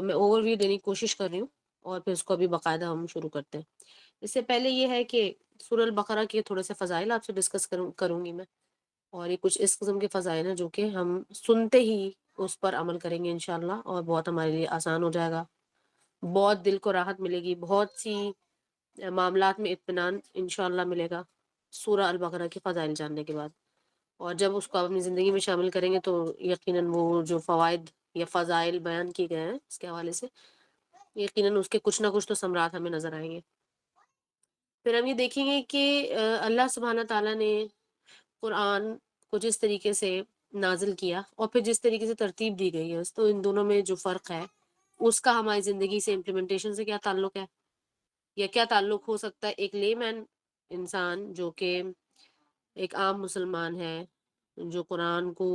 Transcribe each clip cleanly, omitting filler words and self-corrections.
میں over view دینے کی کوشش کر رہی ہوں اور پھر اس کو ابھی باقاعدہ ہم شروع کرتے ہیں. اس سے پہلے یہ ہے کہ سورہ البقرہ کے تھوڑے سے فضائل آپ سے ڈسکس کروں گی میں. اور یہ کچھ اس قسم کے فضائل ہیں جو کہ ہم سنتے ہی اس پر عمل کریں گے انشاءاللہ، اور بہت ہمارے لیے آسان ہو جائے گا، بہت دل کو راحت ملے گی، بہت سی معاملات میں اطمینان انشاءاللہ ملے گا سورہ البقرہ کے فضائل جاننے کے بعد. اور جب اس کو آپ اپنی زندگی میں شامل کریں گے تو یقیناً وہ جو فوائد یا فضائل بیان کیے گئے ہیں اس کے حوالے سے، یقیناً اس کے کچھ نہ کچھ تو ثمرات ہمیں نظر آئیں گے. پھر ہم یہ دیکھیں گے کہ اللہ سبحانہ تعالیٰ نے قرآن کو جس طریقے سے نازل کیا اور پھر جس طریقے سے ترتیب دی گئی ہے، تو ان دونوں میں جو فرق ہے اس کا ہماری زندگی سے امپلیمنٹیشن سے کیا تعلق ہے، یا کیا تعلق ہو سکتا ہے ایک لے مین انسان جو کہ ایک عام مسلمان ہے، جو قرآن کو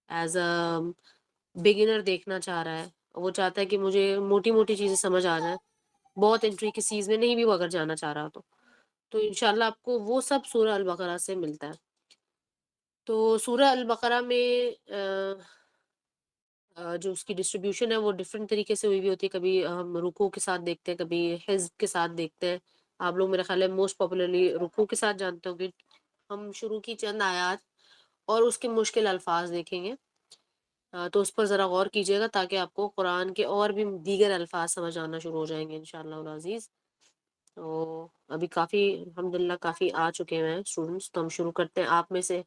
ایز اے بگنر دیکھنا چاہ رہا ہے. وہ چاہتا ہے کہ مجھے موٹی موٹی چیزیں سمجھ آ جائیں، بہت انٹریکسیز میں نہیں بھی وہ اگر جانا چاہ رہا تو انشاءاللہ آپ کو وہ سب سورہ البقرہ سے ملتا ہے. تو سورہ البقرہ میں جو اس کی ڈسٹریبیوشن ہے وہ ڈفرینٹ طریقے سے ہوئی ہوئی ہوتی ہے. کبھی ہم رکوع کے ساتھ دیکھتے ہیں، کبھی حزب کے ساتھ دیکھتے ہیں. آپ لوگ میرے خیال ہے موسٹ پاپولرلی رکوع کے ساتھ جانتے ہوں گے. ہم شروع کی چند آیات اور اس کے مشکل الفاظ دیکھیں گے، تو اس پر ذرا غور کیجیے گا تاکہ آپ کو قرآن کے اور بھی دیگر الفاظ سمجھ آنا شروع ہو جائیں گے انشاءاللہ العزیز. تو ابھی کافی الحمدللہ کافی آ چکے ہیں اسٹوڈنٹس، تو ہم شروع کرتے ہیں. آپ میں سے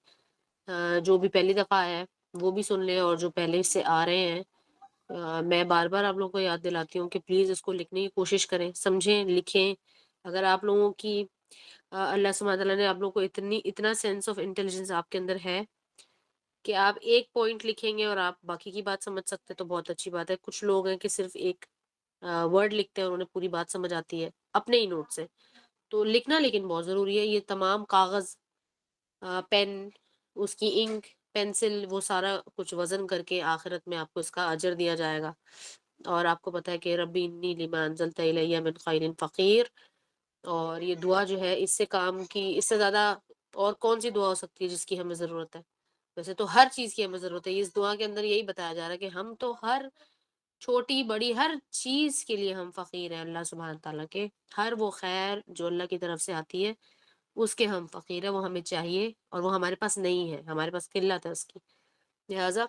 جو بھی پہلی دفعہ آیا ہے وہ بھی سن لیں، اور جو پہلے سے آ رہے ہیں میں بار بار آپ لوگوں کو یاد دلاتی ہوں کہ پلیز اس کو لکھنے کی کوشش کریں، سمجھیں، لکھیں. اگر آپ لوگوں کی اللہ سبحانہ تعالیٰ نے آپ لوگوں کو اتنا سینس آف انٹیلیجنس آپ کے اندر ہے کہ آپ ایک پوائنٹ لکھیں گے اور آپ باقی کی بات سمجھ سکتے تو بہت اچھی بات ہے. کچھ لوگ ہیں کہ صرف ایک ورڈ لکھتے ہیں اور انہیں پوری بات سمجھ آتی ہے اپنے ہی نوٹ سے. تو لکھنا لیکن بہت ضروری ہے. یہ تمام کاغذ، پین، اس کی انک، پینسل، وہ سارا کچھ وزن کر کے آخرت میں آپ کو اس کا اجر دیا جائے گا. اور آپ کو پتہ ہے کہ ربی انی لما انزلت الی من خیر فقیر، اور یہ دعا جو ہے اس سے کام کی، اس سے زیادہ اور کون سی دعا ہو سکتی ہے جس کی ہمیں ضرورت ہے. ویسے تو ہر چیز کی ہمیں ضرورت ہے. اس دعا کے اندر یہی بتایا جا رہا ہے کہ ہم تو ہر چھوٹی بڑی ہر چیز کے لیے ہم فقیر ہیں اللہ سبحانہ تعالیٰ کے. ہر وہ خیر جو اللہ کی طرف سے آتی ہے اس کے ہم فقیر ہیں، وہ ہمیں چاہیے اور وہ ہمارے پاس نہیں ہے، ہمارے پاس قلت ہے اس کی. لہٰذا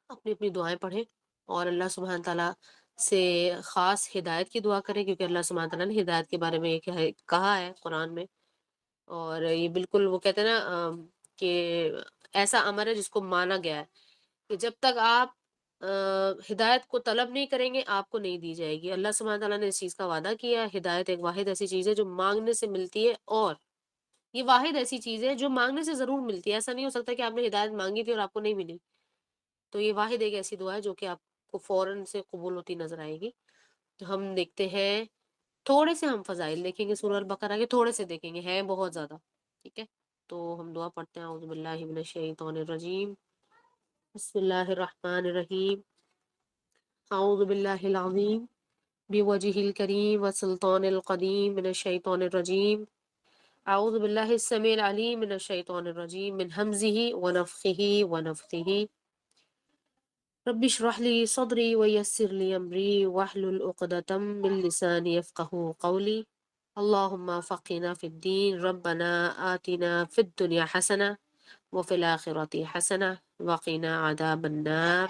اپنی اپنی دعائیں پڑھیں اور اللہ سبحانہ تعالیٰ سے خاص ہدایت کی دعا کریں، کیونکہ اللہ سبحانہ تعالیٰ نے ہدایت کے بارے میں یہ کہا ہے قرآن میں. اور یہ بالکل وہ کہتے ہیں نا کہ ایسا امر ہے جس کو مانا گیا ہے کہ جب تک آپ ہدایت کو طلب نہیں کریں گے آپ کو نہیں دی جائے گی. اللہ سبحانہ تعالیٰ نے اس چیز کا وعدہ کیا ہے. ہدایت ایک واحد ایسی چیز ہے جو مانگنے سے ملتی ہے، اور یہ واحد ایسی چیز ہے جو مانگنے سے ضرور ملتی ہے. ایسا نہیں ہو سکتا کہ آپ نے ہدایت مانگی تھی اور آپ کو نہیں ملی. تو یہ واحد ایک ایسی دعا ہے جو کہ آپ کو فوراً سے قبول ہوتی نظر آئے گی. تو ہم دیکھتے ہیں، تھوڑے سے ہم فضائل دیکھیں گے سورہ البقرہ کے، تھوڑے سے دیکھیں گے، ہیں بہت زیادہ. ٹھیک ہے، تو ہم دعا پڑھتے ہیں. اعوذ باللہ من الشیطان الرجیم، بسم اللہ الرحمن الرحیم. اعوذ باللہ العظیم بوجہ الکریم وسلطان القدیم من الشیطان الرجیم. اعوذ باللہ السمیع العلیم من الشیطان الرجیم من ہمزہ ونفخہ ونفثہ. رب اشرح لي صدري ويسر لي امری واحلل عقدۃ من لسانی یفقهوا قولی. اللهم فقنا في الدين. ربنا آتنا في الدنيا حسنة وفي الآخرة حسنة وقنا عذاب النار.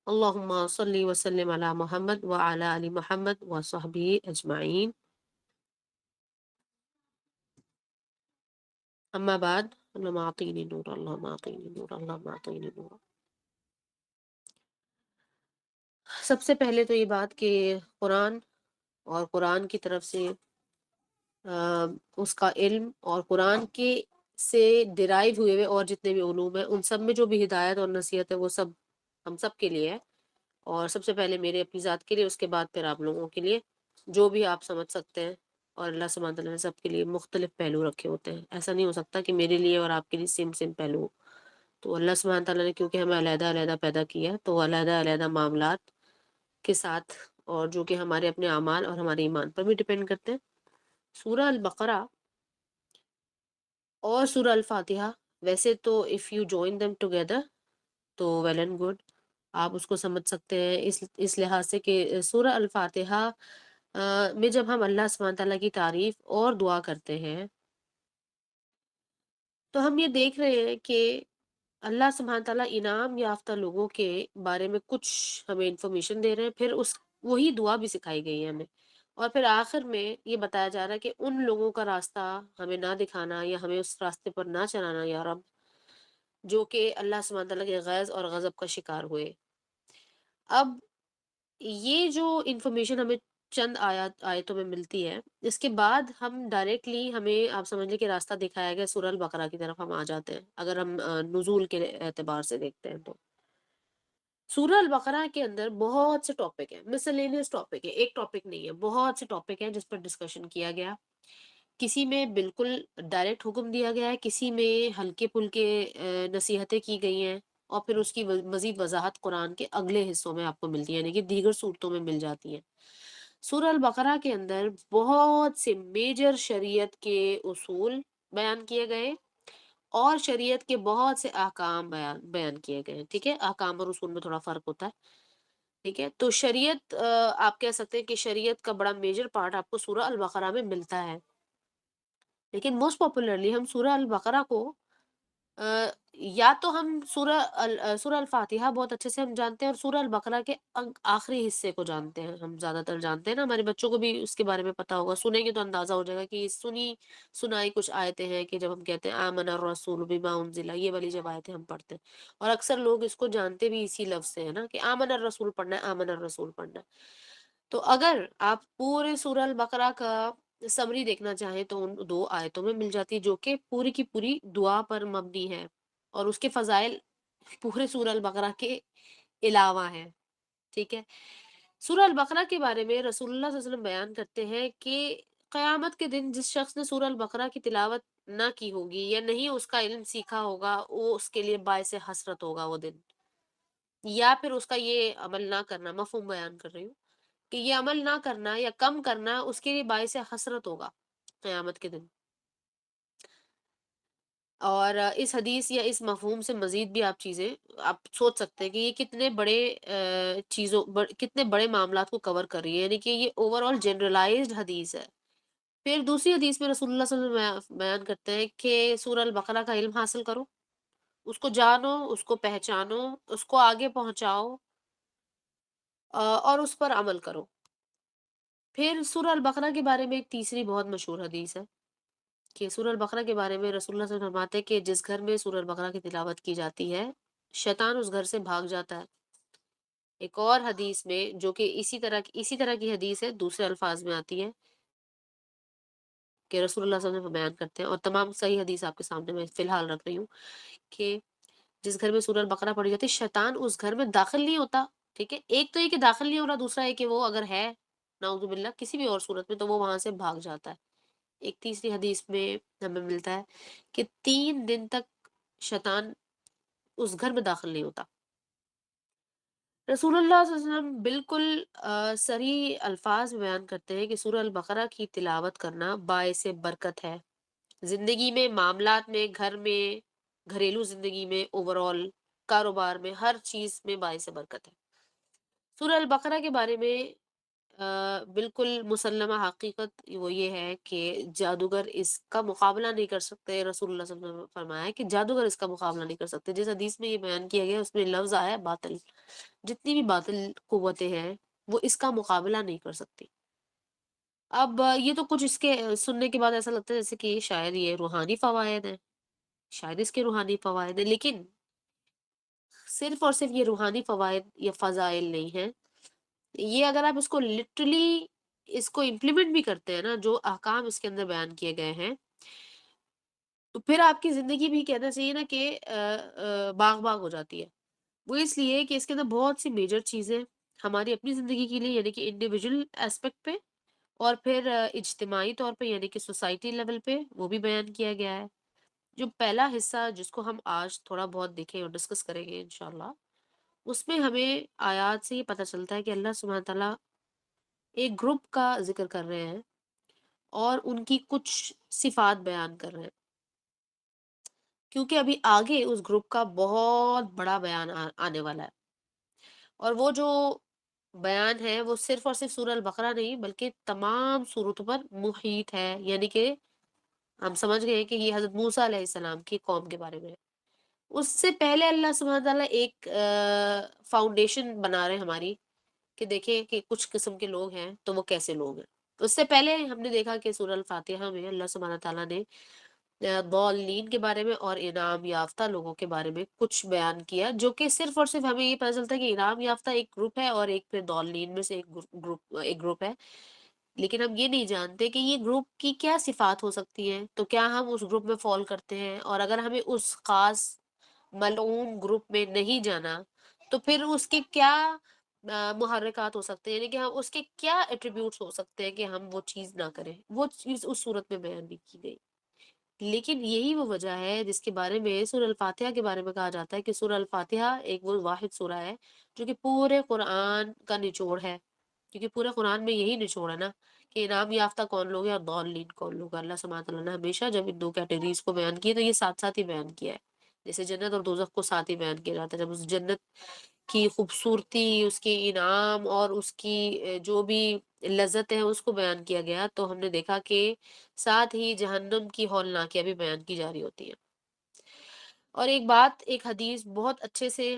اللهم صل وسلم على محمد وعلى آل محمد وصحبه أجمعين. اما بعد، اللهم اعطيني نور، اللهم اعطيني نور، اللهم اعطيني نور. سب سے پہلے تو یہ بات کہ قرآن اور قرآن کی طرف سے اس کا علم اور قرآن کے سے ڈرائیو ہوئے ہوئے اور جتنے بھی علوم ہیں ان سب میں جو بھی ہدایت اور نصیحت ہے وہ سب ہم سب کے لیے ہے. اور سب سے پہلے میرے اپنی ذات کے لیے، اس کے بعد پھر آپ لوگوں کے لیے جو بھی آپ سمجھ سکتے ہیں. اور اللہ سبحانہ تعالیٰ نے سب کے لیے مختلف پہلو رکھے ہوتے ہیں. ایسا نہیں ہو سکتا کہ میرے لیے اور آپ کے لیے سیم پہلو ہو. تو اللہ سبحانہ تعالیٰ نے کیونکہ ہمیں علیحدہ علیحدہ پیدا کیا ہے تو علیحدہ علیحدہ معاملات کے ساتھ، اور جو کہ ہمارے اپنے اعمال اور ہمارے ایمان پر بھی ڈیپینڈ کرتے ہیں. سورہ البقرہ اور سورہ الفاتحہ ویسے تو if you join them together تو ویل اینڈ گڈ، آپ اس کو سمجھ سکتے ہیں اس لحاظ سے کہ سورہ الفاتحہ میں جب ہم اللہ سبحانہ تعالیٰ کی تعریف اور دعا کرتے ہیں تو ہم یہ دیکھ رہے ہیں کہ اللہ سبحانہ تعالیٰ انعام یافتہ لوگوں کے بارے میں کچھ ہمیں انفارمیشن دے رہے ہیں، پھر وہی دعا بھی سکھائی گئی ہے ہمیں، اور پھر آخر میں یہ بتایا جا رہا ہے کہ ان لوگوں کا راستہ ہمیں نہ دکھانا یا ہمیں اس راستے پر نہ چلانا یا رب، جو کہ اللہ سبحانہ تعالیٰ کے غیظ اور غضب کا شکار ہوئے۔ اب یہ جو انفارمیشن ہمیں چند آیتوں میں ملتی ہے، اس کے بعد ہم ڈائریکٹلی ہمیں آپ سمجھ لیں کہ راستہ دکھایا گیا سورہ البقرہ کی طرف ہم آ جاتے ہیں، اگر ہم نزول کے اعتبار سے دیکھتے ہیں تو سورہ البقرہ کے اندر بہت سے ٹاپک ہیں، مسلینیس ٹاپک ہے، ایک ٹاپک نہیں ہے، بہت سے ٹاپک ہیں جس پر ڈسکشن کیا گیا۔ کسی میں بالکل ڈائریکٹ حکم دیا گیا ہے، کسی میں ہلکے پھلکے نصیحتیں کی گئی ہیں، اور پھر اس کی مزید وضاحت قرآن کے اگلے حصوں میں آپ کو ملتی ہے، یعنی کہ دیگر صورتوں میں مل جاتی ہیں۔ سورہ البقرہ کے اندر بہت سے میجر شریعت کے اصول بیان کیے گئے، اور شریعت کے بہت سے احکام بیان کیے گئے ہیں، ٹھیک ہے، احکام اور اصول میں تھوڑا فرق ہوتا ہے، ٹھیک ہے۔ تو شریعت آپ کہہ سکتے ہیں کہ شریعت کا بڑا میجر پارٹ آپ کو سورہ البقرہ میں ملتا ہے، لیکن موسٹ پاپولرلی ہم سورہ البقرہ کو یا تو ہم سورہ الفاتحہ بہت اچھے سے ہم جانتے ہیں، اور سورہ البقرہ کے آخری حصے کو جانتے ہیں، ہم زیادہ تر جانتے ہیں نا، ہمارے بچوں کو بھی اس کے بارے میں پتا ہوگا، سنیں گے تو اندازہ ہو جائے گا کہ سنائی کچھ آیتیں ہیں کہ جب ہم کہتے ہیں آمن الرسول بما انزل، یہ والی جب آیتیں ہم پڑھتے ہیں، اور اکثر لوگ اس کو جانتے بھی اسی لفظ سے ہے نا کہ آمن الرسول پڑھنا ہے، آمن الرسول پڑھنا ہے۔ تو اگر آپ پورے سورہ البقرہ کا سمری دیکھنا چاہیں تو ان دو آیتوں میں مل جاتی ہے، جو کہ پوری کی پوری دعا پر مبنی ہے، اور اس کے فضائل پورے سورہ البقرہ کے علاوہ ہیں، ٹھیک ہے۔ سورہ البقرہ کے بارے میں رسول اللہ صلی اللہ علیہ وسلم بیان کرتے ہیں کہ قیامت کے دن جس شخص نے سورہ البقرہ کی تلاوت نہ کی ہوگی یا نہیں اس کا علم سیکھا ہوگا، وہ اس کے لیے باعث حسرت ہوگا وہ دن، یا پھر اس کا یہ عمل نہ کرنا، مفہوم بیان کر رہی ہوں کہ یہ عمل نہ کرنا یا کم کرنا اس کے لیے باعث حسرت ہوگا قیامت کے دن۔ اور اس حدیث یا اس مفہوم سے مزید بھی آپ سوچ سکتے ہیں کہ یہ کتنے بڑے کتنے بڑے معاملات کو کور کر رہی ہے، یعنی کہ یہ اوور آل جنرلائزڈ حدیث ہے۔ پھر دوسری حدیث میں رسول اللہ صلی اللہ علیہ وسلم بیان کرتے ہیں کہ سورہ البقرہ کا علم حاصل کرو، اس کو جانو، اس کو پہچانو، اس کو آگے پہنچاؤ، اور اس پر عمل کرو۔ پھر سورہ البقرہ کے بارے میں ایک تیسری بہت مشہور حدیث ہے کہ سورہ البقرہ کے بارے میں رسول اللہ صلی اللہ علیہ وسلم فرماتے ہیں کہ جس گھر میں سورہ البقرہ کی تلاوت کی جاتی ہے، شیطان اس گھر سے بھاگ جاتا ہے۔ ایک اور حدیث میں جو کہ اسی طرح کی حدیث ہے، دوسرے الفاظ میں آتی ہے کہ رسول اللہ صلی اللہ علیہ وسلم بیان کرتے ہیں، اور تمام صحیح حدیث آپ کے سامنے میں فی الحال رکھ رہی ہوں، کہ جس گھر میں سورہ البقرہ پڑھی جاتی ہے، شیطان اس گھر میں داخل نہیں ہوتا، ٹھیک ہے۔ ایک تو یہ کہ داخل نہیں ہو رہا، دوسرا ہے کہ وہ اگر ہے نعوذ باللہ کسی بھی اور صورت میں تو وہ وہاں سے بھاگ جاتا ہے۔ ایک تیسری حدیث میں ہمیں ملتا ہے کہ 3 دن تک شیطان اس گھر میں داخل نہیں ہوتا۔ رسول اللہ صلی اللہ علیہ وسلم بالکل صریح الفاظ میں بیان کرتے ہیں کہ سورہ البقرہ کی تلاوت کرنا باعث برکت ہے، زندگی میں، معاملات میں، گھر میں، گھریلو زندگی میں، اوور آل کاروبار میں، ہر چیز میں باعث برکت ہے۔ سورہ البقرہ کے بارے میں بالکل مسلمہ حقیقت وہ یہ ہے کہ جادوگر اس کا مقابلہ نہیں کر سکتے، رسول اللہ صلی اللہ علیہ وسلم نے فرمایا ہے کہ جادوگر اس کا مقابلہ نہیں کر سکتے۔ جس حدیث میں یہ بیان کیا گیا اس میں لفظ آیا ہے باطل، جتنی بھی باطل قوتیں ہیں وہ اس کا مقابلہ نہیں کر سکتی۔ اب یہ تو کچھ اس کے سننے کے بعد ایسا لگتا ہے جیسے کہ شاید یہ روحانی فوائد ہیں، شاید اس کے روحانی فوائد ہیں، لیکن صرف اور صرف یہ روحانی فوائد یا فضائل نہیں ہیں، یہ اگر آپ اس کو لٹرلی اس کو امپلیمنٹ بھی کرتے ہیں نا، جو احکام اس کے اندر بیان کیے گئے ہیں، تو پھر آپ کی زندگی بھی کہنا چاہیے نا کہ باغ باغ ہو جاتی ہے۔ وہ اس لیے کہ اس کے اندر بہت سی میجر چیزیں ہماری اپنی زندگی کے لیے، یعنی کہ انڈیویجول ایسپیکٹ پہ، اور پھر اجتماعی طور پہ یعنی کہ سوسائٹی لیول پہ وہ بھی بیان کیا گیا ہے۔ جو پہلا حصہ جس کو ہم آج تھوڑا بہت دیکھیں اور ڈسکس کریں گے انشاءاللہ، اس میں ہمیں آیات سے یہ پتہ چلتا ہے کہ اللہ سبحانہ تعالیٰ ایک گروپ کا ذکر کر رہے ہیں اور ان کی کچھ صفات بیان کر رہے ہیں، کیونکہ ابھی آگے اس گروپ کا بہت بڑا بیان آنے والا ہے۔ اور وہ جو بیان ہے وہ صرف اور صرف سورہ البقرہ نہیں بلکہ تمام سورتوں پر محیط ہے، یعنی کہ ہم سمجھ گئے کہ یہ حضرت موسیٰ علیہ السلام کی قوم کے بارے میں ہے۔ اس سے پہلے اللہ سبحانہ تعالیٰ ایک فاؤنڈیشن بنا رہے ہیں ہماری، کہ دیکھیں کہ کچھ قسم کے لوگ ہیں تو وہ کیسے لوگ ہیں۔ اس سے پہلے ہم نے دیکھا کہ سورہ الفاتحہ میں اللہ سبحانہ تعالیٰ نے ضالین کے بارے میں اور انعام یافتہ لوگوں کے بارے میں کچھ بیان کیا، جو کہ صرف اور صرف ہمیں یہ پتہ چلتا ہے کہ انعام یافتہ ایک گروپ ہے اور ایک پھر ضالین میں سے ایک گروپ ہے، لیکن ہم یہ نہیں جانتے کہ یہ گروپ کی کیا صفات ہو سکتی ہیں، تو کیا ہم اس گروپ میں فال کرتے ہیں، اور اگر ہمیں اس خاص ملعون گروپ میں نہیں جانا تو پھر اس کے کیا محرکات ہو سکتے ہیں، یعنی کہ ہم اس کے کیا ایٹریبیوٹس ہو سکتے ہیں کہ ہم وہ چیز نہ کریں، وہ چیز اس صورت میں بیان نہیں کی گئی۔ لیکن یہی وہ وجہ ہے جس کے بارے میں سورہ الفاتحہ کے بارے میں کہا جاتا ہے کہ سورہ الفاتحہ ایک وہ واحد سورہ ہے جو کہ پورے قرآن کا نچوڑ ہے، کیونکہ پورے قرآن میں یہی نچوڑ ہے نا کہ انعام یافتہ کون لوگ ہیں اور ضالین کون لوگ ہیں۔ اللہ سبحانہ تعالیٰ نے ہمیشہ جب ان دو کیٹیگریز کو بیان کیا تو یہ ساتھ ساتھ ہی بیان کیا ہے، جیسے جنت اور دوزخ کو ساتھ ہی بیان کیا جاتا ہے۔ جب اس جنت کی خوبصورتی، اس کے انعام اور اس کی جو بھی لذت ہے اس کو بیان کیا گیا، تو ہم نے دیکھا کہ ساتھ ہی جہنم کی ہولناکیاں بھی بیان کی جا رہی ہوتی ہیں۔ اور ایک بات، ایک حدیث بہت اچھے سے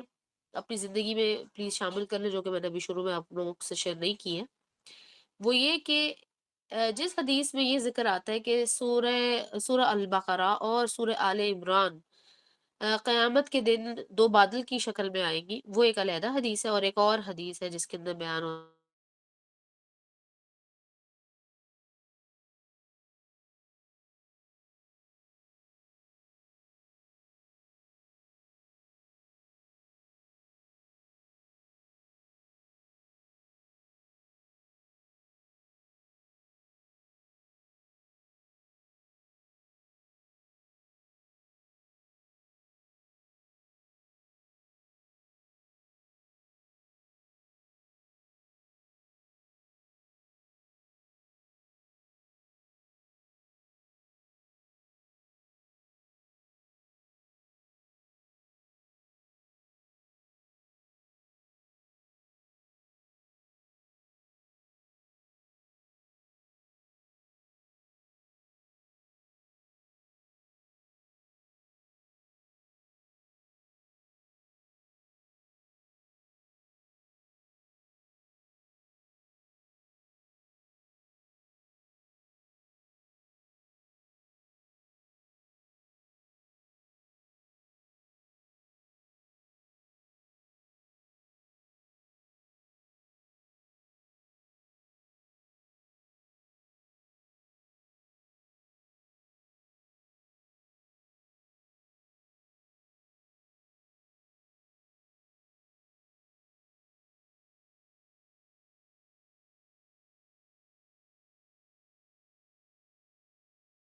اپنی زندگی میں پلیز شامل کر لیں، جو کہ میں نے ابھی شروع میں آپ لوگوں سے شیئر نہیں کی ہے، وہ یہ کہ جس حدیث میں یہ ذکر آتا ہے کہ سورہ البقرہ اور سورہ آل عمران قیامت کے دن دو بادل کی شکل میں آئیں گی، وہ ایک علیحدہ حدیث ہے، اور ایک اور حدیث ہے جس کے اندر بیان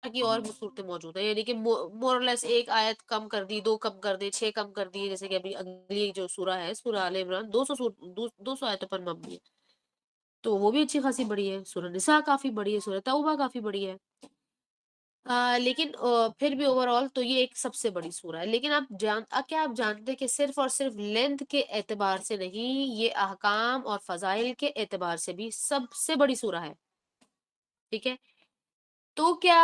کی اور بھی صورتیں موجود ہیں، یعنی کہ مور لیس ایک آیت کم کر دی، دو کم کر دی، 6 کم کر دی، جیسے کہ ابھی اگلی جو سورہ ہے سورہ آل عمران 200 آیتوں پر مبنی ہے، تو وہ بھی اچھی خاصی بڑی ہے۔ سورہ نساء کافی بڑی ہے، سورہ توبہ کافی بڑی ہے، لیکن پھر بھی اوور آل تو یہ ایک سب سے بڑی سورہ ہے۔ لیکن کیا آپ جانتے ہیں کہ صرف اور صرف لینتھ کے اعتبار سے نہیں، یہ احکام اور فضائل کے اعتبار سے بھی سب سے بڑی سورہ ہے، ٹھیک ہے؟ تو کیا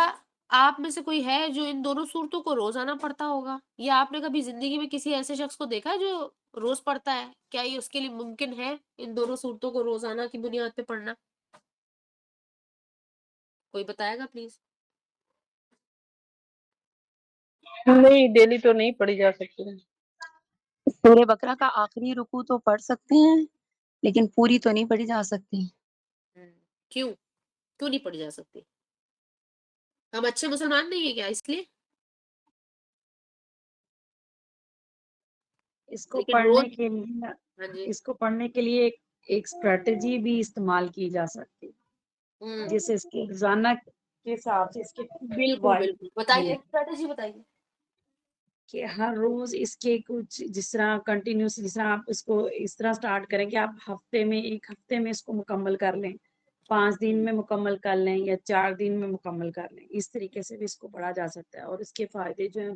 آپ میں سے کوئی ہے جو ان دونوں صورتوں کو روزانہ پڑھتا ہوگا، یا آپ نے کبھی زندگی میں کسی ایسے شخص کو دیکھا ہے جو روز پڑھتا ہے؟ کیا یہ اس کے لیے ممکن ہے ان دونوں صورتوں کو روزانہ کی بنیاد پہ پڑھنا؟ کوئی بتائے گا پلیز؟ نہیں، ڈیلی تو نہیں پڑھی جا سکتی۔ سورہ بقرہ کا آخری رکوع تو پڑھ سکتے ہیں لیکن پوری تو نہیں پڑھی جا سکتی۔ کیوں کیوں نہیں پڑھی جا سکتی؟ ہم اچھے مسلمان نہیں ہیں کیا اس لیے؟ اس کو لیکن روز، پڑھنے کے لیے ہاں جی، اس کو پڑھنے کے لیے ایک اسٹریٹجی بھی استعمال کی جا سکتی، جیسے اس کے روزانہ کے حساب سے اس کے بالکل فوائد بالکل، بتائیے یہ اسٹریٹجی بتائیے۔ کہ ہر روز اس کے کچھ جس طرح کنٹینیوس، جس طرح آپ اس کو اس طرح سٹارٹ کریں کہ آپ ایک ہفتے میں اس کو مکمل کر لیں، 5 دن میں مکمل کر لیں یا 4 دن میں مکمل کر لیں، اس طریقے سے بھی اس کو پڑھا جا سکتا ہے، اور اس کے فائدے جو ہیں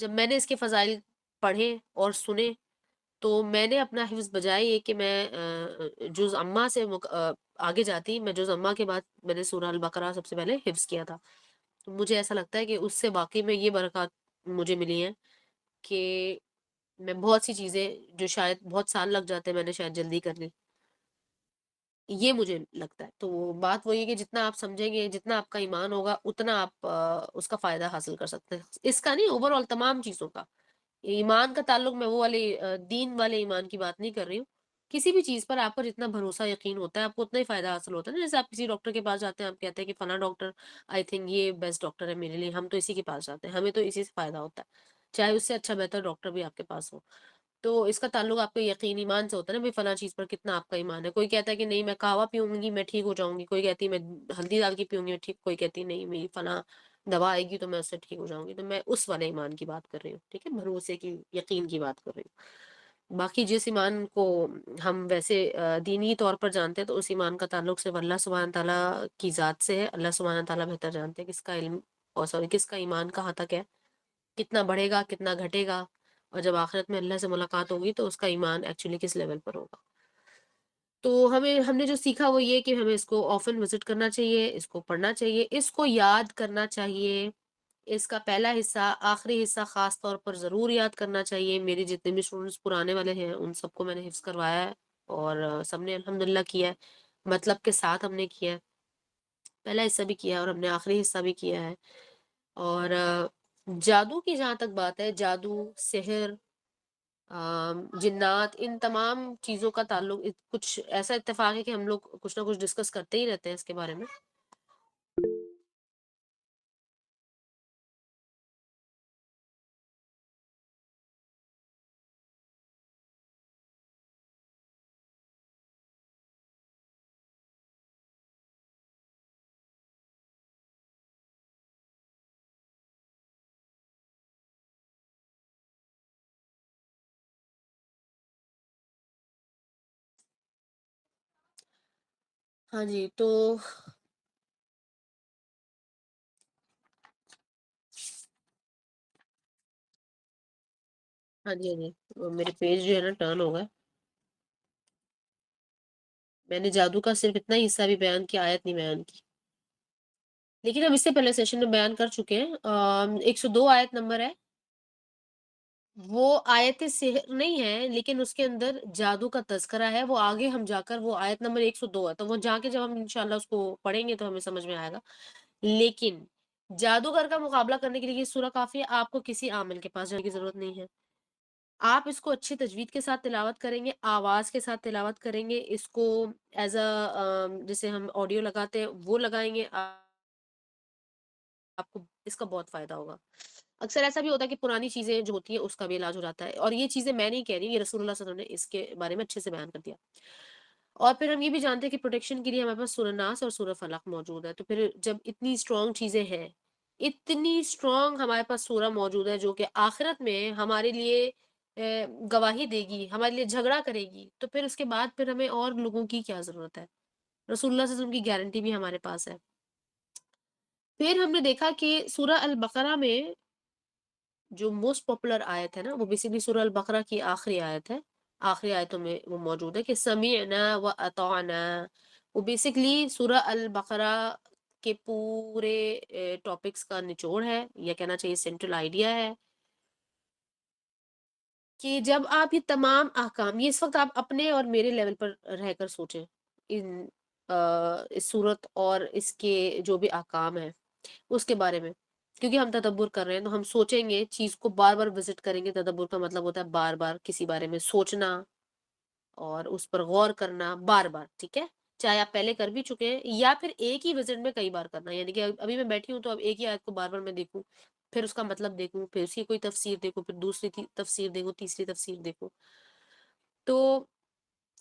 جب میں نے اس کے فضائل پڑھے اور سنے تو میں نے اپنا حفظ بجائے یہ کہ میں جز اماں سے آگے جاتی، میں جز اماں کے بعد میں نے سورہ البقرہ سب سے پہلے حفظ کیا تھا. تو مجھے ایسا لگتا ہے کہ اس سے واقعی میں یہ برکات مجھے ملی ہیں کہ میں بہت سی چیزیں جو شاید بہت سال لگ جاتے میں نے شاید جلدی کر لی. یہ مجھے لگتا ہے. تو بات وہی ہے کہ جتنا آپ سمجھیں گے، جتنا آپ کا ایمان ہوگا، اتنا آپ اس کا فائدہ حاصل کر سکتے ہیں. اس کا نہیں، اوور آل تمام چیزوں کا. ایمان کا تعلق میں وہ والے دین والے ایمان کی بات نہیں کر رہی ہوں. کسی بھی چیز پر آپ کا جتنا بھروسہ یقین ہوتا ہے آپ کو اتنا ہی فائدہ حاصل ہوتا ہے نا. جیسے آپ کسی ڈاکٹر کے پاس جاتے ہیں، آپ کہتے ہیں کہ فلاں ڈاکٹر آئی تھنک یہ بیسٹ ڈاکٹر ہے میرے لیے، ہم تو اسی کے پاس جاتے ہیں، ہمیں تو اسی سے فائدہ ہوتا ہے، چاہے اس سے اچھا بہتر ڈاکٹر بھی آپ کے پاس ہو. تو اس کا تعلق آپ کے یقین ایمان سے ہوتا ہے نا، بھائی فلاں چیز پر کتنا آپ کا ایمان ہے. کوئی کہتا ہے کہ نہیں میں قہوہ پیوں گی میں ٹھیک ہو جاؤں گی، کوئی کہتی ہے میں ہلدی ڈال کے پیوں گی میں ٹھیک، کوئی کہتی نہیں میری فلاں دوا آئے گی تو میں اس سے ٹھیک ہو جاؤں گی. تو میں اس والے ایمان کی بات کر رہی ہوں، ٹھیک ہے، بھروسے کی، یقین کی بات کر رہی ہوں. باقی جس ایمان کو ہم ویسے دینی طور پر جانتے ہیں تو اس ایمان کا تعلق صرف اللہ سبحانہ تعالیٰ کی ذات سے ہے. اللہ سبحانہ تعالیٰ بہتر جانتے ہیں کس کا علم اور سوری کس کا ایمان کہاں تک ہے، کتنا بڑھے گا کتنا گھٹے گا، اور جب آخرت میں اللہ سے ملاقات ہوگی تو اس کا ایمان ایکچولی کس لیول پر ہوگا. تو ہم نے جو سیکھا وہ یہ کہ ہمیں اس کو آفن وزٹ کرنا چاہیے، اس کو پڑھنا چاہیے، اس کو یاد کرنا چاہیے. اس کا پہلا حصہ آخری حصہ خاص طور پر ضرور یاد کرنا چاہیے. میرے جتنے بھی اسٹوڈنٹس پرانے والے ہیں ان سب کو میں نے حفظ کروایا ہے اور سب نے الحمدللہ کیا ہے، مطلب کے ساتھ ہم نے کیا ہے. پہلا حصہ بھی کیا ہے اور ہم نے آخری حصہ بھی کیا ہے. اور جادو کی جہاں تک بات ہے، جادو، سحر، جنات، ان تمام چیزوں کا تعلق کچھ ایسا اتفاق ہے کہ ہم لوگ کچھ نہ کچھ ڈسکس کرتے ہی رہتے ہیں اس کے بارے میں. ہاں جی. تو ہاں جی، ہاں جی، وہ میرے پیج جو ہے نا ٹرن ہو گئے. میں نے جادو کا صرف اتنا ہی حصہ بھی بیان کیا، آیت نہیں بیان کی، لیکن ہم اس سے پہلے سیشن میں بیان کر چکے ہیں. 102 آیت نمبر ہے، وہ آیت سحر نہیں ہے لیکن اس کے اندر جادو کا تذکرہ ہے. وہ آگے ہم جا کر وہ آیت نمبر 102 ہے، تو وہ جا کے جب ہم انشاءاللہ اس کو پڑھیں گے تو ہمیں سمجھ میں آئے گا. لیکن جادوگر کا مقابلہ کرنے کے لیے یہ سورہ کافی ہے، آپ کو کسی عامل کے پاس جانے کی ضرورت نہیں ہے. آپ اس کو اچھی تجوید کے ساتھ تلاوت کریں گے، آواز کے ساتھ تلاوت کریں گے، اس کو ایز جیسے ہم آڈیو لگاتے ہیں وہ لگائیں گے، آپ کو اس کا بہت فائدہ ہوگا. اکثر ایسا بھی ہوتا ہے کہ پرانی چیزیں جو ہوتی ہیں اس کا بھی علاج ہو جاتا ہے، اور یہ چیزیں میں نہیں کہہ رہی، یہ رسول اللہ صلی اللہ علیہ وسلم نے اس کے بارے میں اچھے سے بیان کر دیا. اور پھر ہم یہ بھی جانتے ہیں کہ پروٹیکشن کے لیے ہمارے پاس سورہ ناس اور سورہ فلق موجود ہے. تو پھر جب اتنی اسٹرانگ چیزیں ہیں، اتنی اسٹرانگ ہمارے پاس سورہ موجود ہے جو کہ آخرت میں ہمارے لیے گواہی دے گی، ہمارے لیے جھگڑا کرے گی، تو پھر اس کے بعد پھر ہمیں اور لوگوں کی کیا ضرورت ہے. رسول اللہ صلی اللہ علیہ وسلم کی گارنٹی بھی ہمارے پاس ہے. پھر ہم نے دیکھا کہ سورہ البقرہ میں جو موسٹ پاپولر آیت ہے نا، وہ بیسیکلی سورہ البقرہ کی آخری آیت ہے. آخری آیتوں میں وہ موجود ہے کہ سمعنا و اطعنا. وہ بیسیکلی سورہ البقرہ کے پورے ٹاپکس کا نچوڑ ہے، یا کہنا چاہیے سینٹرل آئیڈیا ہے کہ جب آپ یہ تمام احکام، یہ اس وقت آپ اپنے اور میرے لیول پر رہ کر سوچیں ان اس صورت اور اس کے جو بھی احکام ہیں اس کے بارے میں، کیونکہ ہم تدبر کر رہے ہیں تو ہم سوچیں گے، چیز کو بار بار وزٹ کریں گے. تدبر کا مطلب ہوتا ہے بار بار کسی بارے میں سوچنا اور اس پر غور کرنا بار بار، ٹھیک ہے، چاہے آپ پہلے کر بھی چکے ہیں یا پھر ایک ہی وزٹ میں کئی بار کرنا. یعنی کہ ابھی میں بیٹھی ہوں تو اب ایک ہی آیت کو بار بار میں دیکھوں، پھر اس کا مطلب دیکھوں، پھر اس کی کوئی تفسیر دیکھوں، پھر دوسری تفسیر دیکھوں، تیسری تفسیر دیکھوں. تو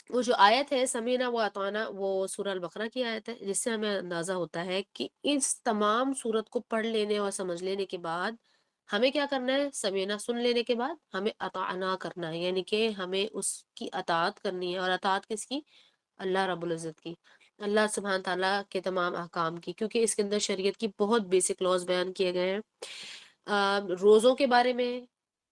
وہ جو آیت ہے سمینا و اطعنا، وہ سورہ البقرہ کی آیت ہے، جس سے ہمیں اندازہ ہوتا ہے کہ اس تمام سورت کو پڑھ لینے اور سمجھ لینے کے بعد ہمیں کیا کرنا ہے. سمینا سن لینے کے بعد ہمیں اطعنا کرنا ہے، یعنی کہ ہمیں اس کی اطاعت کرنی ہے. اور اطاعت کس کی؟ اللہ رب العزت کی، اللہ سبحانہ تعالیٰ کے تمام احکام کی، کیونکہ اس کے اندر شریعت کی بہت بیسک لاز بیان کیے گئے ہیں. روزوں کے بارے میں،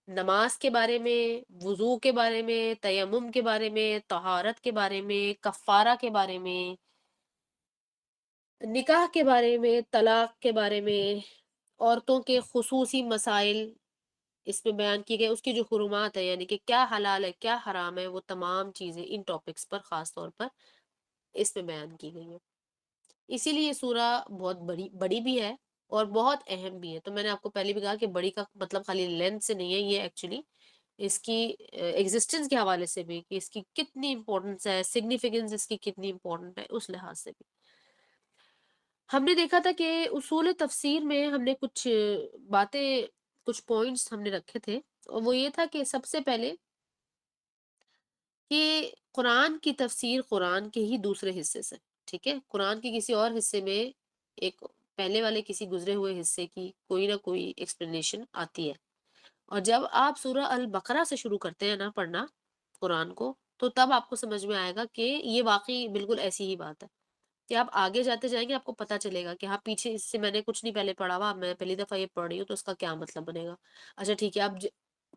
نماز کے بارے میں، وضو کے بارے میں، تیمم کے بارے میں، طہارت کے بارے میں، کفارہ کے بارے میں، نکاح کے بارے میں، طلاق کے بارے میں، عورتوں کے خصوصی مسائل اس میں بیان کی گئی، اس کی جو حرمات ہے یعنی کہ کیا حلال ہے کیا حرام ہے، وہ تمام چیزیں ان ٹاپکس پر خاص طور پر اس میں بیان کی گئی ہیں۔ اسی لیے یہ سورہ بہت بڑی بڑی بھی ہے اور بہت اہم بھی ہے۔ تو میں نے آپ کو پہلے بھی کہا کہ بڑی کا مطلب خالی لینتھ سے نہیں ہے، یہ ایکچولی اس کی ایگزسٹنس کے حوالے سے بھی کہ اس کی کتنی امپورٹنس ہے، سگنیفیکنس اس کی کتنی امپورٹنٹ ہے، اس لحاظ سے بھی۔ ہم نے دیکھا تھا کہ اصول تفسیر میں ہم نے کچھ باتیں، کچھ پوائنٹس ہم نے رکھے تھے، اور وہ یہ تھا کہ سب سے پہلے کہ قرآن کی تفسیر قرآن کے ہی دوسرے حصے سے، ٹھیک ہے، قرآن کے کسی اور حصے میں ایک پہلے والے کسی گزرے ہوئے حصے کی کوئی نہ کوئی ایکسپلینیشن آتی ہے، اور جب آپ سورہ البقرہ سے شروع کرتے ہیں نا پڑھنا قرآن کو، تو تب آپ کو سمجھ میں آئے گا کہ یہ واقعی بالکل ایسی ہی بات ہے کہ آپ آگے جاتے جائیں گے آپ کو پتہ چلے گا کہ ہاں پیچھے اس سے میں نے کچھ نہیں پہلے پڑھا ہوا، میں پہلی دفعہ یہ پڑھ رہی ہوں تو اس کا کیا مطلب بنے گا۔ اچھا ٹھیک ہے،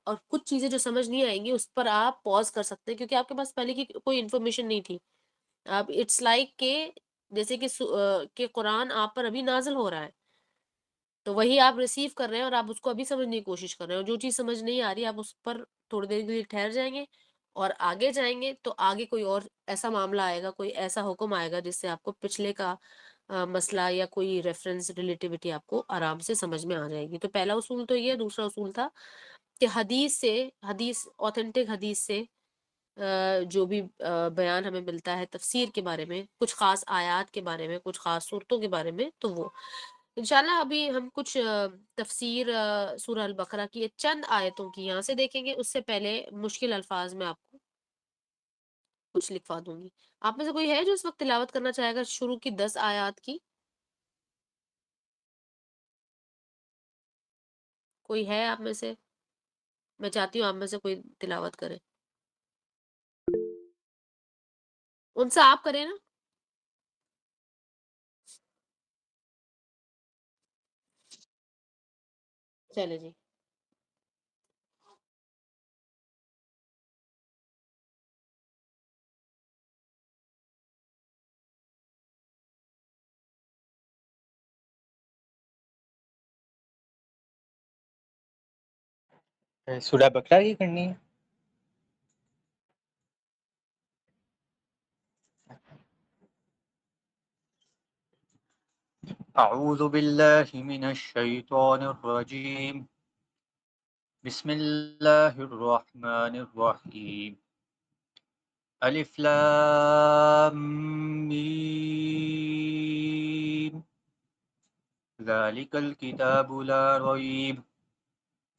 اور کچھ چیزیں جو سمجھ نہیں آئیں گی اس پر آپ پوز کر سکتے ہیں کیونکہ آپ کے پاس پہلے کی کوئی انفارمیشن نہیں تھی۔ آپ اٹس لائک کہ جیسے کہ کہ قرآن آپ پر ابھی نازل ہو رہا ہے، تو وہی آپ ریسیو کر رہے ہیں اور آپ اس کو ابھی سمجھنے کی کوشش کر رہے ہیں، اور جو چیز سمجھ نہیں آ رہی آپ اس پر تھوڑی دیر کے لیے ٹھہر جائیں گے اور آگے جائیں گے، تو آگے کوئی اور ایسا معاملہ آئے گا، کوئی ایسا حکم آئے گا جس سے آپ کو پچھلے کا مسئلہ یا کوئی ریفرنس ریلیٹیوٹی آپ کو آرام سے سمجھ میں آ جائے گی۔ تو پہلا اصول تو یہ، دوسرا اصول تھا کہ حدیث اوتھینٹک حدیث سے جو بھی بیان ہمیں ملتا ہے تفسیر کے بارے میں، کچھ خاص آیات کے بارے میں، کچھ خاص صورتوں کے بارے میں، تو وہ انشاءاللہ ابھی ہم کچھ تفسیر سورہ البقرہ کی چند آیتوں کی یہاں سے دیکھیں گے۔ اس سے پہلے مشکل الفاظ میں آپ کو کچھ لکھوا دوں گی۔ آپ میں سے کوئی ہے جو اس وقت تلاوت کرنا چاہے گا شروع کی 10 آیات کی؟ کوئی ہے آپ میں سے؟ میں چاہتی ہوں آپ میں سے کوئی تلاوت کرے، ان سے آپ کریں نا۔ چلے جی۔ سورہ بقرہ کی کرنی ہے؟ اعوذ باللہ من الشیطان الرجیم، بسم اللہ الرحمن الرحیم، الف لام میم، ذالک الکتاب لا ریب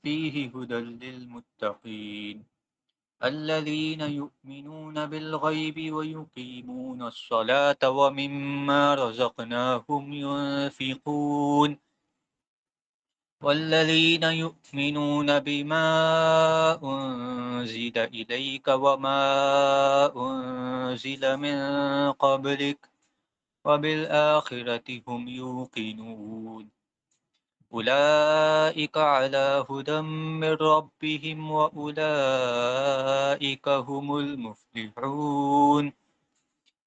فیہ ھدی للمتقین الذین یؤمنون بالغیب ویقیمون الصلاة ومما رزقناہم ينفقون والذین یؤمنون بما انزل الیک وما انزل من قبلک وبالآخرة هم یوقنون أولئك على هدى من ربهم وأولئك هم المفلحون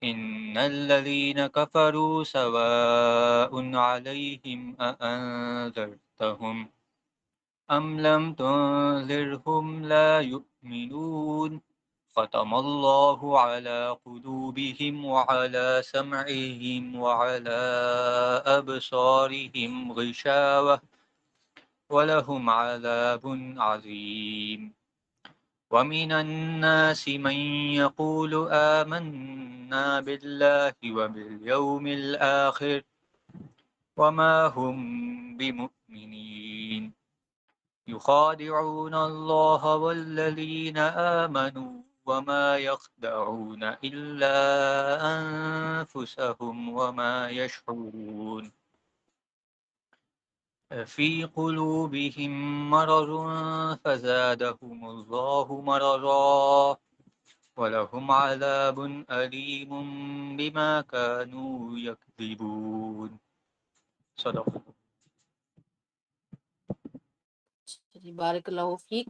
إن الذين كفروا سواء عليهم أأنذرتهم أم لم تنذرهم لا يؤمنون ختم الله على قلوبهم وعلى سمعهم وعلى أبصارهم غشاوة ولهم عذاب عظيم ومن الناس من يقول آمنا بالله وباليوم الآخر وما هم بمؤمنين يخادعون الله والذين آمنوا وما يخدعون إلا أنفسهم وما يشعرون في قلوبهم مرض فزادهم الله مرضا ولهم عذاب أليم بما كانوا يكذبون صدق جی بارک اللہ فیک.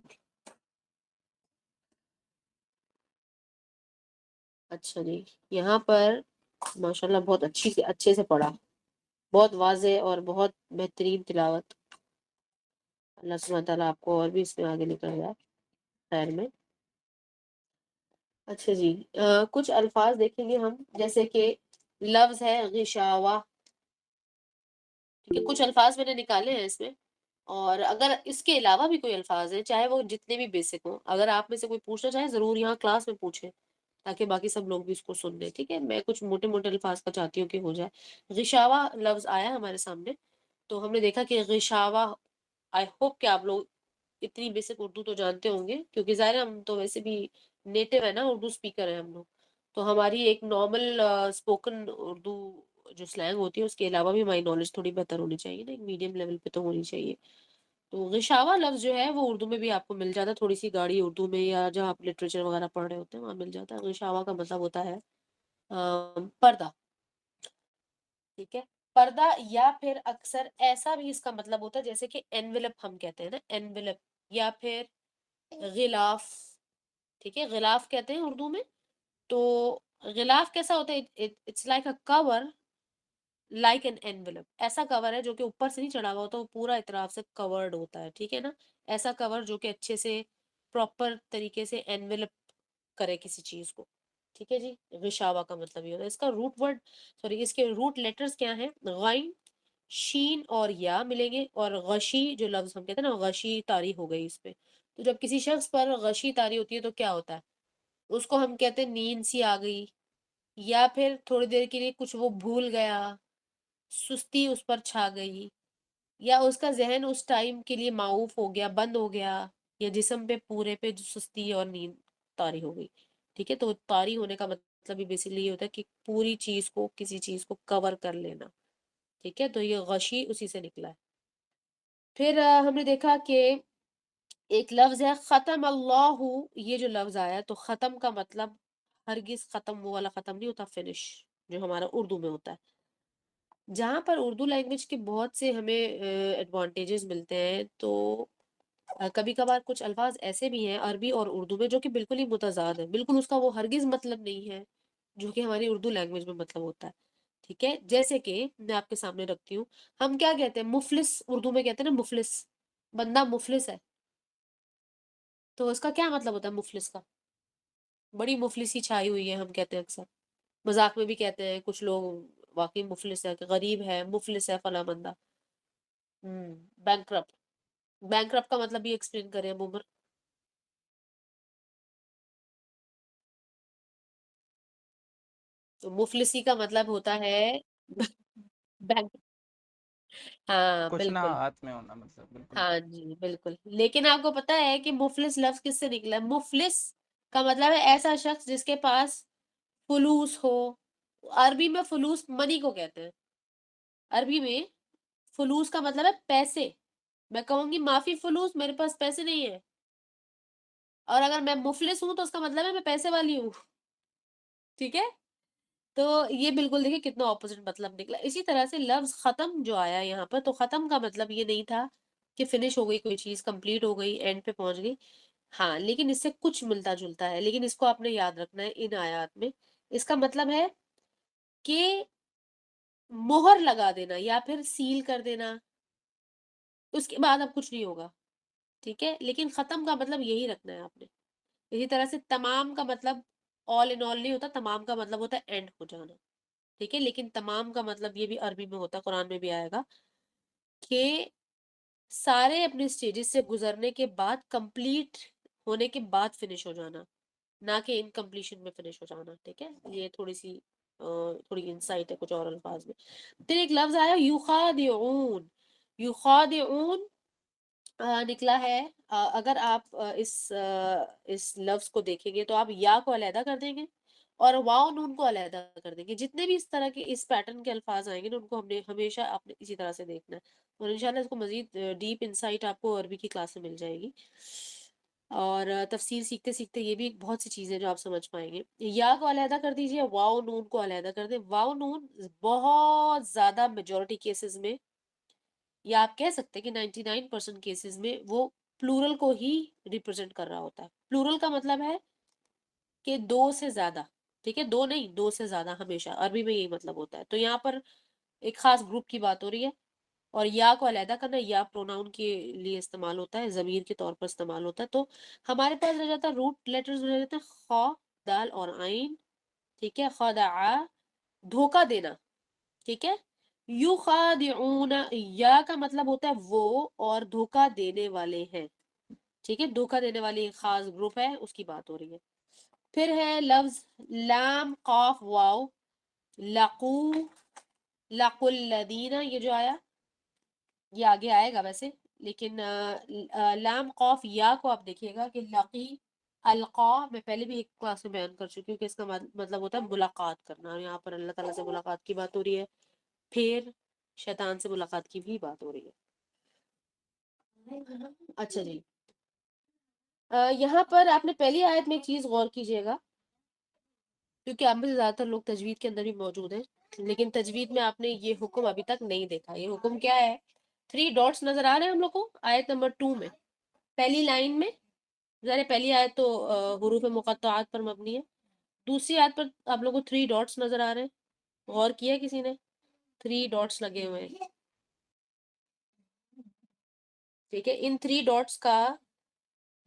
اچھا جی، یہاں پر ماشاءاللہ بہت اچھے سے پڑھا، بہت واضح اور بہت بہترین تلاوت. اللہ سبحانہ تعالیٰ آپ کو اور بھی اس میں آگے نکل جائے خیر میں. اچھا جی، کچھ الفاظ دیکھیں گے ہم، جیسے کہ لفظ ہے غشاوہ. ٹھیک ہے، کچھ الفاظ میں نے نکالے ہیں اس میں، اور اگر اس کے علاوہ بھی کوئی الفاظ ہیں، چاہے وہ جتنے بھی بیسک ہوں، اگر آپ میں سے کوئی پوچھنا چاہے ضرور یہاں کلاس میں پوچھیں تاکہ باقی سب لوگ بھی اس کو سن لیں. ٹھیک ہے، میں کچھ موٹے موٹے الفاظ کا چاہتی ہوں کہ ہو جائے. غشاوہ لفظ آیا ہمارے سامنے، تو ہم نے دیکھا کہ غشاوہ، آئی ہوپ کہ آپ لوگ اتنی بیسک اردو تو جانتے ہوں گے، کیونکہ ظاہر ہے ہم تو ویسے بھی نیٹو ہے نا، اردو اسپیکر ہیں ہم لوگ، تو ہماری ایک نارمل اسپوکن اردو جو سلینگ ہوتی ہے اس کے علاوہ بھی ہماری نالج تھوڑی بہتر ہونی چاہیے نا، ایک میڈیم لیول پہ تو ہونی چاہیے. تو غشاوہ لفظ جو ہے وہ اردو میں بھی آپ کو مل جاتا ہے، تھوڑی سی گاڑی اردو میں یا جہاں آپ لٹریچر وغیرہ پڑھ رہے ہوتے ہیں وہاں مل جاتا ہے. غشاوہ کا مطلب ہوتا ہے پردہ. ٹھیک ہے، پردہ، یا پھر اکثر ایسا بھی اس کا مطلب ہوتا ہے جیسے کہ انویلپ ہم کہتے ہیں نا، انویلپ، یا پھر غلاف. ٹھیک ہے، غلاف کہتے ہیں اردو میں. تو غلاف کیسا ہوتا ہے؟ It's like a cover, like an envelope. ایسا کور ہے جو کہ اوپر سے نہیں چڑھا ہوا ہوتا، وہ پورا اطراف سے کورڈ ہوتا ہے. ٹھیک ہے نا، ایسا کور جو کہ اچھے سے پراپر طریقے سے انویلپ کرے کسی چیز کو. ٹھیک ہے جی، غشاوہ کا مطلب یہ ہوتا ہے. اس کا روٹ ورڈ، سوری، اس کے روٹ لیٹرز کیا ہیں؟ غین، شین اور یا ملیں گے، اور غشی جو لفظ ہم کہتے ہیں نا، غشی طاری ہو گئی اس پہ. تو جب کسی شخص پر غشی طاری ہوتی ہے تو کیا ہوتا ہے؟ اس کو ہم کہتے ہیں نیند سی آ گئی، یا پھر تھوڑی دیر کے لیے کچھ وہ بھول گیا، سستی اس پر چھا گئی، یا اس کا ذہن اس ٹائم کے لیے معوف ہو گیا، بند ہو گیا، یا جسم پہ پورے پہ سستی اور نیند طاری ہو گئی. ٹھیک ہے، تو طاری ہونے کا مطلب بیسیکلی یہ ہوتا ہے کہ پوری چیز کو، کسی چیز کو کور کر لینا. ٹھیک ہے، تو یہ غشی اسی سے نکلا ہے. پھر ہم نے دیکھا کہ ایک لفظ ہے ختم اللہ. یہ جو لفظ آیا تو ختم کا مطلب ہرگز ختم وہ والا ختم نہیں ہوتا، فنش جو ہمارا اردو میں ہوتا ہے. جہاں پر اردو لینگویج کے بہت سے ہمیں ایڈوانٹیجز ملتے ہیں، تو کبھی کبھار کچھ الفاظ ایسے بھی ہیں عربی اور اردو میں جو کہ بالکل ہی متضاد ہیں، بالکل اس کا وہ ہرگز مطلب نہیں ہے جو کہ ہماری اردو لینگویج میں مطلب ہوتا ہے. ٹھیک ہے، جیسے کہ میں آپ کے سامنے رکھتی ہوں، ہم کیا کہتے ہیں؟ مفلس اردو میں کہتے ہیں نا، مفلس، بندہ مفلس ہے. تو اس کا کیا مطلب ہوتا ہے مفلس کا؟ بڑی مفلسی چھائی ہوئی ہے، ہم کہتے ہیں اکثر مذاق میں بھی کہتے ہیں کچھ لوگ، واقعی مفلس ہے، کہ غریب ہے، مفلس ہے فلاں بندہ. بینکرپٹ، بینکرپٹ کا مطلب بھی ایکسپلین کریں اب عمر. تو مفلسی کا مطلب ہوتا ہے بینک. ہاں کچھ نہ بالکل، ہاتھ میں ہونا، مطلب بالکل. ہاں جی بالکل. لیکن آپ کو پتا ہے کہ مفلس لفظ کس سے نکلا ہے؟ مفلس کا مطلب ہے ایسا شخص جس کے پاس فلوس ہو. عربی میں فلوس منی کو کہتے ہیں. عربی میں فلوس کا مطلب ہے پیسے. میں کہوں گی معافی فلوس، میرے پاس پیسے نہیں ہے، اور اگر میں مفلس ہوں تو اس کا مطلب ہے میں پیسے والی ہوں. ٹھیک ہے، تو یہ بالکل دیکھیں کتنا اپوزٹ مطلب نکلا. اسی طرح سے لفظ ختم جو آیا یہاں پر، تو ختم کا مطلب یہ نہیں تھا کہ فنش ہو گئی کوئی چیز، کمپلیٹ ہو گئی، اینڈ پہ پہنچ گئی. ہاں، لیکن اس سے کچھ ملتا جلتا ہے، لیکن اس کو آپ نے یاد رکھنا ہے ان آیات میں. اس کا مطلب ہے کہ مہر لگا دینا یا پھر سیل کر دینا، اس کے بعد اب کچھ نہیں ہوگا. ٹھیک ہے، لیکن ختم کا مطلب یہی رکھنا ہے آپ نے. اسی طرح سے تمام کا مطلب آل ان آل نہیں ہوتا، تمام کا مطلب ہوتا ہے اینڈ ہو جانا. ٹھیک ہے، لیکن تمام کا مطلب یہ بھی عربی میں ہوتا ہے، قرآن میں بھی آئے گا کہ سارے اپنے سٹیجز سے گزرنے کے بعد، کمپلیٹ ہونے کے بعد فنش ہو جانا، نہ کہ انکمپلیشن میں فنش ہو جانا. ٹھیک ہے، یہ تھوڑی سی تھوڑی انسائٹ ہے کچھ اور الفاظ میں. پھر ایک لفظ آیا یخادعون. یخادعون نکلا ہے. اگر آپ اس لفظ کو دیکھیں گے تو آپ یا کو علیحدہ کر دیں گے اور واو نون کو علیحدہ کر دیں گے. جتنے بھی اس طرح کے اس پیٹرن کے الفاظ آئیں گے نا، ان کو ہم نے ہمیشہ آپ نے اسی طرح سے دیکھنا ہے، اور انشاءاللہ اس کو مزید ڈیپ انسائٹ آپ کو عربی کی کلاس میں مل جائے گی. اور تفسیر سیکھتے سیکھتے یہ بھی بہت سی چیزیں جو آپ سمجھ پائیں گے. یا کو علیحدہ کر دیجئے، واو نون کو علیحدہ کر دیں. واو نون بہت زیادہ میجورٹی کیسز میں، یا آپ کہہ سکتے ہیں کہ 99% کیسز میں وہ پلورل کو ہی ریپرزینٹ کر رہا ہوتا ہے. پلورل کا مطلب ہے کہ دو سے زیادہ، ٹھیک ہے، دو نہیں، دو سے زیادہ ہمیشہ عربی میں یہی مطلب ہوتا ہے. تو یہاں پر ایک خاص گروپ کی بات ہو رہی ہے، اور یا کو علیحدہ کرنا، یا پروناؤن کے لیے استعمال ہوتا ہے، ضمیر کے طور پر استعمال ہوتا ہے. تو ہمارے پاس رہ جاتا ہے روٹ لیٹرز رہ جاتے ہیں خا، دال اور عین، ٹھیک ہے. خدع، دھوکہ دینا، ٹھیک ہے. یخادعون، یا کا مطلب ہوتا ہے وہ اور دھوکہ دینے والے ہیں، ٹھیک ہے. دھوکہ دینے والی ایک خاص گروپ ہے، اس کی بات ہو رہی ہے. پھر ہے لفظ لام قاف واو، لقو، لقو الذین، یہ جو آیا یہ آگے آئے گا ویسے، لیکن لام قاف یا کو آپ دیکھیے گا کہ لقی، القا، میں پہلے بھی ایک کلاس میں بیان کر چکی ہوں کہ اس کا مطلب ہوتا ہے ملاقات کرنا، اور یہاں پر اللہ تعالیٰ سے ملاقات کی بات ہو رہی ہے. پھر شیطان سے ملاقات کی بھی بات ہو رہی ہے. اچھا جی، یہاں پر آپ نے پہلی آیت میں ایک چیز غور کیجئے گا، کیونکہ آپ میں سے زیادہ تر لوگ تجوید کے اندر بھی موجود ہیں، لیکن تجوید میں آپ نے یہ حکم ابھی تک نہیں دیکھا. یہ حکم کیا ہے؟ 3 ڈاٹس نظر آ رہے ہیں ہم لوگ کو آیت نمبر 2 میں، پہلی لائن میں. ذرا پہلی آیت تو حروف مقطعات پر مبنی ہے، دوسری آیت پر آپ لوگوں کو 3 ڈاٹس نظر آ رہے ہیں. غور کیا کسی نے؟ 3 ڈاٹس لگے ہوئے ہیں، ٹھیک ہے. ان 3 ڈاٹس کا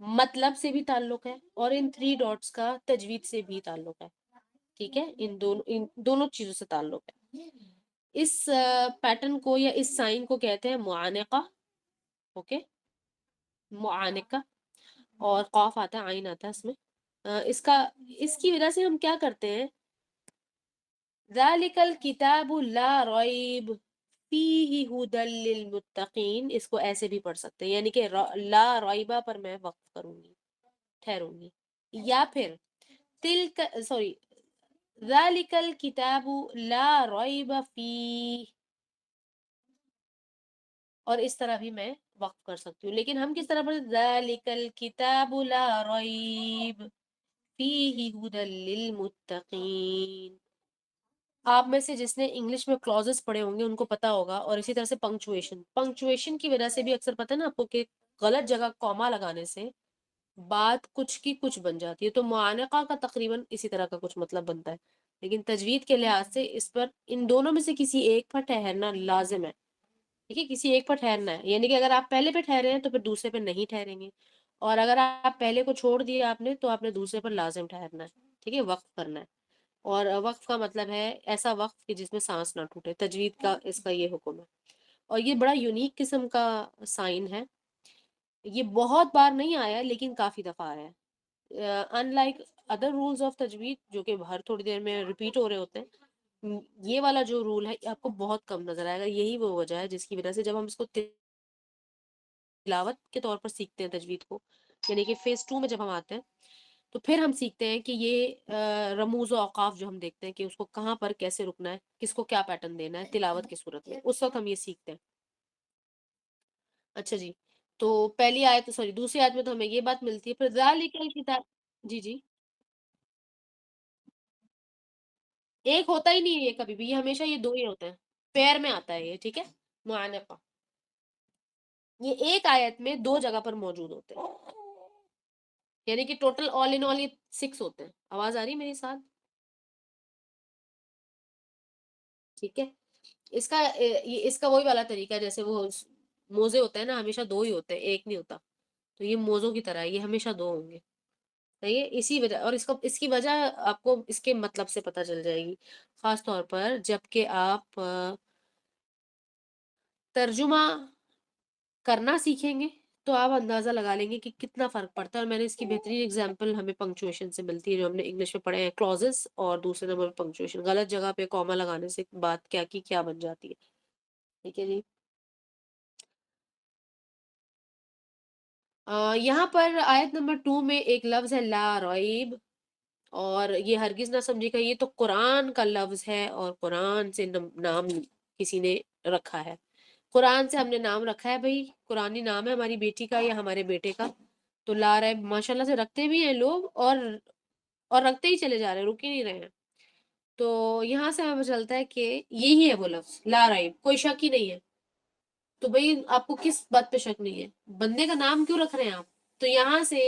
مطلب سے بھی تعلق ہے، اور ان 3 ڈاٹس کا تجوید سے بھی تعلق ہے، ٹھیک ہے. ان دونوں چیزوں سے تعلق ہے. اس پیٹرن کو یا اس سائن کو کہتے ہیں معانقہ، اوکے، معانقہ. اور قاف آتا ہے، عین آتا ہے اس میں. اس کی وجہ سے ہم کیا کرتے ہیں، ذالک الکتاب لا ریب فیہ ہدی للمتقین، اس کو ایسے بھی پڑھ سکتے ہیں، یعنی کہ لا ریبہ پر میں وقف کروں گی، ٹھہروں گی. یا پھر ذالک الکتاب لا ریب فیہ، اور اس طرح بھی میں وقف کر سکتی ہوں. لیکن ہم کس طرح پڑھتے ہیں؟ ذالک الکتاب لا ریب فیہ ہدی للمتقین. آپ میں سے جس نے انگلش میں کلوزز پڑھے ہوں گے ان کو پتا ہوگا، اور اسی طرح سے پنکچویشن کی وجہ سے بھی اکثر پتہ ہے نا آپ کو کہ غلط جگہ کوما لگانے سے بات کچھ کی کچھ بن جاتی ہے. تو معانقہ کا تقریباً اسی طرح کا کچھ مطلب بنتا ہے، لیکن تجوید کے لحاظ سے اس پر ان دونوں میں سے کسی ایک پر ٹھہرنا لازم ہے، ٹھیک ہے. کسی ایک پر ٹھہرنا ہے، یعنی کہ اگر آپ پہلے پہ ٹھہرے ہیں تو پھر دوسرے پہ نہیں ٹھہریں گے، اور اگر آپ پہلے کو چھوڑ دیا آپ نے تو آپ نے دوسرے پر لازم ٹھہرنا ہے، ٹھیک ہے، وقف کرنا ہے. اور وقف کا مطلب ہے ایسا وقف کہ جس میں سانس نہ ٹوٹے. تجوید کا اس کا یہ حکم ہے، اور یہ بڑا یونیک قسم کا سائن ہے. یہ بہت بار نہیں آیا لیکن کافی دفعہ آیا ہے. Unlike other rules of تجوید جو کہ ہر تھوڑی دیر میں ریپیٹ ہو رہے ہوتے ہیں، یہ والا جو رول ہے آپ کو بہت کم نظر آئے گا. یہی وہ وجہ ہے جس کی وجہ سے جب ہم اس کو تلاوت کے طور پر سیکھتے ہیں تجوید کو، یعنی کہ فیز 2 میں جب ہم آتے ہیں تو پھر ہم سیکھتے ہیں کہ یہ رموز و اوقاف جو ہم دیکھتے ہیں کہ اس کو کہاں پر کیسے رکنا ہے، کس کو کیا پیٹرن دینا ہے تلاوت کی صورت میں، اس وقت ہم یہ سیکھتے ہیں. اچھا جی، تو پہلی آیت دوسری آیت میں تو ہمیں یہ بات ملتی ہے. پھر ذالک الکتاب، جی جی، ایک ہوتا ہی نہیں ہے یہ کبھی بھی، یہ ہمیشہ یہ 2 ہی ہوتے ہیں، پیر میں آتا ہے یہ، ٹھیک ہے. معانقہ یہ ایک آیت میں 2 جگہ پر موجود ہوتے ہیں، یعنی کہ ٹوٹل آل ان آل یہ 6 ہوتے ہیں. آواز آ رہی میرے ساتھ؟ ٹھیک ہے. اس کا وہی والا طریقہ ہے جیسے وہ موزے ہوتے ہیں نا، ہمیشہ 2 ہی ہوتے ہیں، ایک نہیں ہوتا. تو یہ موزوں کی طرح ہے، یہ ہمیشہ 2 ہوں گے، صحیح ہے. اسی وجہ، اور اس کی وجہ آپ کو اس کے مطلب سے پتہ چل جائے گی، خاص طور پر جب کہ آپ ترجمہ کرنا سیکھیں گے تو آپ اندازہ لگا لیں گے کہ کتنا فرق پڑتا ہے. اور میں نے اس کی بہترین اگزامپل ہمیں پنکچویشن سے ملتی ہے، جو ہم نے انگلش میں پڑھے ہیں، کلوزز، اور دوسرے نمبر پہ پنکچویشن. غلط جگہ پہ کوما لگانے سے بات کیا کی کیا بن جاتی ہے، ٹھیک ہے جی. یہاں پر آیت نمبر 2 میں ایک لفظ ہے لا ریب، اور یہ ہرگز نہ سمجھے گا یہ تو قرآن کا لفظ ہے، اور قرآن سے نام کسی نے رکھا ہے. قرآن سے ہم نے نام رکھا ہے بھائی، قرآنی نام ہے ہماری بیٹی کا یا ہمارے بیٹے کا. تو لا ریب ماشاء اللہ سے رکھتے بھی ہیں لوگ، اور رکھتے ہی چلے جا رہے ہیں، رک ہی نہیں رہے ہیں. تو یہاں سے ہمیں چلتا ہے کہ یہی ہے وہ لفظ لا ریب، کوئی شک ہی نہیں ہے. تو بھائی آپ کو کس بات پہ شک نہیں ہے؟ بندے کا نام کیوں رکھ رہے ہیں آپ؟ تو یہاں سے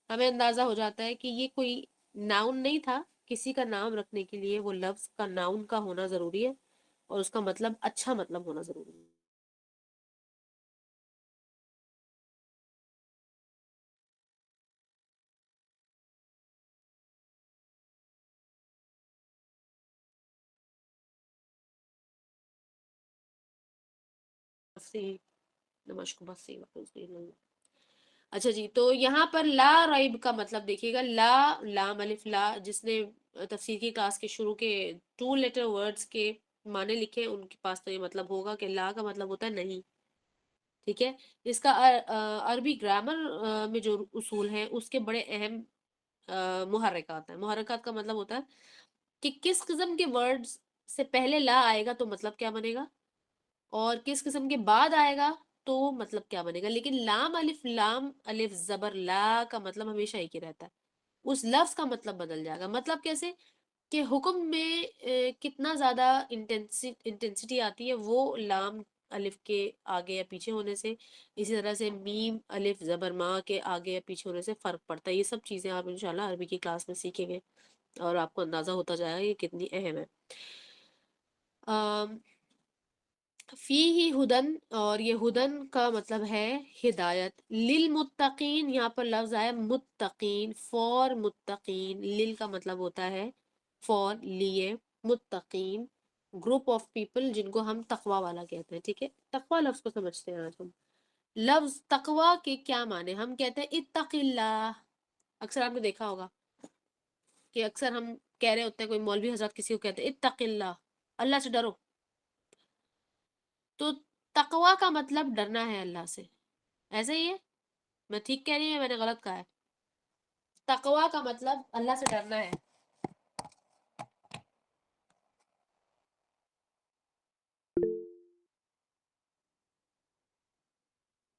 ہمیں اندازہ ہو جاتا ہے کہ یہ کوئی ناؤن نہیں تھا، کسی کا نام رکھنے کے لیے وہ لفظ کا ناؤن کا ہونا ضروری ہے اور اس کا مطلب اچھا مطلب ہونا ضروری ہے۔ اچھا جی، تو یہاں پر لا ریب کا مطلب دیکھیے گا، لا لام الف لا، جس نے تفسیر کی کلاس کے شروع کے 2 لیٹر ورڈز کے معنی لکھے ان کے پاس تو یہ مطلب ہوگا کہ لا کا مطلب ہوتا ہے نہیں، ٹھیک ہے۔ اس کا عربی گرامر میں جو اصول ہیں اس کے بڑے اہم محرکات ہیں۔ محرکات کا مطلب ہوتا ہے کہ کس قسم کے ورڈز سے پہلے لا آئے گا تو مطلب کیا بنے گا، اور کس قسم کے بعد آئے گا تو مطلب کیا بنے گا۔ لیکن لام الف زبر لا کا مطلب ہمیشہ ایک ہی رہتا ہے، اس لفظ کا مطلب بدل جائے گا۔ مطلب کیسے کہ حکم میں کتنا زیادہ انٹینسٹی آتی ہے وہ لام الف کے آگے یا پیچھے ہونے سے، اسی طرح سے میم الف زبر ما کے آگے یا پیچھے ہونے سے فرق پڑتا ہے۔ یہ سب چیزیں آپ انشاءاللہ عربی کی کلاس میں سیکھیں گے اور آپ کو اندازہ ہوتا جائے گا یہ کتنی اہم ہے۔ فی ہی ہدن، اور یہ ہدن کا مطلب ہے ہدایت، للمتقین یہاں پر لفظ آیا متقین، فور متقین، لل کا مطلب ہوتا ہے فور لیے، متقین گروپ آف پیپل جن کو ہم تقوی والا کہتے ہیں، ٹھیک ہے۔ تقوی لفظ کو سمجھتے ہیں آج ہم۔ لفظ تقوی کے کیا معنی؟ ہم کہتے ہیں اتق اللہ، اکثر آپ نے دیکھا ہوگا کہ اکثر ہم کہہ رہے ہوتے ہیں، کوئی مولوی حضرات کسی کو کہتے ہیں اتق اللہ، اللہ سے ڈرو، تو تقوی کا مطلب ڈرنا ہے اللہ سے، ایسا ہی ہے؟ میں ٹھیک کہہ رہی ہوں یا میں نے غلط کہا ہے؟ تقوی کا مطلب اللہ سے ڈرنا ہے،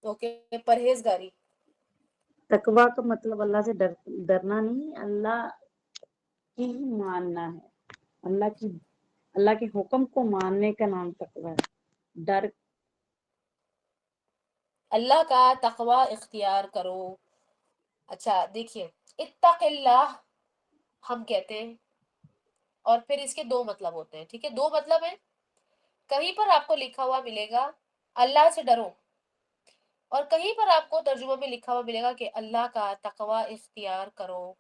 اوکے، پرہیزگاری۔ تقوی کا مطلب اللہ سے ڈرنا نہیں، اللہ کی ہی ماننا ہے، اللہ کے حکم کو ماننے کا نام تقوی ہے۔ ڈر اللہ کا تقوی اختیار کرو۔ اچھا دیکھیے، اتق اللہ ہم کہتے ہیں اور پھر اس کے دو مطلب ہوتے ہیں، ٹھیک ہے، دو مطلب ہیں۔ کہیں پر آپ کو لکھا ہوا ملے گا اللہ سے ڈرو، اور کہیں پر آپ کو ترجمہ میں لکھا ہوا ملے گا کہ اللہ کا تقوی اختیار کرو۔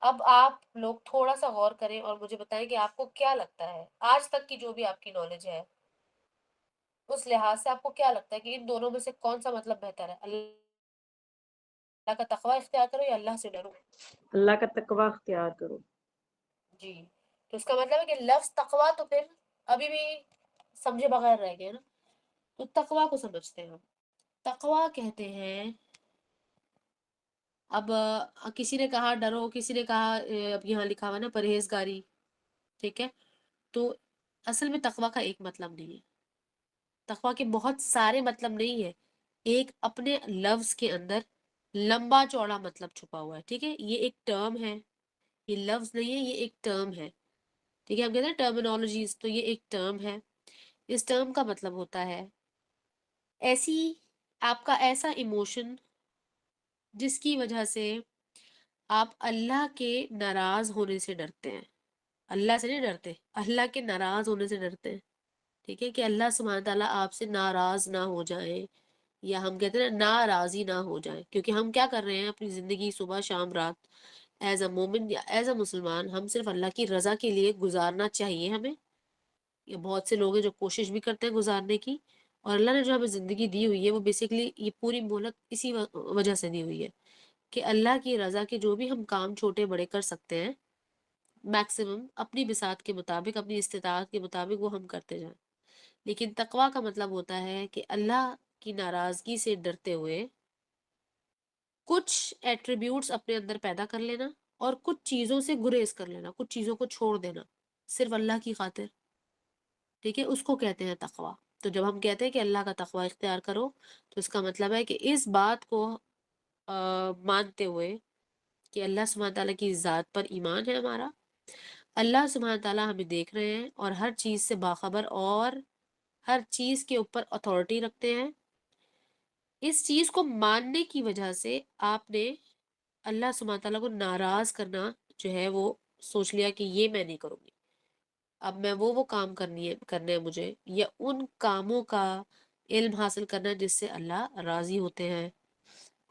اب آپ لوگ تھوڑا سا غور کریں اور مجھے بتائیں کہ آپ کو کیا لگتا ہے، آج تک کی جو بھی آپ کی نالج ہے اس لحاظ سے آپ کو کیا لگتا ہے کہ ان دونوں میں سے کون سا مطلب بہتر ہے، اللہ کا تقوی اختیار کرو یا اللہ سے ڈرو؟ اللہ کا تقوی اختیار کرو۔ جی، تو اس کا مطلب ہے کہ لفظ تقوی تو پھر ابھی بھی سمجھے بغیر رہ گئے نا، تو تقوی کو سمجھتے ہیں ہم۔ تقوی کہتے ہیں، اب کسی نے کہا ڈرو، کسی نے کہا اب یہاں لکھا ہوا نا پرہیزگاری، ٹھیک ہے، تو اصل میں تقوی کا ایک مطلب نہیں ہے، تقوی کے بہت سارے مطلب نہیں ہے، ایک اپنے لفظ کے اندر لمبا چوڑا مطلب چھپا ہوا ہے، ٹھیک ہے، یہ ایک ٹرم ہے، یہ لفظ نہیں ہے، یہ ایک ٹرم ہے، ٹھیک ہے، ہم کہتے ہیں ٹرمینالوجیز، تو یہ ایک ٹرم ہے۔ اس ٹرم کا مطلب ہوتا ہے ایسی آپ کا ایسا ایموشن جس کی وجہ سے آپ اللہ کے ناراض ہونے سے ڈرتے ہیں، اللہ سے نہیں ڈرتے، اللہ کے ناراض ہونے سے ڈرتے ہیں، ٹھیک ہے، کہ اللہ سبحانہ تعالیٰ آپ سے ناراض نہ ہو جائیں، یا ہم کہتے ہیں ناراضی نہ ہو جائیں، کیونکہ ہم کیا کر رہے ہیں اپنی زندگی صبح شام رات ایز اے مومن یا ایز اے مسلمان، ہم صرف اللہ کی رضا کے لیے گزارنا چاہیے ہمیں، یہ بہت سے لوگ ہیں جو کوشش بھی کرتے ہیں گزارنے کی، اور اللہ نے جو ہمیں زندگی دی ہوئی ہے وہ بیسیکلی یہ پوری مہلت اسی وجہ سے دی ہوئی ہے کہ اللہ کی رضا کے جو بھی ہم کام چھوٹے بڑے کر سکتے ہیں میکسیمم اپنی بساط کے مطابق، اپنی استطاعت کے مطابق وہ ہم کرتے جائیں۔ لیکن تقوی کا مطلب ہوتا ہے کہ اللہ کی ناراضگی سے ڈرتے ہوئے کچھ ایٹریبیوٹس اپنے اندر پیدا کر لینا اور کچھ چیزوں سے گریز کر لینا، کچھ چیزوں کو چھوڑ دینا صرف اللہ کی خاطر، ٹھیک ہے، اس کو کہتے ہیں تقوی۔ تو جب ہم کہتے ہیں کہ اللہ کا تقوی اختیار کرو تو اس کا مطلب ہے کہ اس بات کو مانتے ہوئے کہ اللہ سبحانہ تعالیٰ کی ذات پر ایمان ہے ہمارا، اللہ سبحانہ تعالیٰ ہمیں دیکھ رہے ہیں اور ہر چیز سے باخبر اور ہر چیز کے اوپر اتھارٹی رکھتے ہیں. اس چیز کو ماننے کی وجہ سے آپ نے اللہ سبحانہ تعالیٰ کو ناراض کرنا جو ہے وہ سوچ لیا کہ یہ میں نہیں کروں گی. اب میں وہ کام کرنے ہیں مجھے، یا ان کاموں کا علم حاصل کرنا ہے جس سے اللہ راضی ہوتے ہیں.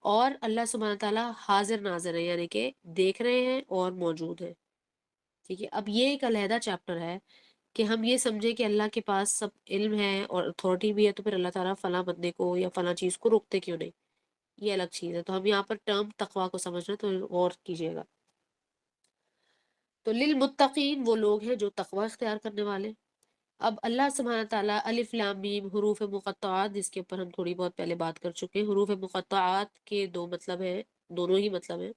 اور اللہ سبحانہ تعالیٰ حاضر ناظر ہے، یعنی کہ دیکھ رہے ہیں اور موجود ہے. ٹھیک ہے، اب یہ ایک علیحدہ چیپٹر ہے کہ ہم یہ سمجھے کہ اللہ کے پاس سب علم ہے اور اتھارٹی بھی ہے، تو پھر اللہ تعالیٰ فلاں بندے کو یا فلاں چیز کو روکتے کیوں نہیں. یہ الگ چیز ہے. تو ہم یہاں پر ٹرم تقویٰ کو سمجھ رہے ہیں، تو غور کیجیے گا. تو للمتقین وہ لوگ ہیں جو تقوی اختیار کرنے والے. اب اللہ سبحانہ تعالیٰ الف لام میم حروف مقطعات، جس کے اوپر ہم تھوڑی بہت پہلے بات کر چکے ہیں. حروف مقطعات کے دو مطلب ہیں، دونوں ہی مطلب ہیں.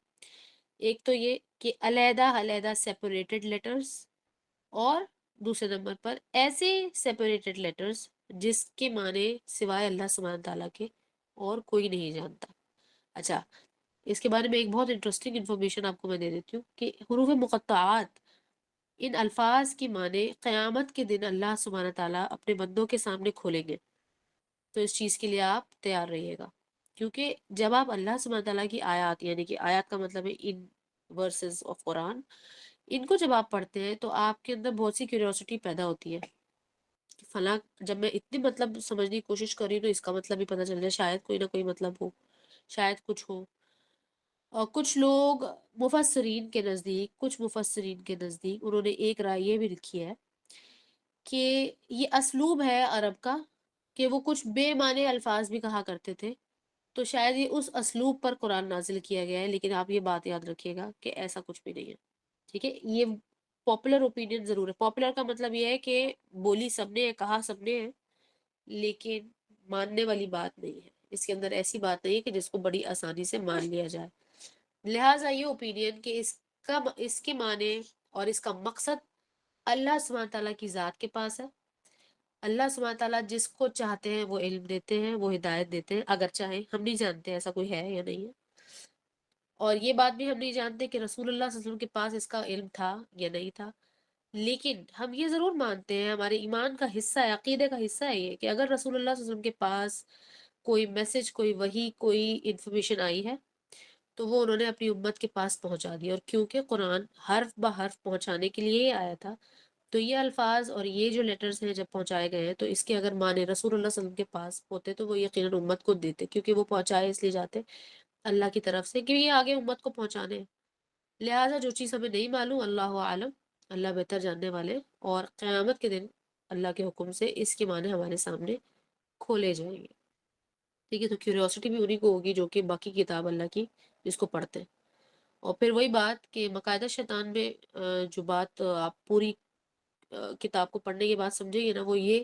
ایک تو یہ کہ علیحدہ علیحدہ سیپریٹڈ لیٹرز، اور دوسرے نمبر پر ایسے سیپریٹڈ لیٹرز جس کے معنی سوائے اللہ سبحانہ تعالیٰ کے اور کوئی نہیں جانتا. اچھا، اس کے بارے میں ایک بہت انٹرسٹنگ انفارمیشن آپ کو میں دے دیتی ہوں کہ حروف مقطعات، ان الفاظ کی معنی قیامت کے دن اللہ سبحانہ تعالیٰ اپنے بندوں کے سامنے کھولیں گے. تو اس چیز کے لیے آپ تیار رہیے گا، کیونکہ جب آپ اللہ سبحانہ تعالیٰ کی آیات، یعنی کہ آیات کا مطلب ہے ان ورسز آف قرآن، ان کو جب آپ پڑھتے ہیں تو آپ کے اندر بہت سی کیوریوسٹی پیدا ہوتی ہے کہ فلاں، جب میں اتنی مطلب سمجھنے کی کوشش کر رہی ہوں تو اس کا مطلب بھی پتہ چل جائے، شاید کوئی نہ کوئی مطلب ہو، شاید کچھ ہو. اور کچھ لوگ مفسرین کے نزدیک، انہوں نے ایک رائے یہ بھی لکھی ہے کہ یہ اسلوب ہے عرب کا کہ وہ کچھ بے معنی الفاظ بھی کہا کرتے تھے، تو شاید یہ اس اسلوب پر قرآن نازل کیا گیا ہے. لیکن آپ یہ بات یاد رکھیے گا کہ ایسا کچھ بھی نہیں ہے. ٹھیک ہے، یہ پاپولر اوپینین ضرور ہے. پاپولر کا مطلب یہ ہے کہ بولی سب نے ہے، کہا سب نے ہے، لیکن ماننے والی بات نہیں ہے. اس کے اندر ایسی بات نہیں ہے کہ جس کو بڑی آسانی سے مان لیا جائے. لہٰذا یہ اوپینین کہ اس کے معنی اور اس کا مقصد اللہ سبحانہ تعالیٰ کی ذات کے پاس ہے. اللہ سبحانہ تعالیٰ جس کو چاہتے ہیں وہ علم دیتے ہیں، وہ ہدایت دیتے ہیں اگر چاہیں. ہم نہیں جانتے ایسا کوئی ہے یا نہیں ہے، اور یہ بات بھی ہم نہیں جانتے کہ رسول اللہ صلی اللہ علیہ وسلم کے پاس اس کا علم تھا یا نہیں تھا. لیکن ہم یہ ضرور مانتے ہیں، ہمارے ایمان کا حصہ ہے، عقیدے کا حصہ ہے یہ، کہ اگر رسول اللہ صلی اللہ علیہ وسلم کے پاس کوئی میسج، کوئی وحی، کوئی انفارمیشن آئی ہے تو وہ انہوں نے اپنی امت کے پاس پہنچا دی. اور کیونکہ قرآن حرف بہ حرف پہنچانے کے لیے ہی آیا تھا، تو یہ الفاظ اور یہ جو لیٹرز ہیں جب پہنچائے گئے ہیں تو اس کے اگر معنی رسول اللہ صلی اللہ علیہ وسلم کے پاس ہوتے تو وہ یقیناً امت کو دیتے، کیونکہ وہ پہنچائے اس لیے جاتے اللہ کی طرف سے کہ یہ آگے امت کو پہنچانے ہیں. لہٰذا جو چیز ہمیں نہیں معلوم، اللہ عالم، اللہ بہتر جاننے والے، اور قیامت کے دن اللہ کے حکم سے اس کے معنی ہمارے سامنے کھولے جائیں گے. ٹھیک ہے، تو کیوریوسٹی بھی انہیں کو ہوگی جو کہ باقی کتاب اللہ کی جس کو پڑھتے ہیں. اور پھر وہی بات کہ مقاعدہ شیطان میں جو بات آپ پوری کتاب کو پڑھنے کے بعد سمجھیں گے نا، وہ یہ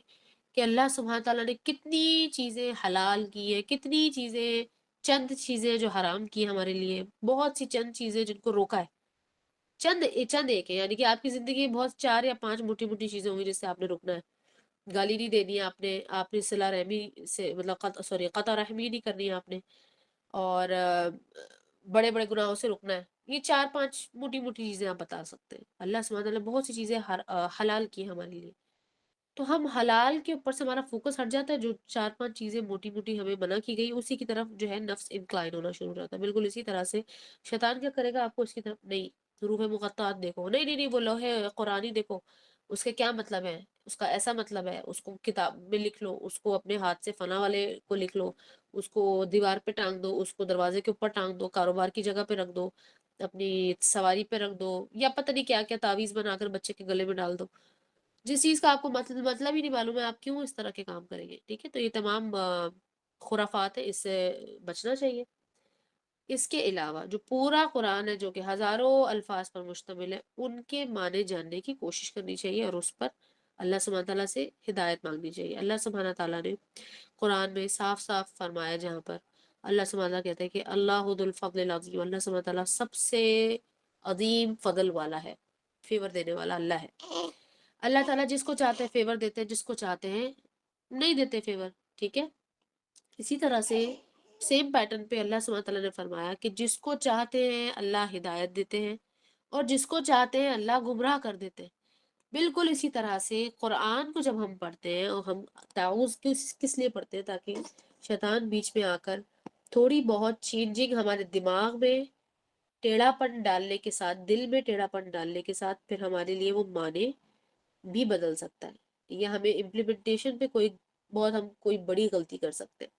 کہ اللہ سبحانہ تعالیٰ نے کتنی چیزیں حلال کی ہیں، کتنی چیزیں، چند چیزیں جو حرام کی ہیں ہمارے لیے، بہت سی چند چیزیں جن کو روکا ہے. چند ایک ہے، یعنی کہ آپ کی زندگی میں بہت 4 یا 5 موٹی موٹی چیزیں ہوں گی جس سے آپ نے رکنا ہے. گالی نہیں دینی ہے آپ نے صلہ رحمی سے مطلب قطع رحمی نہیں کرنی ہے آپ نے، اور بڑے بڑے گناہوں سے رکنا ہے. یہ 4-5 موٹی موٹی چیزیں آپ بتا سکتے ہیں. اللہ سبحانہ تعالیٰ بہت سی چیزیں حلال کی ہیں ہمارے لیے، تو ہم حلال کے اوپر سے ہمارا فوکس ہٹ جاتا ہے. جو 4-5 چیزیں موٹی موٹی ہمیں منع کی گئی اسی کی طرف جو ہے نفس انکلائن ہونا شروع ہو جاتا ہے. بالکل اسی طرح سے شیطان کیا کرے گا، آپ کو اس کی طرف، نہیں حروف مقطعات دیکھو، نہیں وہ لوحے قرآنی دیکھو، اس کے کیا مطلب ہے، اس کا ایسا مطلب ہے، اس کو کتاب میں لکھ لو، اس کو اپنے ہاتھ سے فنا والے کو لکھ لو، اس کو دیوار پہ ٹانگ دو، اس کو دروازے کے اوپر ٹانگ دو، کاروبار کی جگہ پہ رکھ دو، اپنی سواری پہ رکھ دو، یا پتہ نہیں کیا کیا تعویذ بنا کر بچے کے گلے میں ڈال دو. جس چیز کا آپ کو مطلب ہی نہیں معلوم ہے، آپ کیوں اس طرح کے کام کریں گے. ٹھیک ہے، تو یہ تمام خرافات ہے، اس سے بچنا چاہیے. اس کے علاوہ جو پورا قرآن ہے جو کہ ہزاروں الفاظ پر مشتمل ہے، ان کے معنی جاننے کی کوشش کرنی چاہیے اور اس پر اللہ سبحانہ تعالیٰ سے ہدایت مانگنی چاہیے. اللہ سبحانہ تعالیٰ نے قرآن میں صاف صاف فرمایا، جہاں پر اللہ سبحانہ تعالیٰ کہتے ہیں کہ اللہ ذو الفضل العظیم، اللہ سبحانہ تعالیٰ سب سے عظیم فضل والا ہے، فیور دینے والا اللہ ہے. اللہ تعالیٰ جس کو چاہتے ہیں فیور دیتے ہیں، جس کو چاہتے ہیں نہیں دیتے فیور. ٹھیک ہے، اسی طرح سے سیم پیٹرن پہ اللہ سبحانہ تعالیٰ نے فرمایا کہ جس کو چاہتے ہیں اللہ ہدایت دیتے ہیں اور جس کو چاہتے ہیں اللہ گمراہ کر دیتے ہیں. بالکل اسی طرح سے قرآن کو جب ہم پڑھتے ہیں اور ہم تعوذ کس لیے پڑھتے ہیں؟ تاکہ شیطان بیچ میں آ کر تھوڑی بہت چینجنگ ہمارے دماغ میں ٹیڑھا پن ڈالنے کے ساتھ، دل میں ٹیڑھا پن ڈالنے کے ساتھ پھر ہمارے لیے وہ معنی بھی بدل سکتا ہے، یا ہمیں امپلیمنٹیشن پہ ہم کوئی بڑی غلطی کر سکتے ہیں۔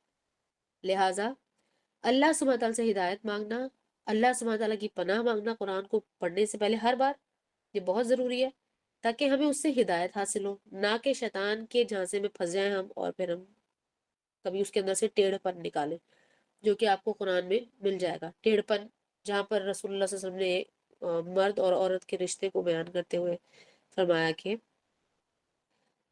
لہٰذا اللہ سبحانہ تعالیٰ سے ہدایت مانگنا، اللہ سبحانہ تعالیٰ کی پناہ مانگنا قرآن کو پڑھنے سے پہلے ہر بار، یہ بہت ضروری ہے تاکہ ہمیں اس سے ہدایت حاصل ہو، نہ کہ شیطان کے جھانسے میں پھنس جائیں ہم اور پھر ہم کبھی اس کے اندر سے ٹیڑھ پن نکالیں، جو کہ آپ کو قرآن میں مل جائے گا۔ ٹیڑھ پن جہاں پر رسول اللہ صلی اللہ علیہ وسلم نے مرد اور عورت کے رشتے کو بیان کرتے ہوئے فرمایا کہ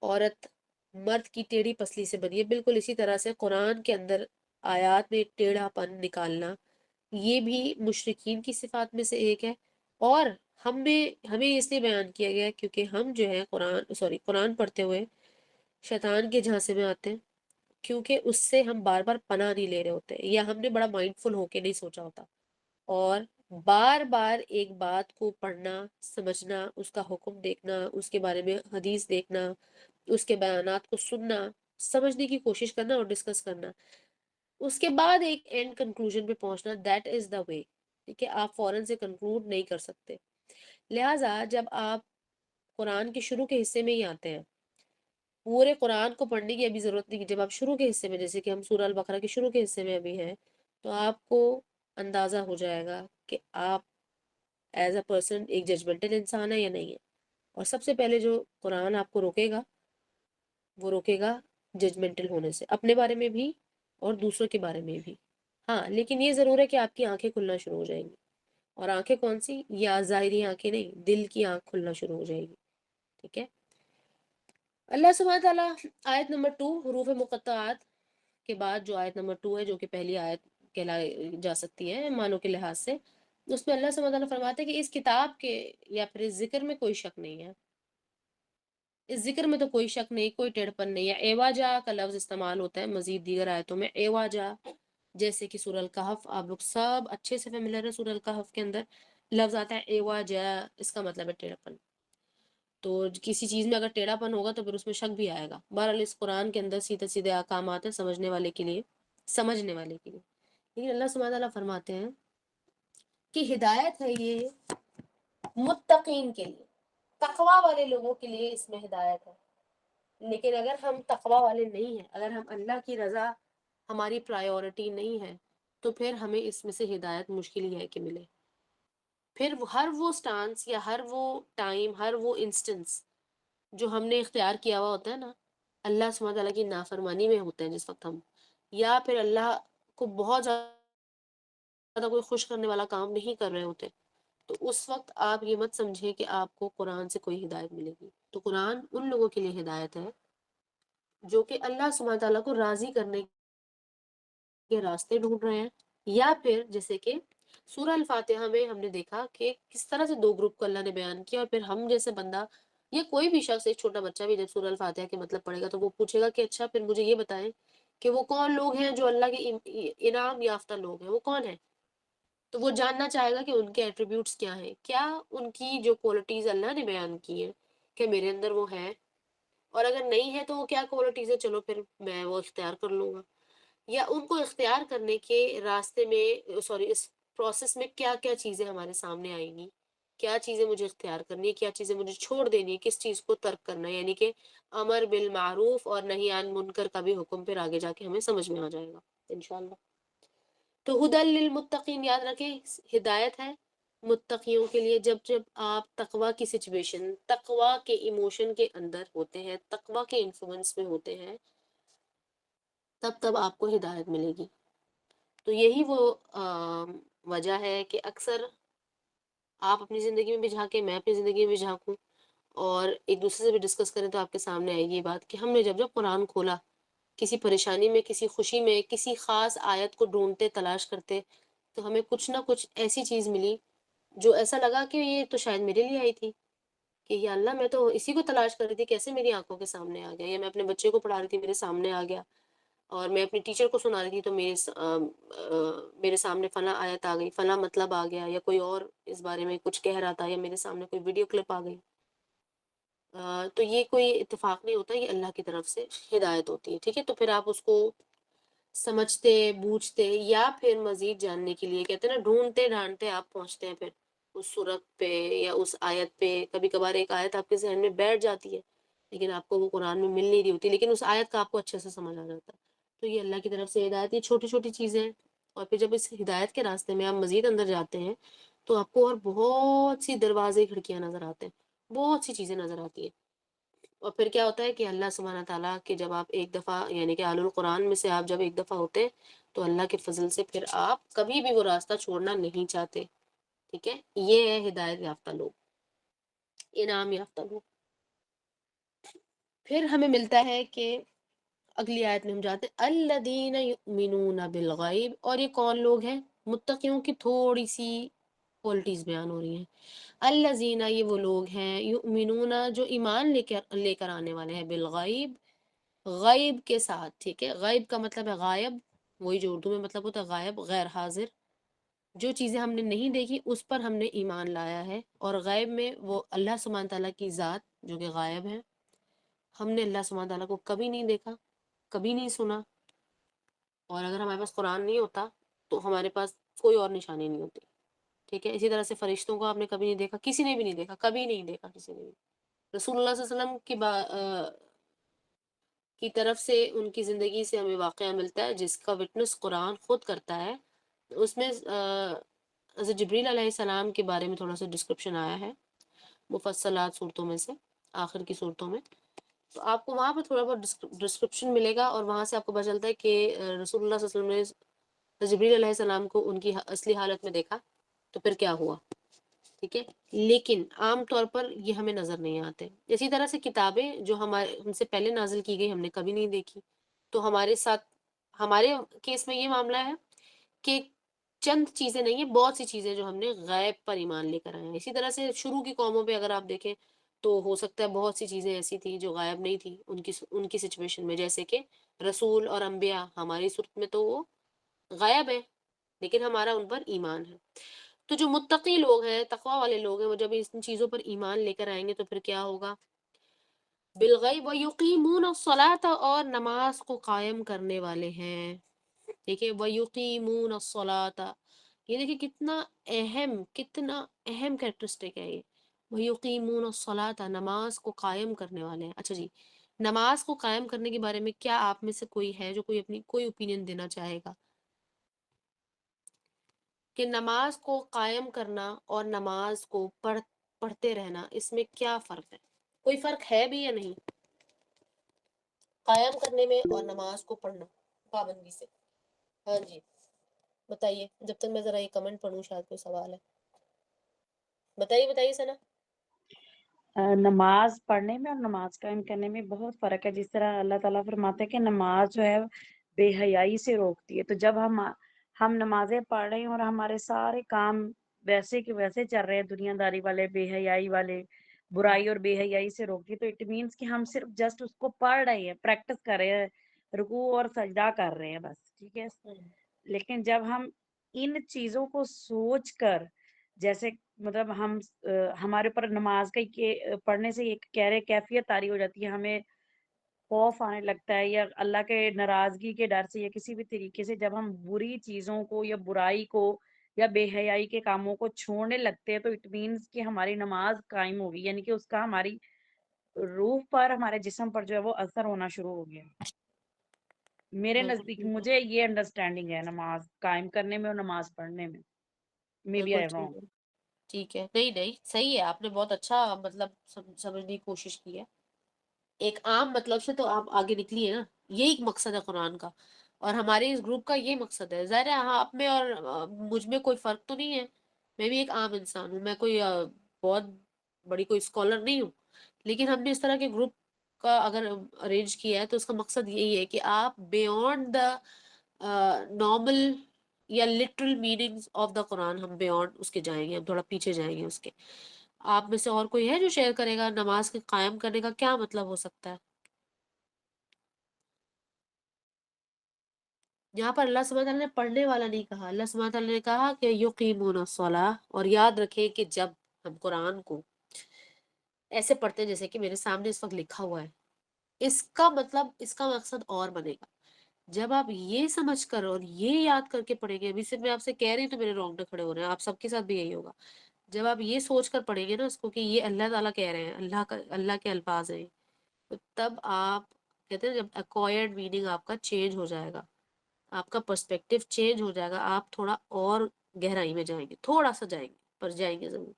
عورت مرد کی ٹیڑھی پسلی سے بنی ہے، بالکل اسی طرح سے قرآن کے اندر آیات میں ٹیڑھا پن نکالنا یہ بھی مشرکین کی صفات میں سے ایک ہے، اور ہمیں اس لیے بیان کیا گیا ہے کیونکہ ہم جو ہے قرآن پڑھتے ہوئے شیطان کے جھانسے میں آتے ہیں، کیونکہ اس سے ہم بار بار پناہ نہیں لے رہے ہوتے، یا ہم نے بڑا مائنڈ فل ہو کے نہیں سوچا ہوتا، اور بار بار ایک بات کو پڑھنا، سمجھنا، اس کا حکم دیکھنا، اس کے بارے میں حدیث دیکھنا، اس کے بیانات کو سننا، سمجھنے کی کوشش کرنا اور ڈسکس کرنا، اس کے بعد ایک اینڈ کنکلوژن پہ پہنچنا، دیٹ از دا وے، ٹھیک ہے؟ آپ فوراً سے کنکلوڈ نہیں کر سکتے۔ لہٰذا جب آپ قرآن کے شروع کے حصے میں ہی آتے ہیں، پورے قرآن کو پڑھنے کی ابھی ضرورت نہیں، جب آپ شروع کے حصے میں، جیسے کہ ہم سورہ البقرہ کے شروع کے حصے میں ابھی ہیں، تو آپ کو اندازہ ہو جائے گا کہ آپ ایز اے پرسن ایک ججمنٹل انسان ہے یا نہیں ہے، اور سب سے پہلے جو قرآن آپ کو روکے گا وہ روکے گا ججمنٹل ہونے سے، اپنے بارے میں بھی اور دوسروں کے بارے میں بھی۔ ہاں لیکن یہ ضرور ہے کہ آپ کی آنکھیں کھلنا شروع ہو جائیں گی، اور آنکھیں کون سی؟ یا ظاہری آنکھیں نہیں، دل کی آنکھ کھلنا شروع ہو جائے گی، ٹھیک ہے؟ اللہ سبحانہ تعالیٰ آیت نمبر 2 حروف مقطعات کے بعد جو آیت نمبر 2 ہے، جو کہ پہلی آیت کہلائی جا سکتی ہے معنوں کے لحاظ سے، اس میں اللہ سبحانہ تعالیٰ فرماتے ہیں کہ اس کتاب کے یا پھر اس ذکر میں کوئی شک نہیں ہے، اس ذکر میں تو کوئی شک نہیں، کوئی ٹیڑھ پن نہیں ہے۔ ایواجا کا لفظ استعمال ہوتا ہے مزید دیگر آیتوں میں، ایواجا، جیسے کہ سورہ الکہف، آپ لوگ سب اچھے سے فیملیئر ہیں، سورہ الکہف کے اندر لفظ آتا ہے ایواجا، اس کا مطلب ہے ٹیڑھا پن۔ تو کسی چیز میں اگر ٹیڑھا پن ہوگا تو پھر اس میں شک بھی آئے گا۔ بہرحال اس قرآن کے اندر سیدھے سیدھے احکامات ہیں سمجھنے والے کے لیے، لیکن اللہ سبحانہ تعالیٰ فرماتے ہیں کہ ہدایت ہے یہ متقین کے لیے، تقوی والے لوگوں کے لیے اس میں ہدایت ہے۔ لیکن اگر ہم تقوی والے نہیں ہیں، اگر ہم اللہ کی رضا ہماری پرائیورٹی نہیں ہے، تو پھر ہمیں اس میں سے ہدایت مشکل ہی ہے کہ ملے۔ پھر ہر وہ سٹانس یا ہر وہ ٹائم، ہر وہ انسٹنس جو ہم نے اختیار کیا ہوا ہوتا ہے نا، اللہ سبحانہ تعالیٰ کی نافرمانی میں ہوتے ہیں جس وقت ہم، یا پھر اللہ کو بہت زیادہ کوئی خوش کرنے والا کام نہیں کر رہے ہوتے، تو اس وقت آپ یہ مت سمجھیں کہ آپ کو قرآن سے کوئی ہدایت ملے گی۔ تو قرآن ان لوگوں کے لیے ہدایت ہے جو کہ اللہ سبحانہ تعالیٰ کو راضی کرنے کے راستے ڈھونڈ رہے ہیں، یا پھر جیسے کہ سورہ الفاتحہ میں ہم نے دیکھا کہ کس طرح سے 2 گروپ کو اللہ نے بیان کیا، اور پھر ہم جیسے بندہ یا کوئی بھی شخص، ایک چھوٹا بچہ بھی جب سورہ الفاتحہ کے مطلب پڑھے گا تو وہ پوچھے گا کہ اچھا پھر مجھے یہ بتائیں کہ وہ کون لوگ ہیں جو اللہ کے انعام یافتہ لوگ ہیں، وہ کون ہیں؟ تو وہ جاننا چاہے گا کہ ان کے ایٹریبیوٹس کیا ہیں، کیا ان کی جو کوالٹیز اللہ نے بیان کی ہیں کہ میرے اندر وہ ہے، اور اگر نہیں ہے تو وہ کیا کوالٹیز ہے، چلو پھر میں وہ اختیار کر لوں گا، یا ان کو اختیار کرنے کے راستے میں اس پروسیس میں کیا کیا چیزیں ہمارے سامنے آئیں گی، کیا چیزیں مجھے اختیار کرنی ہے، کیا چیزیں مجھے چھوڑ دینی ہے، کس چیز کو ترک کرنا ہے، یعنی کہ امر بالمعروف اور نہی عن منکر کا بھی حکم پھر آگے جا کے ہمیں سمجھ میں آ جائے گا انشاءاللہ۔ تو ہدی للمتقین، یاد رکھیں ہدایت ہے متقیوں کے لیے۔ جب آپ تقوی کی سچویشن، تقوی کے ایموشن کے اندر ہوتے ہیں، تقوی کے انفلوئنس میں ہوتے ہیں، تب آپ کو ہدایت ملے گی۔ تو یہی وہ وجہ ہے کہ اکثر آپ اپنی زندگی میں بھی جھانکیں، میں اپنی زندگی میں بھی جھانکوں، اور ایک دوسرے سے بھی ڈسکس کریں، تو آپ کے سامنے آئے گی یہ بات کہ ہم نے جب قرآن کھولا، کسی پریشانی میں، کسی خوشی میں، کسی خاص آیت کو ڈھونڈتے تلاش کرتے، تو ہمیں کچھ نہ کچھ ایسی چیز ملی جو ایسا لگا کہ یہ تو شاید میرے لیے آئی تھی، کہ یا اللہ میں تو اسی کو تلاش کر رہی تھی، کیسے میری آنکھوں کے سامنے آ گیا، یا میں اپنے بچے کو پڑھا رہی تھی میرے سامنے آ گیا، اور میں اپنی ٹیچر کو سنا رہی تھی تو میرے سامنے فلاں آیت آ گئی، فلاں مطلب آ گیا، یا کوئی اور اس بارے میں کچھ کہہ رہا تھا، یا میرے سامنے کوئی ویڈیو کلپ آ گئی۔ تو یہ کوئی اتفاق نہیں ہوتا، یہ اللہ کی طرف سے ہدایت ہوتی ہے، ٹھیک ہے؟ تو پھر آپ اس کو سمجھتے بوجھتے یا پھر مزید جاننے کے لیے کہتے ہیں نا ڈھونڈتے ڈھانڈتے آپ پہنچتے ہیں پھر اس صورت پہ یا اس آیت پہ. کبھی کبھار ایک آیت آپ کے ذہن میں بیٹھ جاتی ہے لیکن آپ کو وہ قرآن میں مل نہیں رہی ہوتی، لیکن اس آیت کا آپ کو اچھے سے سمجھ آ جاتا ہے. تو یہ اللہ کی طرف سے ہدایت، یہ چھوٹی چھوٹی چیزیں ہیں. اور پھر جب اس ہدایت کے راستے میں آپ مزید اندر جاتے ہیں تو آپ کو اور بہت سی دروازے کھڑکیاں نظر آتے ہیں، بہت سی چیزیں نظر آتی ہیں. اور پھر کیا ہوتا ہے کہ اللہ سبحانہ تعالیٰ کہ جب آپ ایک دفعہ یعنی کہ اہل القرآن میں سے آپ جب ایک دفعہ ہوتے ہیں تو اللہ کے فضل سے پھر آپ کبھی بھی وہ راستہ چھوڑنا نہیں چاہتے. ٹھیک ہے، یہ ہے ہدایت یافتہ لوگ، انعام یافتہ لوگ. پھر ہمیں ملتا ہے کہ اگلی آیت میں ہم جاتے ہیں الذین یؤمنون بالغیب. اور یہ کون لوگ ہیں؟ متقیوں کی تھوڑی سی کوالٹیز بیان ہو رہی ہیں. الذین، یہ وہ لوگ ہیں، یؤمنون جو ایمان لے کر آنے والے ہیں، بالغیب، غیب کے ساتھ. ٹھیک ہے، غیب کا مطلب ہے غائب، وہی جو اردو میں مطلب ہوتا ہے غائب، غیر حاضر. جو چیزیں ہم نے نہیں دیکھی اس پر ہم نے ایمان لایا ہے. اور غیب میں وہ اللہ سبحانہ تعالیٰ کی ذات جو کہ غائب ہے. ہم نے اللہ سبحانہ تعالیٰ کو کبھی نہیں دیکھا، کبھی نہیں سنا. اور اگر ہمارے پاس قرآن نہیں ہوتا تو ہمارے پاس کوئی اور نشانی نہیں ہوتی. ٹھیک ہے، اسی طرح سے فرشتوں کو آپ نے کبھی نہیں دیکھا، کسی نے بھی نہیں دیکھا، کبھی نہیں دیکھا کسی نے بھی. رسول اللہ صلی اللہ علیہ وسلم کی طرف سے ان کی زندگی سے ہمیں واقعہ ملتا ہے جس کا وٹنس قرآن خود کرتا ہے. اس میں حضرت جبریل علیہ السلام کے بارے میں تھوڑا سا ڈسکرپشن آیا ہے مفصلات صورتوں میں سے، آخر کی صورتوں میں. تو آپ کو وہاں پہ تھوڑا بہت ڈسکرپشن ملے گا اور وہاں سے آپ کو پتہ چلتا ہے کہ رسول اللہ صلی اللہ علیہ وسلم نے جبریل علیہ السلام کو ان کی اصلی حالت میں دیکھا تو پھر کیا ہوا. ٹھیک ہے، لیکن عام طور پر یہ ہمیں نظر نہیں آتے. اسی طرح سے کتابیں جو ہم سے پہلے نازل کی گئی ہم نے کبھی نہیں دیکھی. تو ہمارے ساتھ ہمارے کیس میں یہ معاملہ ہے کہ چند چیزیں نہیں ہیں، بہت سی چیزیں جو ہم نے غیب پر ایمان لے کر آئے ہیں. اسی طرح سے شروع کی قوموں پہ اگر آپ دیکھیں تو ہو سکتا ہے بہت سی چیزیں ایسی تھیں جو غائب نہیں تھی ان کی سچویشن میں، جیسے کہ رسول اور انبیاء ہماری صورت میں تو وہ غائب ہیں لیکن ہمارا ان پر ایمان ہے. تو جو متقی لوگ ہیں، تقوی والے لوگ ہیں، وہ جب ان چیزوں پر ایمان لے کر آئیں گے تو پھر کیا ہوگا؟ بالغیب ویقیمون الصلاۃ، اور نماز کو قائم کرنے والے ہیں. ٹھیک ہے، ویقیمون الصلاۃ، یہ دیکھیں کتنا اہم کریکٹرسٹک ہے یہ. ویقیمون الصلاۃ، نماز کو قائم کرنے والے ہیں. اچھا جی، نماز کو قائم کرنے کے بارے میں کیا آپ میں سے کوئی ہے جو کوئی اپنی کوئی اوپینین دینا چاہے گا کہ نماز کو قائم کرنا اور نماز کو پڑھتے رہنا اس میں کیا فرق ہے؟ کوئی فرق ہے بھی یا نہیں قائم کرنے میں اور نماز کو پڑھنا پابندی سے؟ ہاں جی بتائیے، جب تک میں ذرا یہ کمنٹ پڑھوں شاید کوئی سوال ہے. بتائیے سنا. نماز پڑھنے میں اور نماز قائم کرنے میں بہت فرق ہے. جس طرح اللہ تعالیٰ فرماتے ہیں کہ نماز جو ہے بے حیائی سے روکتی ہے. تو جب ہم نمازیں پڑھ رہے ہیں اور ہمارے سارے کام ویسے کے ویسے چل رہے ہیں، دنیا داری والے، بے حیائی والے، برائی اور بے حیائی سے روکتی ہے، تو اٹ مینس کہ ہم صرف جسٹ اس کو پڑھ رہے ہیں، پریکٹس کر رہے ہیں، رکوع اور سجدہ کر رہے ہیں بس. ٹھیک ہے، لیکن جب ہم ان چیزوں کو سوچ کر، جیسے مطلب ہمارے اوپر نماز کا پڑھنے سے ایک کیفیت طاری ہو جاتی ہے، ہمیں خوف آنے لگتا ہے یا اللہ کے ناراضگی کے ڈر سے یا کسی بھی طریقے سے جب ہم بری چیزوں کو یا برائی کو یا بے حیائی کے کاموں کو چھوڑنے لگتے ہیں تو اٹ مینس کہ ہماری نماز قائم ہوگی، یعنی کہ اس کا ہماری روح پر، ہمارے جسم پر جو ہے وہ اثر ہونا شروع ہو گیا. میرے بالکل نزدیک ٹھیک ہے، مجھے یہ انڈرسٹینڈنگ ہے نماز قائم کرنے میں اور نماز پڑھنے میں. مے بی بالکل آئی ایم ٹھیک رانگ. ہے. ٹھیک ہے، نہیں صحیح ہے، آپ نے بہت اچھا مطلب سمجھنے کی کوشش کی ہے. ایک عام مطلب سے تو آپ آگے نکلی ہے نا، یہی ایک مقصد ہے قرآن کا اور ہمارے اس گروپ کا یہ مقصد ہے. ظاہر ہے ہاں آپ میں اور مجھ میں کوئی فرق تو نہیں ہے، میں بھی ایک عام انسان ہوں، میں کوئی بہت بڑی کوئی اسکالر نہیں ہوں، لیکن ہم نے اس طرح کے گروپ کا اگر ارینج کیا ہے تو اس کا مقصد یہی ہے کہ آپ بیونڈ دا نارمل یا لٹرل میننگز آف دا قرآن، ہم بیونڈ اس کے جائیں گے، ہم تھوڑا پیچھے جائیں گے اس کے. آپ میں سے اور کوئی ہے جو شیئر کرے گا نماز کے قائم کرنے کا کیا مطلب ہو سکتا ہے؟ یہاں پر اللہ سبحانہ تعالیٰ نے پڑھنے والا نہیں کہا، اللہ سبحانہ تعالیٰ نے کہا کہ یقیمون الصلاۃ. اور یاد رکھیں کہ جب ہم قرآن کو ایسے پڑھتے ہیں جیسے کہ میرے سامنے اس وقت لکھا ہوا ہے. اس کا مطلب، اس کا مقصد اور بنے گا. جب آپ یہ سمجھ کر اور یہ یاد کر کے پڑھیں گے، ابھی صرف میں آپ سے کہہ رہی ہوں تو میرے رونگٹے کھڑے ہو رہے ہیں، آپ سب کے ساتھ بھی یہی ہوگا. جب آپ یہ سوچ کر پڑھیں گے نا اس کو کہ یہ اللہ تعالیٰ کہہ رہے ہیں، اللہ کے الفاظ ہیں، تو تب آپ کہتے ہیں جب ایکوائرڈ میننگ آپ کا چینج ہو جائے گا، آپ کا پرسپیکٹو چینج ہو جائے گا، آپ تھوڑا اور گہرائی میں جائیں گے، تھوڑا سا جائیں گے پر جائیں گے ضرور.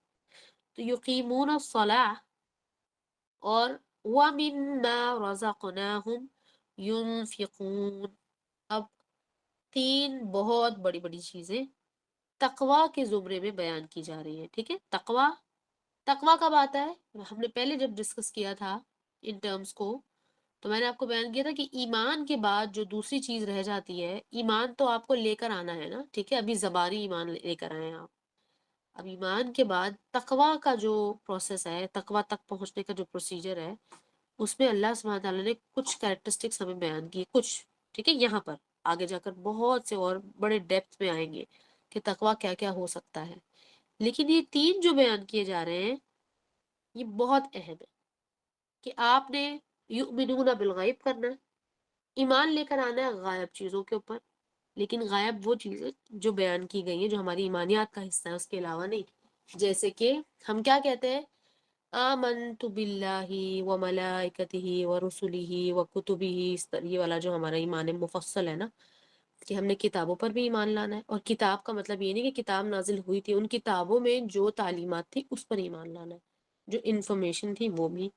تو یقیمون الصلاۃ اور وَمِمَّا رَزَقْنَاهُمْ يُنْفِقُونَ. اب 3 بہت بڑی بڑی چیزیں تقوی کے زمرے میں بیان کی جا رہی ہیں. ٹھیک ہے، تقوی کب آتا ہے؟ ہم نے پہلے جب ڈسکس کیا تھا ان ٹرمز کو تو میں نے آپ کو بیان کیا تھا کہ ایمان کے بعد جو دوسری چیز رہ جاتی ہے، ایمان تو آپ کو لے کر آنا ہے نا. ٹھیک ہے، ابھی زبانی ایمان لے کر آئے ہیں آپ. اب ایمان کے بعد تقوی کا جو پروسیس ہے، تقوی تک پہنچنے کا جو پروسیجر ہے، اس میں اللہ سبحانہ تعالیٰ نے کچھ کیریکٹرسٹکس ہمیں بیان کی کچھ. ٹھیک ہے، یہاں پر آگے جا کر بہت سے اور بڑے ڈیپتھ میں آئیں گے کہ تقوی کیا کیا ہو سکتا ہے. لیکن یہ 3 جو بیان کیے جا رہے ہیں یہ بہت اہم ہے کہ آپ نے یؤمنون بالغیب کرنا ہے، ایمان لے کر آنا ہے غائب چیزوں کے اوپر. لیکن غائب وہ چیزیں جو بیان کی گئی ہیں جو ہماری ایمانیات کا حصہ ہے، اس کے علاوہ نہیں. جیسے کہ ہم کیا کہتے ہیں، آمنت باللہ وملائکتہ ورسلہ وکتبہ، یہ والا جو ہمارا ایمان مفصل ہے نا، کہ ہم نے کتابوں پر بھی ایمان لانا ہے. اور کتاب کا مطلب یہ نہیں کہ کتاب نازل ہوئی تھی، ان کتابوں میں جو تعلیمات تھی اس پر ایمان لانا ہے، جو انفارمیشن تھی وہ بھی.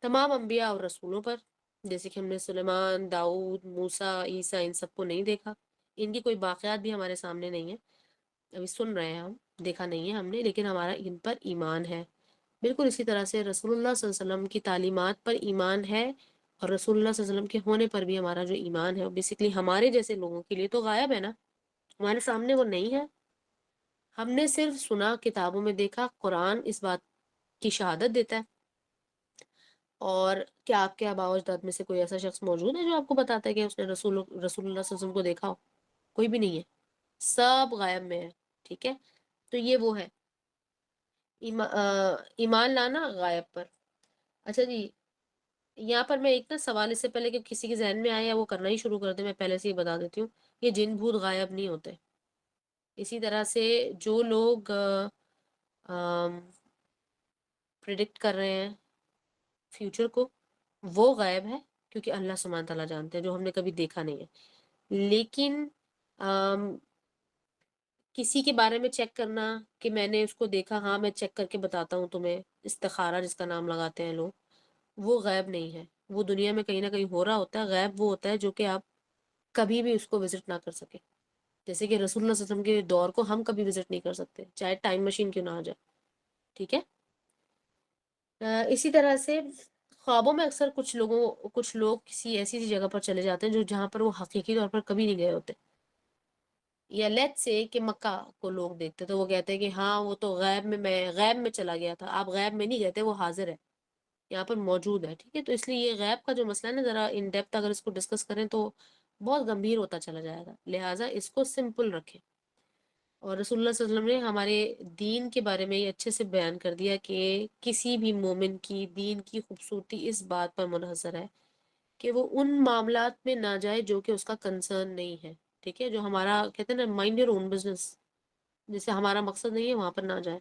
تمام انبیاء اور رسولوں پر، جیسے کہ ہم نے سلیمان، داؤد، موسیٰ، عیسیٰ، ان سب کو نہیں دیکھا، ان کی کوئی باقیات بھی ہمارے سامنے نہیں ہیں، ابھی سن رہے ہیں ہم، دیکھا نہیں ہے ہم نے، لیکن ہمارا ان پر ایمان ہے. بالکل اسی طرح سے رسول اللہ صلی اللہ علیہ وسلم کی تعلیمات پر ایمان ہے، اور رسول اللہ صلی اللہ علیہ وسلم کے ہونے پر بھی ہمارا جو ایمان ہے بیسیکلی ہمارے جیسے لوگوں کے لیے تو غائب ہے نا، ہمارے سامنے وہ نہیں ہے. ہم نے صرف سنا، کتابوں میں دیکھا. قرآن اس بات کی شہادت دیتا ہے. اور کیا آپ کے آباء و اجداد میں سے کوئی ایسا شخص موجود ہے جو آپ کو بتاتا ہے کہ اس نے رسول اللہ صلی اللہ علیہ وسلم کو دیکھا ہو؟ کوئی بھی نہیں ہے، سب غائب میں ہے. ٹھیک ہے، تو یہ وہ ہے ایمان لانا غائب پر. اچھا جی، یہاں پر میں ایک نا سوال اس سے پہلے کہ کسی کے ذہن میں آئے یا وہ کرنا ہی شروع کر دے، میں پہلے سے ہی بتا دیتی ہوں، یہ جن بھوت غائب نہیں ہوتے. اسی طرح سے جو لوگ پریڈکٹ کر رہے ہیں فیوچر کو، وہ غائب ہے، کیونکہ اللہ سبحانہ تعالیٰ جانتے ہیں، جو ہم نے کبھی دیکھا نہیں ہے. لیکن کسی کے بارے میں چیک کرنا کہ میں نے اس کو دیکھا، ہاں میں چیک کر کے بتاتا ہوں تمہیں، استخارہ جس کا نام لگاتے ہیں لوگ، وہ غائب نہیں ہے. وہ دنیا میں کہیں نہ کہیں ہو رہا ہوتا ہے. غائب وہ ہوتا ہے جو کہ آپ کبھی بھی اس کو وزٹ نہ کر سکیں. جیسے کہ رسول اللہ صلی اللہ علیہ وسلم کے دور کو ہم کبھی وزٹ نہیں کر سکتے، چاہے ٹائم مشین کیوں نہ آ جائے. ٹھیک ہے، اسی طرح سے خوابوں میں اکثر کچھ لوگ کسی ایسی جگہ پر چلے جاتے ہیں جہاں پر وہ حقیقی طور پر کبھی نہیں گئے ہوتے. یا لیٹ سے کہ مکہ کو لوگ دیکھتے تو وہ کہتے ہیں کہ ہاں وہ تو غیب میں چلا گیا تھا. آپ غیب میں نہیں گئے تھے، وہ حاضر ہے، یہاں پر موجود ہے. ٹھیک ہے، تو اس لیے یہ غیب کا جو مسئلہ ہے نا، ذرا ان ڈیپتھ اگر اس کو ڈسکس کریں تو بہت گمبھیر ہوتا چلا جائے گا، لہٰذا اس کو سمپل رکھیں. اور رسول اللہ صلی اللہ علیہ وسلم نے ہمارے دین کے بارے میں یہ اچھے سے بیان کر دیا کہ کسی بھی مومن کی دین کی خوبصورتی اس بات پر منحصر ہے کہ وہ ان معاملات میں نہ جائے جو کہ اس کا کنسرن نہیں ہے. ٹھیک ہے، جو ہمارا کہتے ہیں نا مائنڈ یور اون بزنس، جسے ہمارا مقصد نہیں ہے وہاں پر نہ جائے.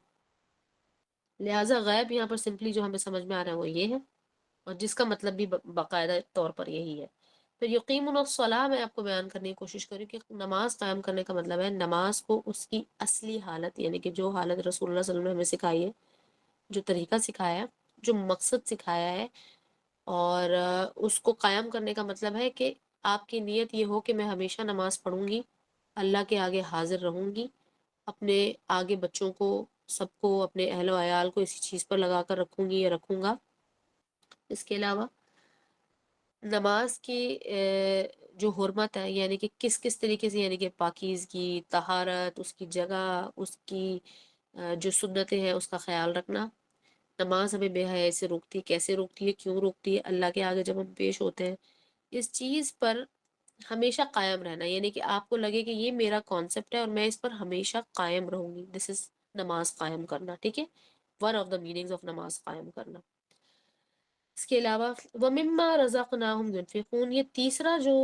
لہٰذا غیب یہاں پر سمپلی جو ہمیں سمجھ میں آ رہا ہے وہ یہ ہے، اور جس کا مطلب بھی باقاعدہ طور پر یہی ہے. پھر یقیمون الصلاۃ میں آپ کو بیان کرنے کی کوشش کروں کہ نماز قائم کرنے کا مطلب ہے نماز کو اس کی اصلی حالت، یعنی کہ جو حالت رسول اللہ صلی اللہ علیہ وسلم نے ہمیں سکھائی ہے، جو طریقہ سکھایا ہے، جو مقصد سکھایا ہے، اور اس کو قائم کرنے کا مطلب ہے کہ آپ کی نیت یہ ہو کہ میں ہمیشہ نماز پڑھوں گی، اللہ کے آگے حاضر رہوں گی، اپنے آگے بچوں کو، سب کو، اپنے اہل و عیال کو اسی چیز پر لگا کر رکھوں گی یا رکھوں گا. اس کے علاوہ نماز کی جو حرمت ہے، یعنی کہ کس کس طریقے سے، یعنی کہ پاکیزگی، طہارت، اس کی جگہ، اس کی جو سنتیں ہیں اس کا خیال رکھنا. نماز ہمیں بے حیائی سے روکتی ہے، کیسے روکتی ہے، کیوں روکتی ہے، اللہ کے آگے جب ہم پیش ہوتے ہیں، اس چیز پر ہمیشہ قائم رہنا، یعنی کہ آپ کو لگے کہ یہ میرا کانسیپٹ ہے اور میں اس پر ہمیشہ قائم رہوں گی. دس از نماز قائم کرنا. ٹھیک ہے، one of the meanings of نماز قائم کرنا. اس کے علاوہ وَمِمَّا رَزَقْنَاهُمْ يُنْفِقُونَ، یہ تیسرا جو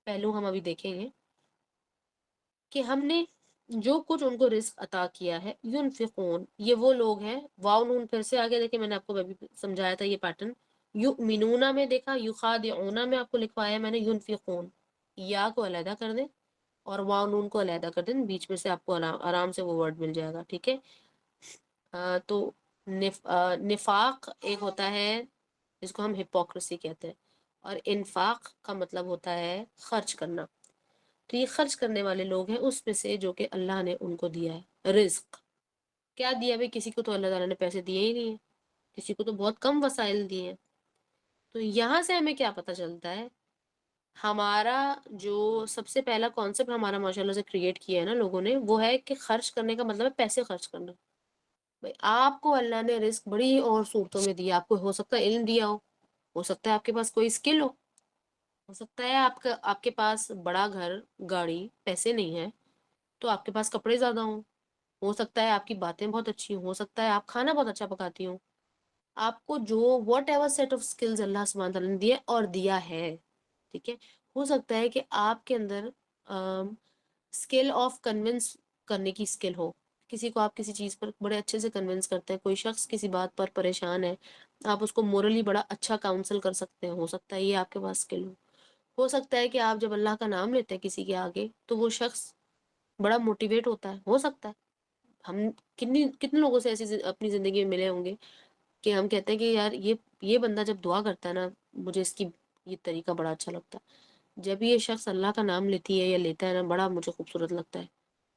پہلو ہم ابھی دیکھیں گے کہ ہم نے جو کچھ ان کو رزق عطا کیا ہے، ينفقون، یہ وہ لوگ ہیں، واو نون پھر سے آگے دیکھیں، میں نے آپ کو ابھی سمجھایا تھا یہ پیٹرن، یؤمنون میں دیکھا، یخادعون میں آپ کو لکھوایا میں نے ينفقون، یا کو علیحدہ کر دیں اور واو نون کو علیحدہ کر دیں، بیچ میں سے آپ کو آرام سے وہ ورڈ مل جائے گا، ٹھیک ہے۔ تو نفاق ایک ہوتا ہے جس کو ہم ہپوکریسی کہتے ہیں، اور انفاق کا مطلب ہوتا ہے خرچ کرنا۔ تو یہ خرچ کرنے والے لوگ ہیں اس میں سے جو کہ اللہ نے ان کو دیا ہے رزق۔ کیا دیا بھائی؟ کسی کو تو اللہ تعالیٰ نے پیسے دیے ہی نہیں ہیں، کسی کو تو بہت کم وسائل دیے ہیں۔ تو یہاں سے ہمیں کیا پتہ چلتا ہے؟ ہمارا جو سب سے پہلا کانسیپٹ ہمارا ماشاءاللہ سے کریٹ کیا ہے نا لوگوں نے، وہ ہے کہ خرچ کرنے کا مطلب ہے پیسے خرچ کرنا۔ بھائی آپ کو اللہ نے رزق بڑی اور صورتوں میں دیا، آپ کو ہو سکتا ہے علم دیا ہو سکتا ہے آپ کے پاس کوئی اسکل ہو سکتا ہے آپ کے پاس بڑا گھر، گاڑی، پیسے نہیں ہیں تو آپ کے پاس کپڑے زیادہ ہوں، ہو سکتا ہے آپ کی باتیں بہت اچھی ہوں، ہو سکتا ہے آپ کھانا بہت اچھا پکاتی ہوں۔ آپ کو جو whatever set of skills اللہ سبحانہ تعالیٰ نے دیے اور دیا ہے، ٹھیک ہے، ہو سکتا ہے کہ آپ کے اندر اسکل آف کنونس کرنے کی اسکل ہو، کسی کو آپ کسی چیز پر بڑے اچھے سے کنونس کرتے ہیں، کوئی شخص کسی بات پر پریشان ہے، آپ اس کو مورلی بڑا اچھا کاؤنسل کر سکتے ہیں، ہو سکتا ہے یہ آپ کے پاس اسکل ہو سکتا ہے کہ آپ جب اللہ کا نام لیتے ہیں کسی کے آگے تو وہ شخص بڑا موٹیویٹ ہوتا ہے، ہو سکتا ہے۔ ہم کتنے لوگوں سے ایسی اپنی زندگی میں ملے ہوں گے کہ ہم کہتے ہیں کہ یار یہ بندہ جب دعا کرتا ہے نا، مجھے اس کی یہ طریقہ بڑا اچھا لگتا ہے، جب یہ شخص اللہ کا نام لیتی ہے یا لیتا ہے نا، بڑا مجھے خوبصورت لگتا ہے،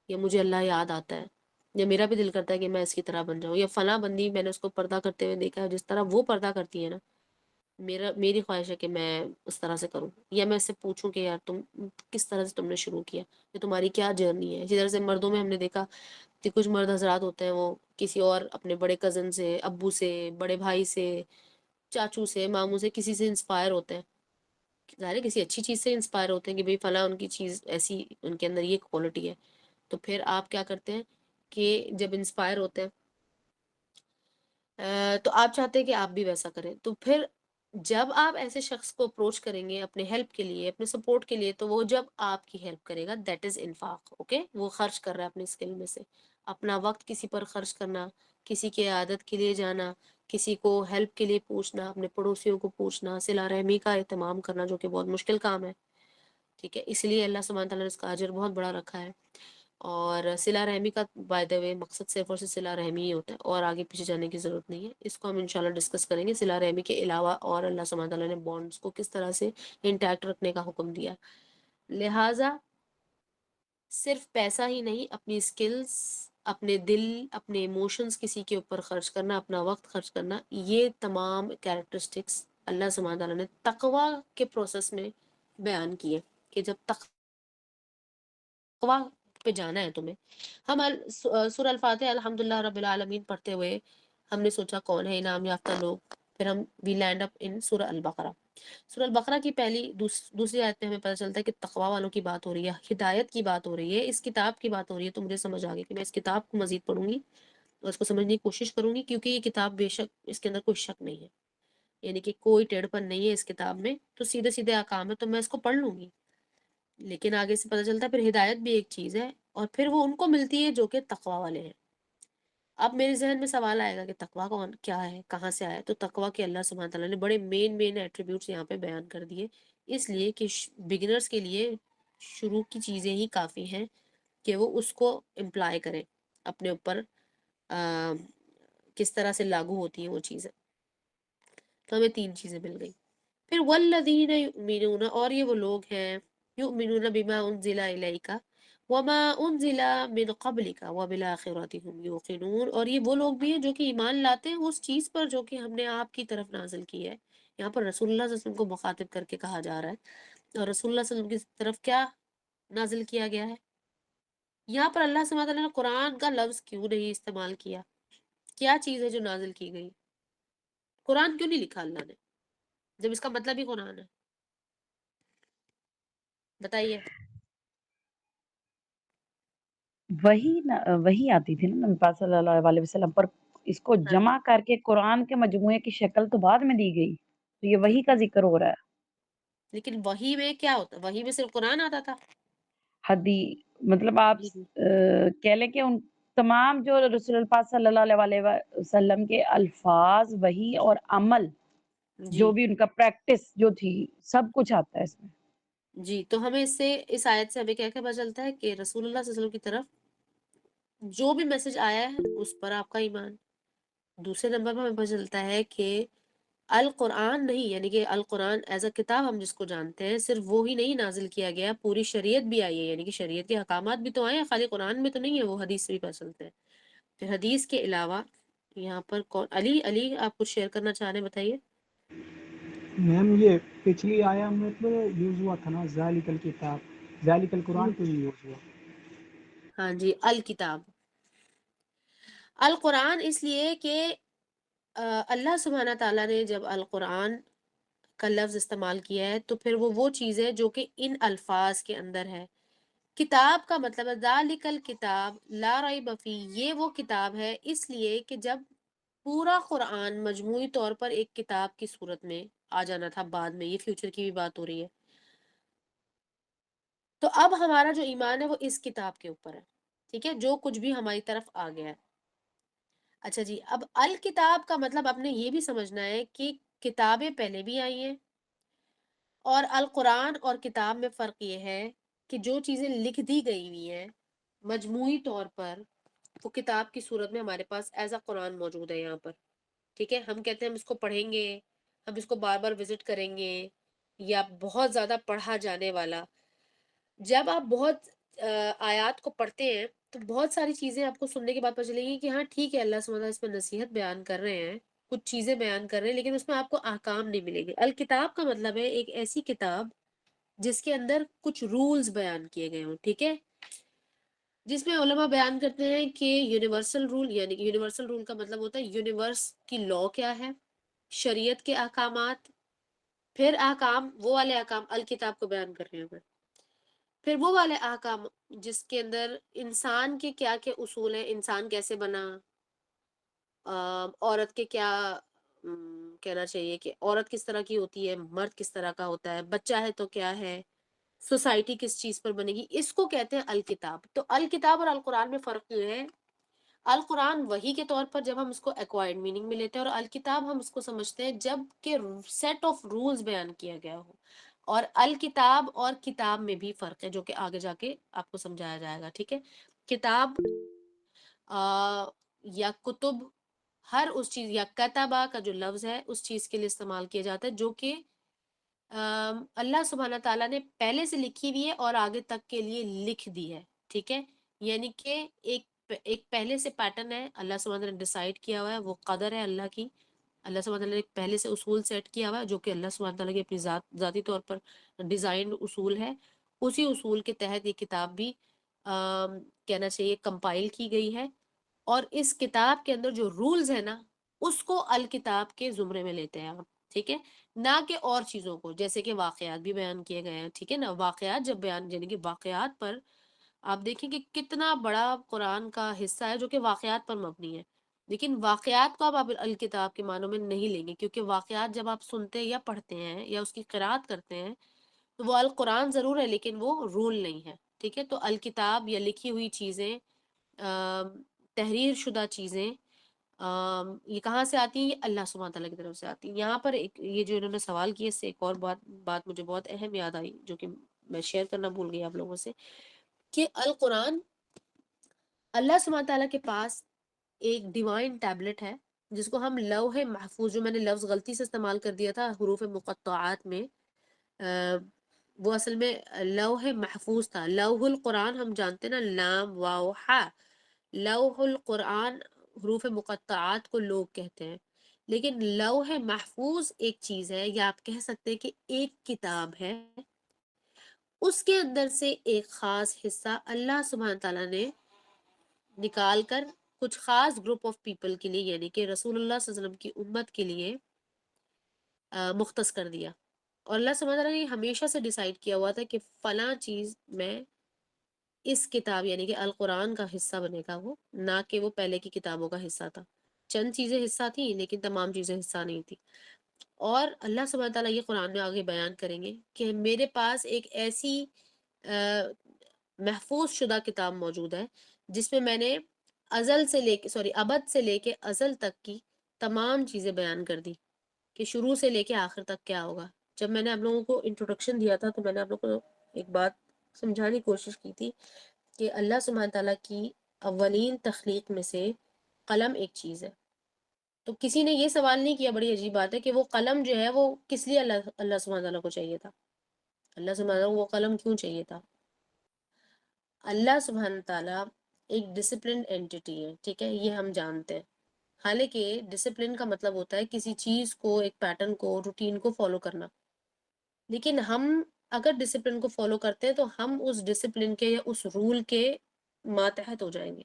یا مجھے اللہ یاد آتا ہے، یا میرا بھی دل کرتا ہے کہ میں اس کی طرح بن جاؤں، یا فلاں بندی میں نے اس کو پردہ کرتے ہوئے دیکھا ہے، جس طرح وہ پردہ کرتی ہے نا، میری خواہش ہے کہ میں اس طرح سے کروں، یا میں اس سے پوچھوں کہ یار تم کس طرح سے تم نے شروع کیا، کہ تمہاری کیا جرنی ہے۔ اسی طرح سے مردوں میں ہم نے دیکھا کہ کچھ مرد حضرات ہوتے ہیں، وہ کسی اور اپنے بڑے کزن سے، ابو سے، بڑے بھائی سے، چاچو سے، ماموں سے، کسی سے انسپائر ہوتے ہیں، ظاہر ہے کسی اچھی چیز سے انسپائر ہوتے ہیں کہ بھئی فلاں ان کی چیز ایسی، ان کے اندر یہ کوالٹی ہے، تو پھر آپ کیا کرتے ہیں کہ جب انسپائر ہوتے ہیں تو آپ چاہتے ہیں کہ آپ بھی ویسا کریں، تو پھر جب آپ ایسے شخص کو اپروچ کریں گے اپنے ہیلپ کے لیے، اپنے سپورٹ کے لیے، تو وہ جب آپ کی ہیلپ کرے گا دیٹ از انفاق، اوکے، وہ خرچ کر رہا ہے اپنی اسکل میں سے، اپنا وقت کسی پر خرچ کرنا، کسی کی عادت کے لیے جانا، کسی کو ہیلپ کے لیے پوچھنا، اپنے پڑوسیوں کو پوچھنا، صلہ رحمی کا اہتمام کرنا، جو کہ بہت مشکل کام ہے، ٹھیک ہے، اس لیے اللہ سبحانہ تعالیٰ نے اس کا اجر بہت بڑا رکھا ہے۔ اور صلہ رحمی کا بائی دا وے مقصد صرف اور صرف صلہ رحمی ہی ہوتا ہے، اور آگے پیچھے جانے کی ضرورت نہیں ہے، اس کو ہم انشاءاللہ ڈسکس کریں گے۔ صلہ رحمی کے علاوہ اور اللہ سبحانہ تعالیٰ نے بانڈز کو کس طرح سے انٹیکٹ رکھنے کا حکم دیا، لہٰذا صرف پیسہ ہی نہیں، اپنی اسکلز، اپنے دل، اپنے ایموشنز کسی کے اوپر خرچ کرنا، اپنا وقت خرچ کرنا، یہ تمام کیریکٹرسٹکس اللہ سبحانہ تعالیٰ نے تقوی کے پروسیس میں بیان کیے، کہ جب تقوی پہ جانا ہے تمہیں۔ ہم سورہ الفاتحہ الحمدللہ رب العالمین پڑھتے ہوئے ہم نے سوچا کون ہے انعام یافتہ لوگ، پھر ہم وی لینڈ اپ ان سورہ البقرہ۔ سورہ البقرہ کی دوسری آیت میں ہمیں پتہ چلتا ہے کہ تقوی والوں کی بات ہو رہی ہے، ہدایت کی بات ہو رہی ہے، اس کتاب کی بات ہو رہی ہے، تو مجھے سمجھ آ گئی کہ میں اس کتاب کو مزید پڑھوں گی اور اس کو سمجھنے کی کوشش کروں گی، کیونکہ یہ کتاب بے شک اس کے اندر کوئی شک نہیں ہے، یعنی کہ کوئی ٹیڑھ پن نہیں ہے اس کتاب میں، تو سیدھے سیدھے احکام ہے، تو میں اس کو پڑھ لوں گی۔ لیکن آگے سے پتہ چلتا ہے پھر ہدایت بھی ایک چیز ہے، اور پھر وہ ان کو ملتی ہے جو کہ تقوی والے ہیں۔ اب میرے ذہن میں سوال آئے گا کہ تقوی کون کیا ہے، کہاں سے آیا؟ تو تقوی کے اللہ سبحانہ تعالیٰ نے بڑے مین ایٹریبیوٹس یہاں پہ بیان کر دیے، اس لیے کہ بگنرز کے لیے شروع کی چیزیں ہی کافی ہیں کہ وہ اس کو امپلائی کریں اپنے اوپر، کس طرح سے لاگو ہوتی ہیں وہ چیزیں۔ تو ہمیں 3 چیزیں مل گئی۔ پھر والذین یؤمنون، اور یہ وہ لوگ ہیں یؤمنون بما انزل الیک وما انزل من قبلک وبالآخرۃ هم یوقنون، اور یہ وہ لوگ بھی ہیں جو کہ ایمان لاتے ہیں اس چیز پر جو کہ ہم نے آپ کی طرف نازل کی ہے۔ یہاں پر رسول اللہ صلی اللہ علیہ وسلم کو مخاطب کر کے کہا جا رہا ہے، اور رسول اللہ صلی اللہ علیہ وسلم کی طرف کیا نازل کیا گیا ہے؟ یہاں پر اللہ سبحانہ وتعالیٰ نے قرآن کا لفظ کیوں نہیں استعمال کیا؟ کیا چیز ہے جو نازل کی گئی؟ قرآن کیوں نہیں لکھا اللہ نے جب اس کا مطلب ہی قرآن ہے؟ بتائیے۔ وہی آتی تھی نا نبی پاک صلی اللہ علیہ وسلم پر اس کو ہاں جمع کر کے قرآن کے مجموعے کی شکل تو بعد میں دی گئی، تو یہ وہی ٹھیک کا ہے، ذکر ہو رہا ہے۔ لیکن وہی میں کیا ہوتا، وہی میں صرف قرآن آتا تھا؟ مطلب آپ جی جی کہہ لیں کہ ان تمام جو رسول اللہ پاک صلی اللہ علیہ وسلم کے الفاظ وہی اور عمل جی جو بھی ان کا پریکٹس جو تھی سب کچھ آتا ہے اس میں۔ جی، تو ہمیں اس سے، اس آیت سے ہمیں کیا کیا پتہ چلتا ہے کہ رسول اللہ صلی اللہ علیہ وسلم کی طرف جو بھی میسج آیا ہے اس پر آپ کا ایمان۔ دوسرے نمبر پر ہمیں پتہ چلتا ہے کہ القرآن نہیں، یعنی کہ القرآن ایز اے کتاب ہم جس کو جانتے ہیں، صرف وہی نہیں نازل کیا گیا، پوری شریعت بھی آئی ہے، یعنی کہ شریعت کے احکامات بھی تو آئے ہیں، خالی قرآن میں تو نہیں ہے، وہ حدیث سے بھی پتہ چلتے ہیں۔ پھر حدیث کے علاوہ یہاں پر کون، علی آپ کچھ شیئر کرنا چاہ رہے ہیں، بتائیے۔ میم یہ پچھلی آیا میں تو یوز ہوا تھا نا ذالک الکتاب، ذالک القرآن پہ بھی یوز ہوا۔ ہاں جی، الکتاب، القرآن اس لیے کہ اللہ سبحانہ تعالیٰ نے جب القرآن کا لفظ استعمال کیا ہے تو پھر وہ چیز ہے جو کہ ان الفاظ کے اندر ہے۔ کتاب کا مطلب ہے ذالک الکتاب لا ریب فیہ، یہ وہ کتاب ہے اس لیے کہ جب پورا قرآن مجموعی طور پر ایک کتاب کی صورت میں آ جانا تھا، بعد میں یہ فیوچر کی بھی بات ہو رہی ہے، تو اب ہمارا جو ایمان ہے وہ اس کتاب کے اوپر ہے، ٹھیک ہے، جو کچھ بھی ہماری طرف آ گیا ہے۔ اچھا جی، اب الکتاب کا مطلب آپ نے یہ بھی سمجھنا ہے کہ کتابیں پہلے بھی آئی ہیں، اور القرآن اور کتاب میں فرق یہ ہے کہ جو چیزیں لکھ دی گئی ہوئی ہیں مجموعی طور پر وہ کتاب کی صورت میں ہمارے پاس ایز اے قرآن موجود ہے یہاں پر، ٹھیک ہے، ہم کہتے ہیں ہم اس کو پڑھیں گے، ہم اس کو بار بار وزٹ کریں گے، یا بہت زیادہ پڑھا جانے والا۔ جب آپ بہت آیات کو پڑھتے ہیں تو بہت ساری چیزیں آپ کو سننے کے بعد پتہ چلیں گی کہ ہاں ٹھیک ہے، اللہ سبحانہ وتعالیٰ اس میں نصیحت بیان کر رہے ہیں، کچھ چیزیں بیان کر رہے ہیں، لیکن اس میں آپ کو احکام نہیں ملیں گے۔ الکتاب کا مطلب ہے ایک ایسی کتاب جس کے اندر کچھ رولز بیان کیے گئے ہوں، ٹھیک ہے، جس میں علماء بیان کرتے ہیں کہ یونیورسل رول، یعنی کہ یونیورسل رول کا مطلب ہوتا ہے یونیورس کی لاء کیا ہے، شریعت کے احکامات، پھر احکام وہ والے احکام الکتاب کو بیان کر رہے ہیں، پھر وہ والے احکام جس کے اندر انسان کے کیا کیا اصول ہیں، انسان کیسے بنا، عورت کے کیا کہنا چاہیے کہ عورت کس طرح کی ہوتی ہے، مرد کس طرح کا ہوتا ہے، بچہ ہے تو کیا ہے، سوسائٹی کس چیز پر بنے گی، اس کو کہتے ہیں الکتاب۔ تو الکتاب اور القرآن میں فرق یہ ہے، القرآن وحی کے طور پر جب ہم اس کو ایکوائرڈ میننگ میں لیتے ہیں، اور الکتاب ہم اس کو سمجھتے ہیں جب کہ سیٹ آف رولز بیان کیا گیا ہو، اور الکتاب اور کتاب میں بھی فرق ہے جو کہ آگے جا کے آپ کو سمجھایا جائے گا، ٹھیک ہے۔ کتاب یا کتب ہر اس چیز، یا کتبہ کا جو لفظ ہے اس چیز کے لیے استعمال کیا جاتا ہے جو کہ اللہ سبحانہ تعالیٰ نے پہلے سے لکھی ہوئی ہے اور آگے تک کے لیے لکھ دی ہے، ٹھیک ہے، یعنی کہ ایک پہلے سے پیٹرن ہے، اللہ سبحانہ تعالیٰ نے ڈیسائیڈ کیا ہوا ہے، وہ قدر ہے اللہ کی، اللہ سبحانہ تعالیٰ نے ایک پہلے سے اصول سیٹ کیا ہوا ہے جو کہ اللہ سبحانہ تعالیٰ کی اپنی ذاتی طور پر ڈیزائنڈ اصول ہے، اسی اصول کے تحت یہ کتاب بھی کہنا چاہیے کمپائل کی گئی ہے، اور اس کتاب کے اندر جو رولز ہیں نا اس کو الکتاب کے زمرے میں لیتے ہیں آپ، ٹھیک ہے، نہ کہ اور چیزوں کو، جیسے کہ واقعات بھی بیان کیے گئے ہیں، ٹھیک ہے نا، واقعات جب بیان، یعنی کہ واقعات پر آپ دیکھیں کہ کتنا بڑا قرآن کا حصہ ہے جو کہ واقعات پر مبنی ہے، لیکن واقعات کو آپ الکتاب کے معنوں میں نہیں لیں گے، کیونکہ واقعات جب آپ سنتے یا پڑھتے ہیں یا اس کی قرات کرتے ہیں تو وہ القرآن ضرور ہے لیکن وہ رول نہیں ہے، ٹھیک ہے۔ تو الکتاب یا لکھی ہوئی چیزیں، تحریر شدہ چیزیں، یہ کہاں سے آتی ہیں؟ یہ اللہ سبحانہ تعالیٰ کی طرف سے آتی ہیں۔ یہاں پر ایک یہ جو انہوں نے سوال کیا، اس سے ایک اور بات مجھے بہت اہم یاد آئی جو کہ میں شیئر کرنا بھول گئی آپ لوگوں سے، کہ القرآن اللہ سبحانہ تعالیٰ کے پاس ایک ڈیوائن ٹیبلٹ ہے جس کو ہم لوح محفوظ، جو میں نے لفظ غلطی سے استعمال کر دیا تھا حروف مقطعات میں، وہ اصل میں لوح محفوظ تھا، لوح القرآن ہم جانتے نا، لام واو ہا، لوح القرآن حروف مقطعات کو لوگ کہتے ہیں، لیکن لوح محفوظ ایک چیز ہے، یا آپ کہہ سکتے ہیں کہ ایک کتاب ہے، اس کے اندر سے ایک خاص حصہ اللہ سبحانہ تعالیٰ نے نکال کر کچھ خاص گروپ آف پیپل کے لیے، یعنی کہ رسول اللہ صلی اللہ علیہ وسلم کی امت کے لیے مختص کر دیا، اور اللہ سبحانہ تعالیٰ نے ہمیشہ سے ڈیسائیڈ کیا ہوا تھا کہ فلاں چیز میں اس کتاب یعنی کہ القرآن کا حصہ بنے گا، وہ نہ کہ وہ پہلے کی کتابوں کا حصہ تھا۔ چند چیزیں حصہ تھی لیکن تمام چیزیں حصہ نہیں تھی. اور اللہ سبحانہ تعالیٰ یہ قرآن میں آگے بیان کریں گے کہ میرے پاس ایک ایسی محفوظ شدہ کتاب موجود ہے جس میں میں نے ابد سے لے کے ازل تک کی تمام چیزیں بیان کر دی کہ شروع سے لے کے آخر تک کیا ہوگا. جب میں نے آپ لوگوں کو انٹروڈکشن دیا تھا تو میں نے آپ لوگوں کو ایک بات سمجھانے کی کوشش کی تھی کہ اللہ سبحانہ تعالیٰ کی اولین تخلیق میں سے قلم ایک چیز ہے. تو کسی نے یہ سوال نہیں کیا، بڑی عجیب بات ہے، کہ وہ قلم جو ہے وہ کس لیے اللہ سبحانہ تعالیٰ کو چاہیے تھا. اللہ سبحانہ تعالیٰ کو وہ قلم کیوں چاہیے تھا؟ اللہ سبحانہ تعالیٰ ایک ڈسپلنڈ اینٹیٹی ہے، ٹھیک ہے، یہ ہم جانتے ہیں. حالانکہ ڈسپلن کا مطلب ہوتا ہے کسی چیز کو، ایک پیٹرن کو، روٹین کو فالو کرنا. لیکن ہم اگر ڈسپلن کو فالو کرتے ہیں تو ہم اس ڈسپلن کے یا اس رول کے ماتحت ہو جائیں گے.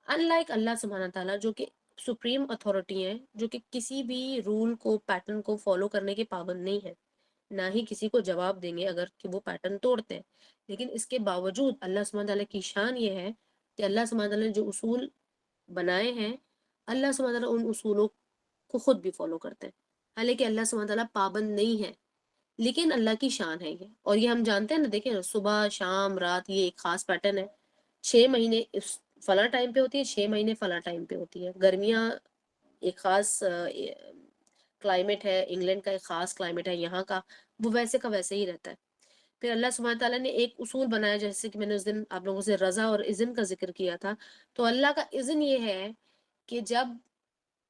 ان لائک اللہ سبحانہ تعالیٰ جو کہ سپریم اتھارٹی ہیں، جو کہ کسی بھی رول کو، پیٹرن کو فالو کرنے کے پابند نہیں ہے، نہ ہی کسی کو جواب دیں گے اگر کہ وہ پیٹرن توڑتے ہیں. لیکن اس کے باوجود اللہ سبحانہ تعالیٰ کی شان یہ ہے کہ اللہ سبحانہ تعالیٰ نے جو اصول بنائے ہیں، اللہ سبحانہ تعالیٰ ان اصولوں کو خود بھی فالو کرتے ہیں. حالانکہ اللہ سبحانہ تعالیٰ پابند نہیں ہے، لیکن اللہ کی شان ہے یہ. اور یہ ہم جانتے ہیں نا، دیکھیں صبح شام رات یہ ایک خاص پیٹرن ہے. 6 مہینے اس فلاں ٹائم پہ ہوتی ہے، 6 مہینے فلاں ٹائم پہ ہوتی ہے. گرمیاں ایک خاص کلائمیٹ ہے، انگلینڈ کا ایک خاص کلائمیٹ ہے، یہاں کا وہ ویسے کا ویسے ہی رہتا ہے. پھر اللہ سبحانہ تعالیٰ نے ایک اصول بنایا، جیسے کہ میں نے اس دن آپ لوگوں سے رضا اور اذن کا ذکر کیا تھا. تو اللہ کا اذن یہ ہے کہ جب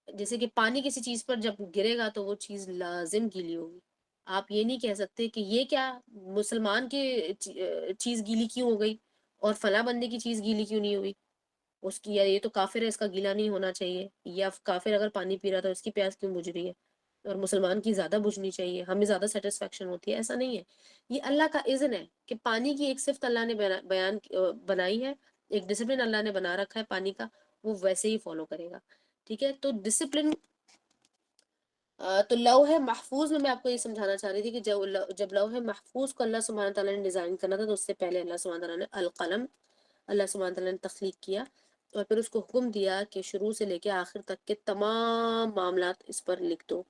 جیسے کہ پانی کسی چیز پر جب گرے گا تو وہ چیز لازم گیلی ہوگی. آپ یہ نہیں کہہ سکتے کہ یہ کیا مسلمان کی چیز گیلی کیوں ہو گئی اور فلاں بندے کی چیز گیلی کیوں نہیں ہوئی. اس کی، یا یہ تو کافر ہے اس کا گیلا نہیں ہونا چاہیے، یا کافر اگر پانی پی رہا تھا اس کی پیاس کیوں بجھ رہی ہے اور مسلمان کی زیادہ بجھنی چاہیے، ہمیں زیادہ سیٹسفیکشن ہوتی ہے. ایسا نہیں ہے. یہ اللہ کا اذن ہے کہ پانی کی ایک صفت اللہ نے بنائی ہے، ایک ڈسپلن اللہ نے بنا رکھا ہے پانی کا، وہ ویسے ہی فالو کرے گا. ٹھیک ہے، تو ڈسپلن تو لوح محفوظ میں آپ کو یہ سمجھانا چاہ رہی تھی کہ جب لوح محفوظ کو اللہ سبحانہ تعالیٰ نے ڈیزائن کرنا تھا تو اس سے پہلے اللہ سبحانہ تعالیٰ نے القلم، اللہ سبحانہ تعالیٰ نے تخلیق کیا اور پھر اس کو حکم دیا کہ شروع سے لے کے آخر تک کے تمام معاملات اس پر لکھ دو.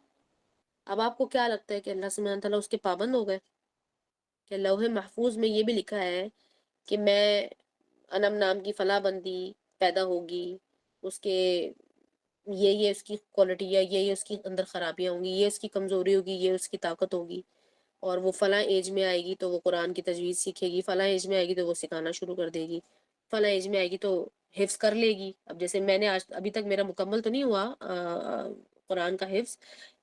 اب آپ کو کیا لگتا ہے کہ اللہ سبحانہ تعالیٰ اس کے پابند ہو گئے؟ کہ لوح محفوظ میں یہ بھی لکھا ہے کہ میں انم نام کی فلاں بندی پیدا ہوگی، اس کے یہ اس کی کوالٹی، یا یہ اس کی اندر خرابیاں ہوں گی، یہ اس کی کمزوری ہوگی، یہ اس کی طاقت ہوگی، اور وہ فلاں ایج میں آئے گی تو وہ قرآن کی تجوید سیکھے گی، فلاں ایج میں آئے گی تو وہ سکھانا شروع کر دے گی، فلاں ایج میں آئے گی تو حفظ کر لے گی. اب جیسے میں نے ابھی تک میرا مکمل تو نہیں ہوا قرآن کا حفظ،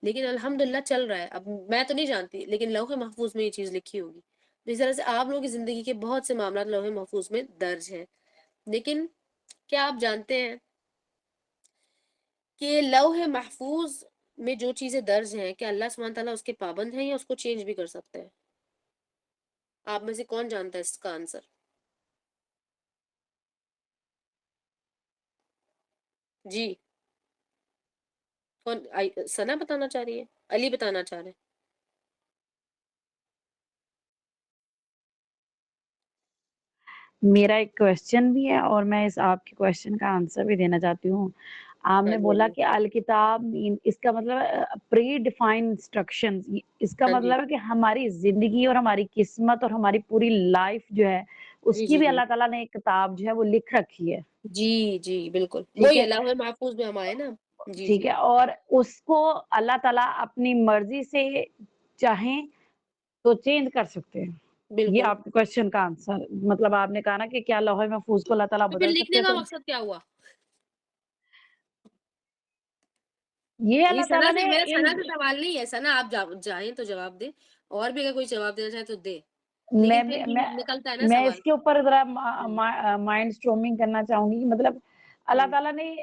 لیکن الحمدللہ چل رہا ہے. اب میں تو نہیں جانتی لیکن لوح محفوظ میں یہ چیز لکھی ہوگی. اس طرح سے آپ لوگوں کی زندگی کے بہت سے معاملات لوح محفوظ میں درج ہیں. لیکن کیا آپ جانتے ہیں کہ لوح محفوظ میں جو چیزیں درج ہیں کہ اللہ سبحانہ تعالیٰ اس کے پابند ہیں یا اس کو چینج بھی کر سکتے ہیں؟ آپ میں سے کون جانتا ہے اس کا آنسر؟ جی کون؟ ثنا بتانا چاہ رہی ہے؟ علی بتانا چاہ رہے ہیں؟ میرا ایک کوشچن بھی ہے اور میں آپ کے کوشچن کا آنسر بھی دینا چاہتی ہوں. آپ ہاں نے جی، ہاں بولا جی، کہ الکتاب، اس کا مطلب پری ڈیفائنڈ انسٹرکشن، اس کا ہاں جی، مطلب ہے کہ ہماری زندگی اور ہماری قسمت اور ہماری پوری لائف جو ہے اس جی کی جی بھی جی اللہ تعالیٰ نے ایک کتاب جو ہے وہ لکھ رکھی ہے. جی جی بالکل ٹھیک وہی ہے، اللہ محفوظ میں ہم آئے نا. جی ٹھیک جی ہے، اور اس کو اللہ تعالیٰ اپنی مرضی سے چاہیں تو چینج کر سکتے ہیں. یہ بالکل. آپ کے کوشچن کا آنسر، مطلب آپ نے کہا نا کہ کیا لوح محفوظ کو اللہ تعالیٰ تو پھر بدل سکتے لکھنے ہیں، کا تو مقصد کیا ہوا؟ یہ یہ اللہ ثنا تعالیٰ سے، نے میرا ان ثنا سے سوال نہیں ہے. ثنا آپ جائیں تو جواب دیں، اور بھی اگر کوئی جواب دینا چاہے تو دے، میں لیکن پھر بھی نکلتا ہے نا میں سوال. اس کے اوپر ذرا ہوں مائنڈ اسٹرومنگ کرنا چاہوں گی. مطلب اللہ ہوں تعالیٰ نے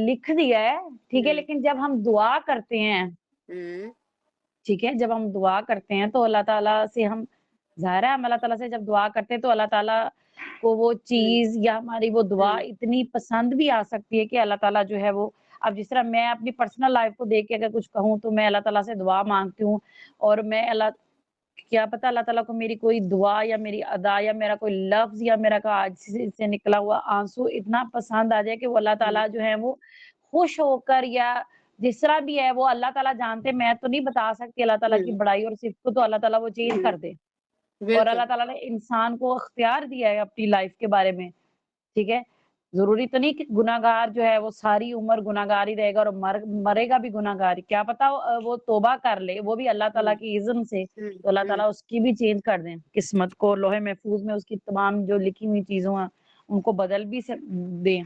لکھ دیا ہے، ٹھیک ہے، ہوں لیکن جب ہم دعا کرتے ہیں، ہوں ٹھیک ہے، جب ہم دعا کرتے ہیں تو اللہ تعالیٰ سے ہم، ظاہر ہے ہم اللہ تعالیٰ سے جب دعا کرتے ہیں تو اللہ تعالیٰ کو وہ ہوں چیز یا ہماری وہ دعا ہوں اتنی پسند بھی آ سکتی ہے کہ اللہ تعالیٰ جو ہے وہ، اب جس طرح میں اپنی پرسنل لائف کو دیکھ کے اگر کچھ کہوں تو میں اللہ تعالیٰ سے دعا مانگتی ہوں، اور میں کیا پتہ اللہ تعالیٰ کو میری کوئی دعا یا میری ادا یا میرا کوئی لفظ یا میرا کا آج سے نکلا ہوا آنسو اتنا پسند آ جائے کہ وہ اللہ ہوں تعالیٰ جو ہے وہ خوش ہو کر یا جس طرح بھی ہے وہ اللہ تعالیٰ جانتے، میں تو نہیں بتا سکتی اللہ تعالیٰ کی ہوں بڑائی اور صفت کو، تو اللہ تعالیٰ وہ چینج کر دے۔ اور بالکل اللہ تعالیٰ نے انسان کو اختیار دیا ہے اپنی لائف کے بارے میں، ٹھیک ہے؟ ضروری تو نہیں کہ گناہگار جو ہے وہ ساری عمر گناہگار ہی رہے گا اور مرے گا بھی گناہگار ہی، کیا پتا وہ توبہ کر لے، وہ بھی اللہ تعالیٰ ہوں کی اذن سے، ہوں تو اللہ ہوں تعالیٰ اس کی بھی چینج کر دیں قسمت کو، لوہے محفوظ میں اس کی تمام جو لکھی ہوئی چیزوں ہیں ان کو بدل بھی دیں۔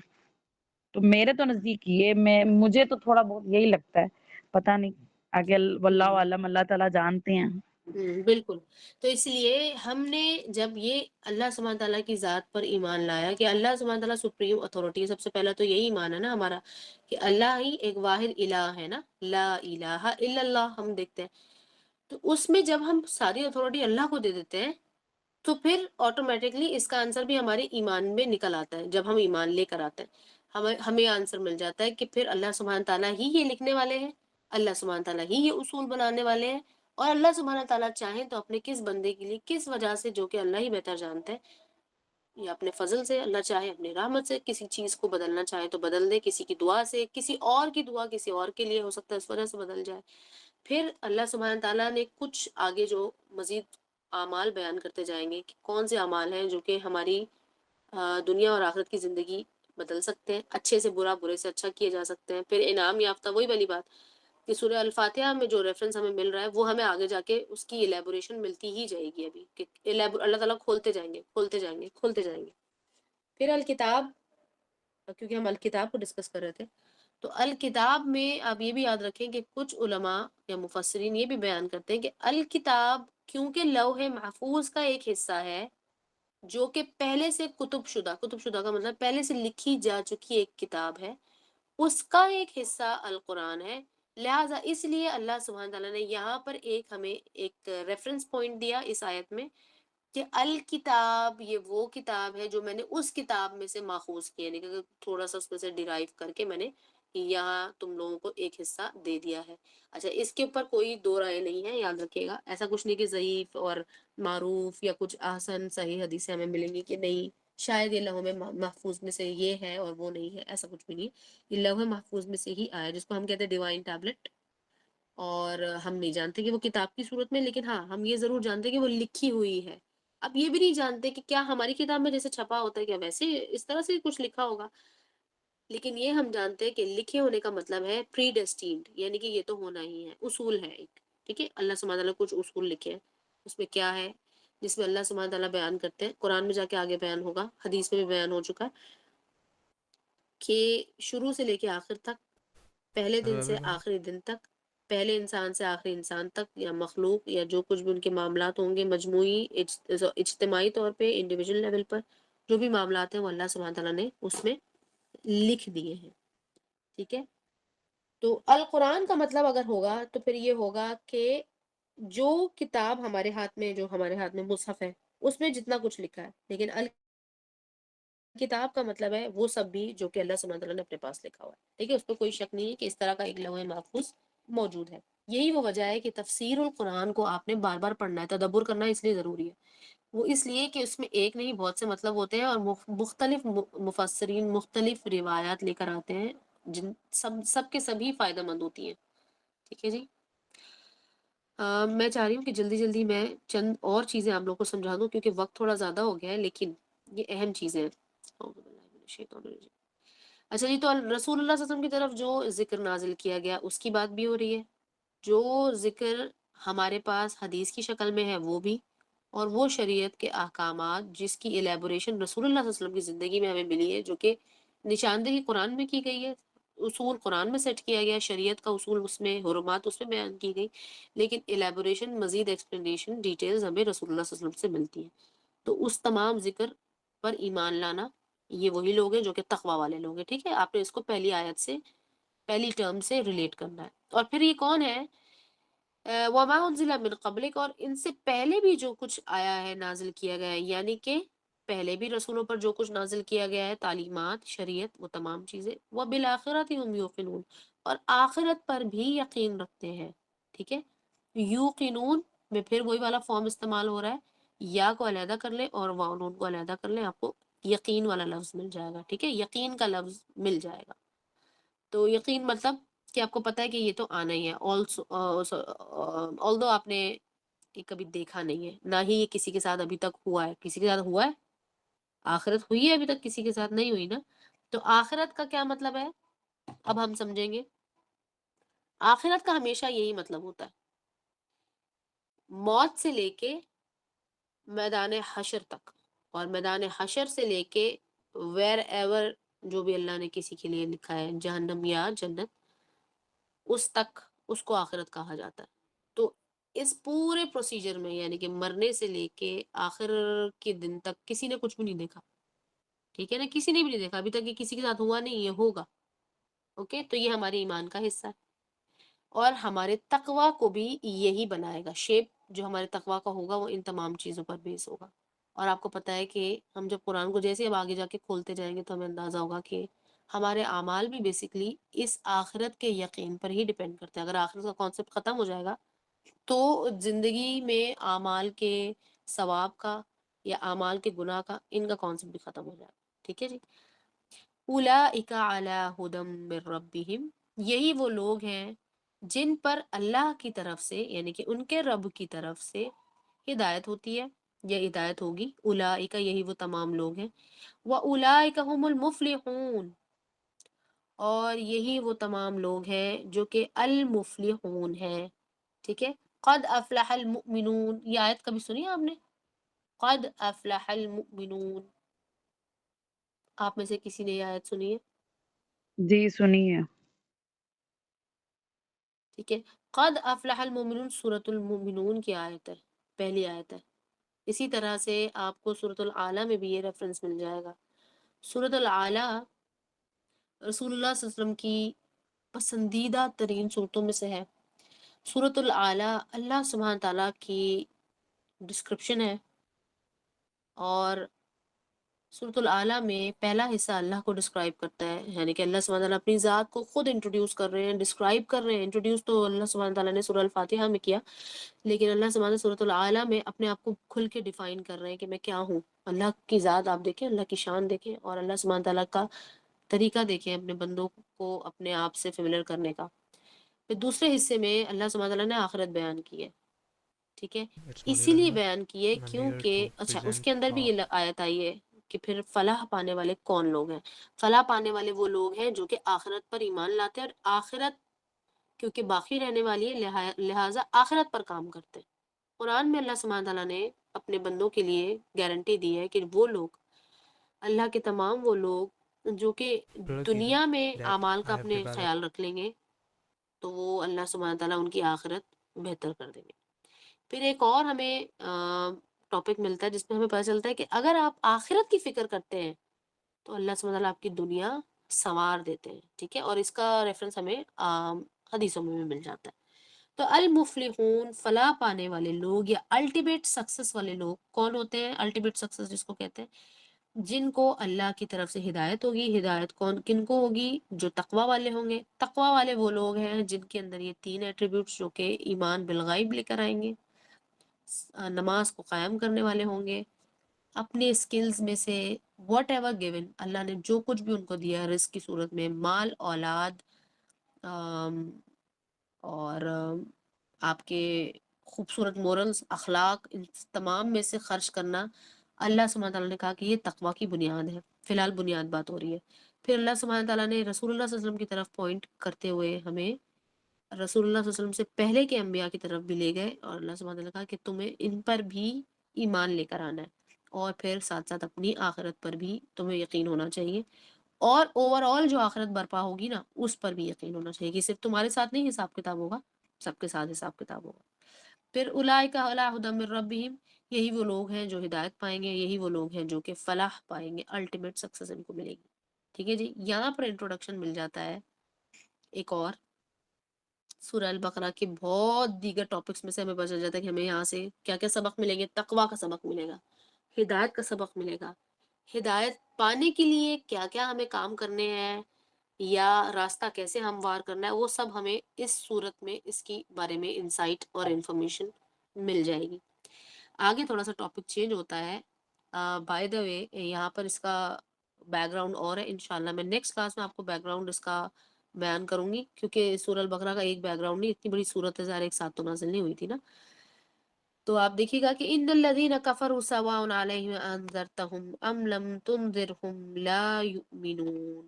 تو میرے تو نزدیک یہ مجھے تو تھوڑا بہت یہی لگتا ہے، پتہ نہیں آگے واللہ ہوں عالم، اللہ تعالیٰ جانتے ہیں۔ بالکل۔ تو اس لیے ہم نے جب یہ اللہ سبحانہ تعالیٰ کی ذات پر ایمان لایا کہ اللہ سبحانہ تعالیٰ سپریم اتھارٹی ہے، سب سے پہلا تو یہی ایمان ہے نا ہمارا کہ اللہ ہی ایک واحد الہ ہے نا، لا الہ الا اللہ ہم دیکھتے ہیں۔ تو اس میں جب ہم ساری اتھارٹی اللہ کو دے دیتے ہیں تو پھر آٹومیٹکلی اس کا آنسر بھی ہمارے ایمان میں نکل آتا ہے۔ جب ہم ایمان لے کر آتے ہیں ہمیں آنسر مل جاتا ہے کہ پھر اللہ سبحانہ تعالیٰ ہی یہ لکھنے والے ہیں، اللہ سبحانہ تعالیٰ ہی یہ اصول بنانے والے ہیں، اور اللہ سبحانہ تعالیٰ چاہیں تو اپنے کس بندے کے لیے کس وجہ سے، جو کہ اللہ ہی بہتر جانتا ہے، یا اپنے فضل سے، اللہ چاہے اپنی رحمت سے کسی چیز کو بدلنا چاہے تو بدل دے، کسی کی دعا سے، کسی اور کی دعا کسی اور کے لیے ہو سکتا ہے اس وجہ سے بدل جائے۔ پھر اللہ سبحانہ تعالیٰ نے کچھ آگے جو مزید اعمال بیان کرتے جائیں گے کہ کون سے اعمال ہیں جو کہ ہماری دنیا اور آخرت کی زندگی بدل سکتے ہیں، اچھے سے برا، برے سے اچھا کیے جا سکتے ہیں۔ پھر انعام یافتہ، وہی والی بات کہ سورہ الفاتحہ میں جو ریفرنس ہمیں مل رہا ہے وہ ہمیں آگے جا کے اس کی الیبوریشن ملتی ہی جائے گی، ابھی کہ اللہ تعالیٰ کھولتے جائیں گے، کھولتے جائیں گے، کھولتے جائیں گے۔ پھر الکتاب، کیونکہ ہم الکتاب کو ڈسکس کر رہے تھے، تو الکتاب میں آپ یہ بھی یاد رکھیں کہ کچھ علماء یا مفسرین یہ بھی بیان کرتے ہیں کہ الکتاب کیونکہ لوح محفوظ کا ایک حصہ ہے جو کہ پہلے سے کتب شدہ کا مطلب پہلے سے لکھی جا چکی ایک کتاب ہے، اس کا ایک حصہ القرآن ہے، لہٰذا اس لیے اللہ سبحانہ تعالیٰ نے یہاں پر ہمیں ایک ریفرنس پوائنٹ دیا اس آیت میں کہ الکتاب یہ وہ کتاب ہے جو میں نے اس کتاب میں سے ماخوذ کی، یعنی کہ تھوڑا سا اس میں سے ڈیرائیو کر کے میں نے یہاں تم لوگوں کو ایک حصہ دے دیا ہے۔ اچھا، اس کے اوپر کوئی دو رائے نہیں ہے، یاد رکھیے گا، ایسا کچھ نہیں کہ ضعیف اور معروف یا کچھ احسن صحیح حدیثیں ہمیں ملیں گی کہ نہیں شاید یہ لوح محفوظ میں سے یہ ہے اور وہ نہیں ہے، ایسا کچھ بھی نہیں۔ یہ لوح محفوظ میں سے ہی آیا جس کو ہم کہتے ہیں ڈیوائن ٹیبلٹ، اور ہم نہیں جانتے کہ وہ کتاب کی صورت میں، لیکن ہاں ہم یہ ضرور جانتے کہ وہ لکھی ہوئی ہے۔ اب یہ بھی نہیں جانتے کہ کیا ہماری کتاب میں جیسے چھپا ہوتا ہے کیا ویسے اس طرح سے کچھ لکھا ہوگا، لیکن یہ ہم جانتے ہیں کہ لکھے ہونے کا مطلب ہے پری ڈیسٹینڈ، یعنی کہ یہ تو ہونا ہی ہے، اصول ہے ایک، ٹھیک ہے۔ اللہ سبحانہ تعالیٰ کچھ اصول لکھے ہیں، اس میں کیا ہے، جس میں اللہ سبحانہ تعالیٰ بیان کرتے ہیں، قرآن میں جا کے آگے بیان ہوگا، حدیث میں بھی بیان ہو چکا ہے کہ شروع سے لے کے آخر تک، پہلے دن سے آخری دن تک، پہلے انسان سے آخری انسان تک، یا مخلوق یا جو کچھ بھی ان کے معاملات ہوں گے مجموعی اجتماعی طور پہ انڈیویجول لیول پر جو بھی معاملات ہیں وہ اللہ سبحانہ تعالیٰ نے اس میں لکھ دیے ہیں، ٹھیک ہے۔ تو القرآن کا مطلب اگر ہوگا تو پھر یہ ہوگا کہ جو کتاب ہمارے ہاتھ میں، جو ہمارے ہاتھ میں مصحف ہے اس میں جتنا کچھ لکھا ہے، لیکن کتاب کا مطلب ہے وہ سب بھی جو کہ اللہ سبحانہ تعالیٰ نے اپنے پاس لکھا ہوا ہے، ٹھیک ہے۔ اس پہ کوئی شک نہیں ہے کہ اس طرح کا ایک لوح محفوظ موجود ہے۔ یہی وہ وجہ ہے کہ تفسیر القرآن کو آپ نے بار بار پڑھنا ہے، تدبر کرنا اس لیے ضروری ہے، وہ اس لیے کہ اس میں ایک نہیں بہت سے مطلب ہوتے ہیں، اور مختلف مفسرین مختلف روایات لے کر آتے ہیں جن سب کے سبھی فائدہ مند ہوتی ہیں، ٹھیک ہے جی۔ میں چاہ رہی ہوں کہ جلدی جلدی میں چند اور چیزیں آپ لوگوں کو سمجھا دوں کیونکہ وقت تھوڑا زیادہ ہو گیا ہے، لیکن یہ اہم چیزیں ہیں۔ اچھا جی، تو رسول اللہ صلی اللہ علیہ وسلم کی طرف جو ذکر نازل کیا گیا اس کی بات بھی ہو رہی ہے، جو ذکر ہمارے پاس حدیث کی شکل میں ہے وہ بھی، اور وہ شریعت کے احکامات جس کی ایلیبوریشن رسول اللہ صلی اللہ علیہ وسلم کی زندگی میں ہمیں ملی ہے، جو کہ نشاندہی قرآن میں کی گئی ہے، اصول قرآن میں سیٹ کیا گیا، شریعت کا اصول اس میں، حرمات اس میں بیان کی گئی، لیکن ایلیبوریشن، مزید ایکسپلینیشن، ڈیٹیلز ہمیں رسول اللہ صلی اللہ علیہ وسلم سے ملتی ہیں۔ تو اس تمام ذکر پر ایمان لانا، یہ وہی لوگ ہیں جو کہ تقوی والے لوگ ہیں، ٹھیک ہے۔ آپ نے اس کو پہلی آیت سے، پہلی ٹرم سے ریلیٹ کرنا ہے۔ اور پھر یہ کون ہے؟ وما انزل من قبلک، اور ان سے پہلے بھی جو کچھ آیا ہے، نازل کیا گیا ہے، یعنی کہ پہلے بھی رسولوں پر جو کچھ نازل کیا گیا ہے، تعلیمات، شریعت، وہ تمام چیزیں، وبالآخرۃ ہم یوقنون، اور آخرت پر بھی یقین رکھتے ہیں، ٹھیک ہے۔ یوقنون میں پھر وہی والا فارم استعمال ہو رہا ہے، یا کو علیحدہ کر لیں اور واو نون کو علیحدہ کر لیں، آپ کو یقین والا لفظ مل جائے گا، ٹھیک ہے، یقین کا لفظ مل جائے گا۔ تو یقین مطلب کہ آپ کو پتہ ہے کہ یہ تو آنا ہی ہے، آلدو آپ نے یہ کبھی دیکھا نہیں ہے، نہ ہی یہ کسی کے ساتھ ابھی تک ہوا ہے. کسی کے ساتھ ہوا ہے؟ آخرت ہوئی ہے ابھی تک؟ کسی کے ساتھ نہیں ہوئی نا. تو آخرت کا کیا مطلب ہے اب ہم سمجھیں گے. آخرت کا ہمیشہ یہی مطلب ہوتا ہے، موت سے لے کے میدان حشر تک، اور میدان حشر سے لے کے ویر ایور جو بھی اللہ نے کسی کے لیے لکھا ہے، جہنم یا جنت، اس تک اس کو آخرت کہا جاتا ہے. تو اس پورے پروسیجر میں یعنی کہ مرنے سے لے کے آخر کے دن تک کسی نے کچھ بھی نہیں دیکھا. ٹھیک ہے نا، کسی نے بھی نہیں دیکھا ابھی تک، یہ کسی کے ساتھ ہوا نہیں، یہ ہوگا. اوکے، تو یہ ہمارے ایمان کا حصہ ہے، اور ہمارے تقوی کو بھی یہی بنائے گا. شیپ جو ہمارے تقوی کا ہوگا وہ ان تمام چیزوں پر بیس ہوگا. اور آپ کو پتہ ہے کہ ہم جب قرآن کو جیسے اب آگے جا کے کھولتے جائیں گے تو ہمیں اندازہ ہوگا کہ ہمارے اعمال بھی بیسکلی اس آخرت کے یقین پر ہی ڈیپینڈ کرتے ہیں. اگر آخرت کا کانسیپٹ ختم ہو جائے گا تو زندگی میں اعمال کے ثواب کا یا اعمال کے گناہ کا، ان کا کانسیپٹ بھی ختم ہو جائے گا. ٹھیک ہے جی. اولئک علی ھدی من ربہم، یہی وہ لوگ ہیں جن پر اللہ کی طرف سے یعنی کہ ان کے رب کی طرف سے ہدایت ہوتی ہے یا ہدایت ہوگی. اولئک، یہی وہ تمام لوگ ہیں. واولئک هم المفلحون، اور یہی وہ تمام لوگ ہیں جو کہ المفلحون ہیں. ٹھیک ہے. قد افلح المؤمنون، یہ آیت کبھی سنی ہے آپ نے؟ قد افلح المؤمنون، آپ میں سے کسی نے یہ آیت سنی ہے؟ جی سنیے. ٹھیک ہے. قد افلح المؤمنون سورۃ المؤمنون کی آیت ہے، پہلی آیت ہے. اسی طرح سے آپ کو سورۃ الاعلیٰ میں بھی یہ ریفرنس مل جائے گا. سورۃ الاعلیٰ رسول اللہ صلی اللہ علیہ وسلم کی پسندیدہ ترین صورتوں میں سے ہے. سورۃ الاعلیٰ اللہ سبحانہ تعالیٰ کی ڈسکرپشن ہے، اور سورۃ الاعلیٰ میں پہلا حصہ اللہ کو ڈسکرائب کرتا ہے، یعنی کہ اللہ سبحانہ تعالیٰ اپنی ذات کو خود انٹروڈیوس کر رہے ہیں، ڈسکرائب کر رہے ہیں. انٹروڈیوس تو اللہ سبحانہ تعالیٰ نے سورہ الفاتحہ میں کیا، لیکن اللہ سبحانہ سورۃ الاعلیٰ میں اپنے آپ کو کھل کے ڈیفائن کر رہے ہیں کہ میں کیا ہوں. اللہ کی ذات آپ دیکھیں، اللہ کی شان دیکھیں، اور اللہ سبحانہ تعالیٰ کا طریقہ دیکھیں اپنے بندوں کو اپنے آپ سے فیملیئر کرنے کا. پھر دوسرے حصے میں اللہ سبحانہ تعالیٰ نے آخرت بیان کی ہے. ٹھیک ہے. It's اسی Munir لیے Ahmed. بیان کی ہے I'm here کیونکہ to اچھا اس کے present اندر بھی یہ آیت آئی ہے کہ پھر فلاح پانے والے کون لوگ ہیں. فلاح پانے والے وہ لوگ ہیں جو کہ آخرت پر ایمان لاتے ہیں، اور آخرت کیونکہ باقی رہنے والی ہے لہٰذا آخرت پر کام کرتے ہیں. قرآن میں اللہ سبحانہ تعالیٰ نے اپنے بندوں کے لیے گارنٹی دی ہے کہ وہ لوگ، اللہ کے تمام وہ لوگ جو کہ plug in دنیا میں that اعمال کا I have اپنے developed. خیال رکھ لیں گے تو وہ اللہ سبحانہ تعالیٰ ان کی آخرت بہتر کر دیں گے. پھر ایک اور ہمیں ٹاپک ملتا ہے جس میں ہمیں پتہ چلتا ہے کہ اگر آپ آخرت کی فکر کرتے ہیں تو اللہ سبحانہ تعالیٰ آپ کی دنیا سنوار دیتے ہیں. ٹھیک ہے. اور اس کا ریفرنس ہمیں حدیثوں میں بھی مل جاتا ہے. تو المفلحون، فلاح پانے والے لوگ یا الٹیمیٹ سکسیس والے لوگ کون ہوتے ہیں؟ الٹیمیٹ سکسیس جس کو کہتے ہیں، جن کو اللہ کی طرف سے ہدایت ہوگی. ہدایت کن کو ہوگی؟ جو تقوی والے ہوں گے. تقوی والے وہ لوگ ہیں جن کے اندر یہ تین ایٹریبیوٹس جو کہ ایمان بالغیب لے کر آئیں گے، نماز کو قائم کرنے والے ہوں گے، اپنے اسکلز میں سے واٹ ایور گیون، اللہ نے جو کچھ بھی ان کو دیا رزق کی صورت میں، مال، اولاد، اور آپ کے خوبصورت مورلز، اخلاق، ان تمام میں سے خرچ کرنا. اللہ سبحانہ تعالیٰ نے کہا کہ یہ تقوی کی بنیاد ہے. فی الحال بنیاد بات ہو رہی ہے. پھر اللہ سبحانہ تعالیٰ نے رسول اللہ صلی اللہ علیہ وسلم کی طرف پوائنٹ کرتے ہوئے ہمیں رسول اللہ صلی اللہ علیہ وسلم سے پہلے کے انبیاء کی طرف بھی لے گئے، اور اللہ سبحانہ تعالیٰ نے کہا کہ تمہیں ان پر بھی ایمان لے کر آنا ہے، اور پھر ساتھ ساتھ اپنی آخرت پر بھی تمہیں یقین ہونا چاہیے، اور اوور آل جو آخرت برپا ہوگی نا اس پر بھی یقین ہونا چاہیے کہ صرف تمہارے ساتھ نہیں حساب کتاب ہوگا، سب کے ساتھ حساب کتاب ہوگا. پھر اولئک علی ھدی من ربہم، یہی وہ لوگ ہیں جو ہدایت پائیں گے، یہی وہ لوگ ہیں جو کہ فلاح پائیں گے، الٹیمیٹ سکسیس ان کو ملے گی. ٹھیک ہے جی. یہاں پر انٹروڈکشن مل جاتا ہے ایک اور سورہ البقرہ کے بہت دیگر ٹاپکس میں سے ہمیں پتہ چل جاتا ہے کہ ہمیں یہاں سے کیا کیا سبق ملیں گے. تقوی کا سبق ملے گا، ہدایت کا سبق ملے گا، ہدایت پانے کے لیے کیا کیا ہمیں کام کرنے ہیں یا راستہ کیسے ہموار کرنا ہے، وہ سب ہمیں اس صورت میں اس کی بارے میں انسائٹ اور انفارمیشن مل جائے گی. آگے تھوڑا سا ٹاپک چینج ہوتا ہے. بائی دا وے یہاں پر اس کا بیک گراؤنڈ اور ہے. انشاءاللہ میں نیکسٹ کلاس میں آپ کو بیک گراؤنڈ اس کا بیان کروں گی، کیونکہ سورہ البقرہ کا ایک بیک گراؤنڈ نہیں، اتنی بڑی صورت ہے، ظاہر ایک ساتھ تو نازل نہیں ہوئی تھی نا. تو آپ دیکھیے گا کہ ان الذین کفروا سواء علیہم انذرتہم ام لم تنذرہم لا یؤمنون.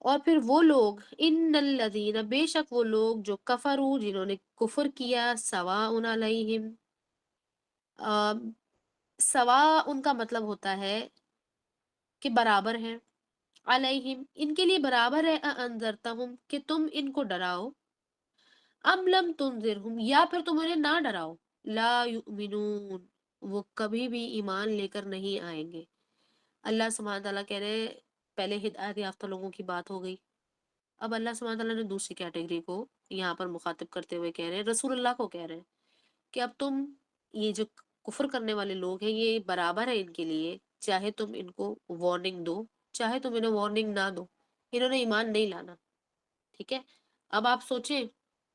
اور پھر وہ لوگ، ان الذین بے شک وہ لوگ جو کفروا جنہوں نے کفر کیا، سواء علیہم، سواء ان کا مطلب ہوتا ہے کہ برابر ہیں، علیہم ان کے لیے برابر ہے، انذرتہم کہ تم ان کو ڈراؤ، ام لم تنذرہم یا پھر تم انہیں نہ ڈراؤ، لا یؤمنون وہ کبھی بھی ایمان لے کر نہیں آئیں گے. اللہ سبحانہ تعالیٰ کہہ رہے ہیں، پہلے ہدایت یافتہ لوگوں کی بات ہو گئی، اب اللہ سبحانہ تعالیٰ نے دوسری کیٹیگری کو یہاں پر مخاطب کرتے ہوئے کہہ رہے ہیں، رسول اللہ کو کہہ رہے ہیں کہ اب تم یہ جو کفر کرنے والے لوگ ہیں یہ برابر ہے ان کے لیے، چاہے تم ان کو وارننگ دو چاہے تم انہیں وارننگ نہ دو، انہوں نے ایمان نہیں لانا. ٹھیک ہے. اب آپ سوچیں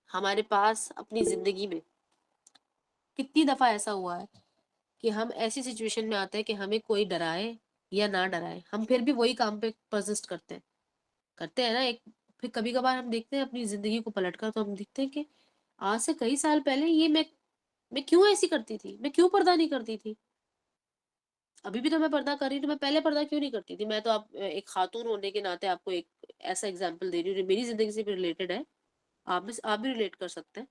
ہمارے پاس اپنی زندگی میں کتنی دفعہ ایسا ہوا ہے کہ ہم ایسی سچویشن میں آتے ہیں کہ ہمیں کوئی ڈرائے یا نہ ڈرائے، ہم پھر بھی وہی کام پہ پرسسٹ کرتے ہیں نا. ایک پھر کبھی کبھار ہم دیکھتے ہیں اپنی زندگی کو پلٹ کر، تو ہم دیکھتے ہیں کہ آج سے کئی سال پہلے یہ میں کیوں ایسی کرتی تھی، میں کیوں پردہ نہیں کرتی تھی، ابھی بھی تو میں پردہ کر رہی ہوں، تو میں پہلے پردہ کیوں نہیں کرتی تھی. میں تو آپ ایک خاتون ہونے کے ناطے آپ کو ایک ایسا اگزامپل دے رہی ہوں جو میری زندگی سے بھی ریلیٹڈ ہے، آپ بھی ریلیٹ کر سکتے ہیں.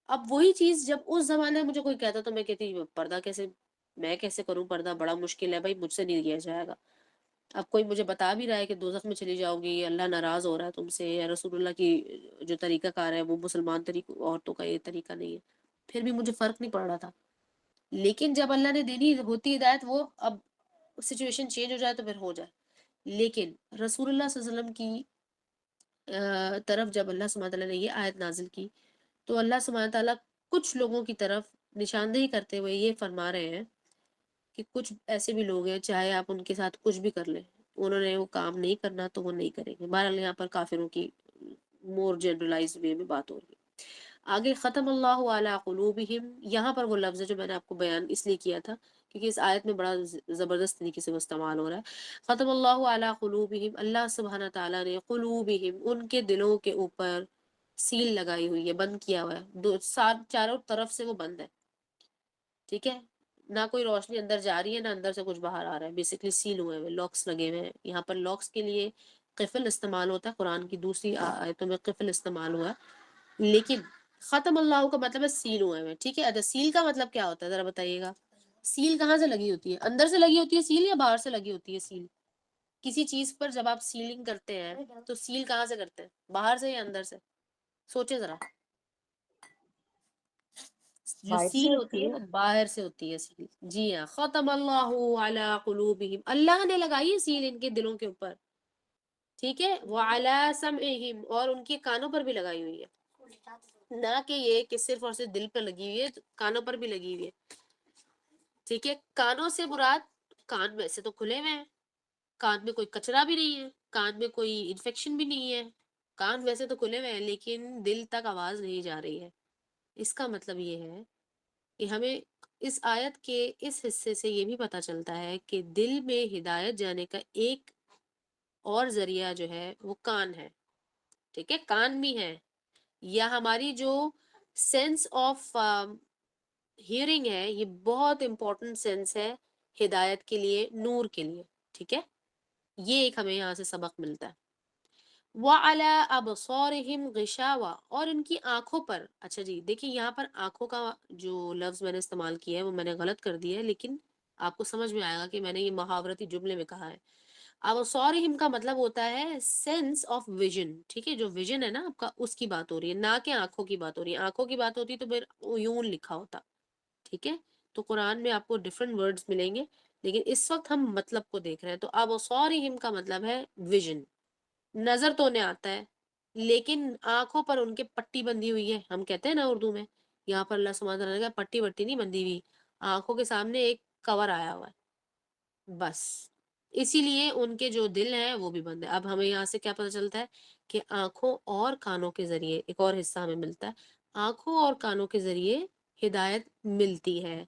اب وہی چیز جب اس زمانے میں مجھے کوئی کہتا تو میں کہتی پردہ کیسے، میں کیسے کروں پردہ، بڑا مشکل ہے بھائی، مجھ سے نہیں کیا جائے گا. اب کوئی مجھے بتا بھی رہا ہے کہ دوزخ میں چلی جاؤ گی، اللہ ناراض ہو رہا ہے تم سے، یا رسول اللہ کی جو طریقہ کار ہے وہ مسلمان عورتوں کا یہ طریقہ نہیں ہے، پھر بھی مجھے فرق نہیں پڑ رہا تھا. لیکن جب اللہ نے دینی ہوتی ہدایت، وہ اب سچویشن چینج ہو جائے تو پھر ہو جائے. لیکن رسول اللہ صلی اللہ علیہ وسلم کی طرف جب اللہ سبحانہ تعالیٰ نے یہ آیت نازل کی، تو اللہ سبحانہ تعالیٰ کچھ لوگوں کی طرف نشاندہی کرتے ہوئے یہ فرما رہے ہیں کہ کچھ ایسے بھی لوگ ہیں چاہے آپ ان کے ساتھ کچھ بھی کر لیں، انہوں نے وہ کام نہیں کرنا تو وہ نہیں کریں گے. بہرحال یہاں پر کافروں کی مور جنرلائز وے میں بات ہو رہی ہے. آگے ختم اللہ علی قلوبہم، یہاں پر وہ لفظ ہے جو میں نے آپ کو بیان اس لیے کیا تھا کیونکہ اس آیت میں بڑا زبردست طریقے سے وہ استعمال ہو رہا ہے. ختم اللہ علی قلوبہم، اللہ سبحانہ تعالیٰ نے قلوبہم ان کے دلوں کے اوپر سیل لگائی ہوئی ہے، بند کیا ہوا ہے، چاروں طرف سے وہ بند ہے. ٹھیک ہے، نہ کوئی روشنی اندر جا رہی ہے نہ اندر سے کچھ باہر آ رہا ہے، بیسکلی سیل ہوئے ہوئے، لاکس لگے ہوئے ہیں. یہاں پر لاکس کے لیے قفل استعمال ہوتا ہے، قرآن کی دوسری آیتوں میں قفل استعمال ہوا ہے، لیکن ختم اللہ کا مطلب ہے سیل ہوئے ہوئے. ٹھیک ہے. اچھا سیل کا مطلب کیا ہوتا ہے ذرا بتائیے گا. سیل کہاں سے لگی ہوتی ہے، اندر سے لگی ہوتی ہے سیل یا باہر سے لگی ہوتی ہے سیل؟ کسی چیز پر جب آپ سیلنگ کرتے ہیں تو سیل کہاں سے کرتے ہیں، باہر سے یا اندر سے؟ سوچیں ذرا. جو باہر سے سیل ہوتی ہے وہ باہر سے ہوتی ہے سیل. جی ہاں، ختم اللہ علی قلوبہم، اللہ نے لگائی ہے سیل ان کے دلوں کے اوپر. ٹھیک ہے. وعلی سمعہم، اور ان کے کانوں پر بھی لگائی ہوئی ہے، نہ کہ یہ کہ صرف اور صرف دل پہ لگی ہوئی ہے، کانوں پر بھی لگی ہوئی ہے. ٹھیک ہے. کانوں سے مراد کان ویسے تو کھلے ہوئے ہیں، کان میں کوئی کچرا بھی نہیں ہے، کان میں کوئی انفیکشن بھی نہیں ہے، کان ویسے تو کھلے ہوئے ہیں لیکن دل تک آواز نہیں جا رہی ہے. اس کا مطلب یہ ہے کہ ہمیں اس آیت کے اس حصے سے یہ بھی پتہ چلتا ہے کہ دل میں ہدایت جانے کا ایک اور ذریعہ جو ہے وہ کان ہے. ٹھیک ہے. کان بھی ہے، یا ہماری جو سینس آف ہیئرنگ ہے، یہ بہت امپورٹنٹ سینس ہے ہدایت کے لیے، نور کے لیے. ٹھیک ہے. یہ ایک ہمیں یہاں سے سبق ملتا ہے. وَعَلَىٰ أَبْصَارِهِمْ غِشَاوَةٌ، اور ان کی آنکھوں پر. اچھا جی دیکھیے یہاں پر آنکھوں کا جو لفظ میں نے استعمال کیا ہے وہ میں نے غلط کر دیا ہے، لیکن آپ کو سمجھ میں آئے گا کہ میں نے یہ محاورتی جملے میں کہا ہے. ابصارہم کا مطلب ہوتا ہے سینس آف ویژن. ٹھیک ہے. جو ویژن ہے نا آپ کا، اس کی بات ہو رہی ہے، نہ کہ آنکھوں کی بات ہو رہی ہے. آنکھوں کی بات ہوتی تو پھر عیون لکھا ہوتا. ٹھیک ہے. تو قرآن میں آپ کو ڈفرینٹ ورڈز ملیں گے، لیکن اس وقت ہم مطلب کو دیکھ رہے ہیں. تو ابصارہم کا مطلب ہے ویژن. نظر تو انہیں آتا ہے لیکن آنکھوں پر ان کے پٹی بندھی ہوئی ہے، ہم کہتے ہیں نا اردو میں. یہاں پر اللہ سبحانہ تعالیٰ نے کہا پٹی وٹی نہیں بندھی ہوئی، آنکھوں کے سامنے ایک کور آیا ہوا ہے بس. اسی لیے ان کے جو دل ہیں وہ بھی بند ہے. اب ہمیں یہاں سے کیا پتہ چلتا ہے کہ آنکھوں اور کانوں کے ذریعے ایک اور حصہ ہمیں ملتا ہے، آنکھوں اور کانوں کے ذریعے ہدایت ملتی ہے.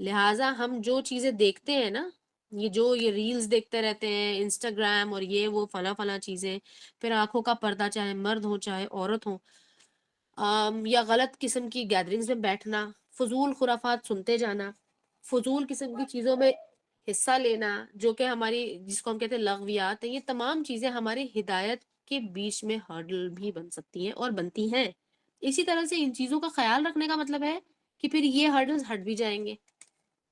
لہٰذا ہم جو چیزیں دیکھتے ہیں نا، یہ جو یہ ریلز دیکھتے رہتے ہیں انسٹاگرام اور یہ وہ فلاں فلاں چیزیں، پھر آنکھوں کا پردہ چاہے مرد ہو چاہے عورت ہو، یا غلط قسم کی گیدرنگز میں بیٹھنا، فضول خرافات سنتے جانا، فضول قسم کی چیزوں میں حصہ لینا جو کہ ہماری جس کو ہم کہتے ہیں لغویات ہیں، یہ تمام چیزیں ہماری ہدایت کے بیچ میں ہرڈل بھی بن سکتی ہیں اور بنتی ہیں۔ اسی طرح سے ان چیزوں کا خیال رکھنے کا مطلب ہے کہ پھر یہ ہرڈلز ہٹ بھی جائیں گے۔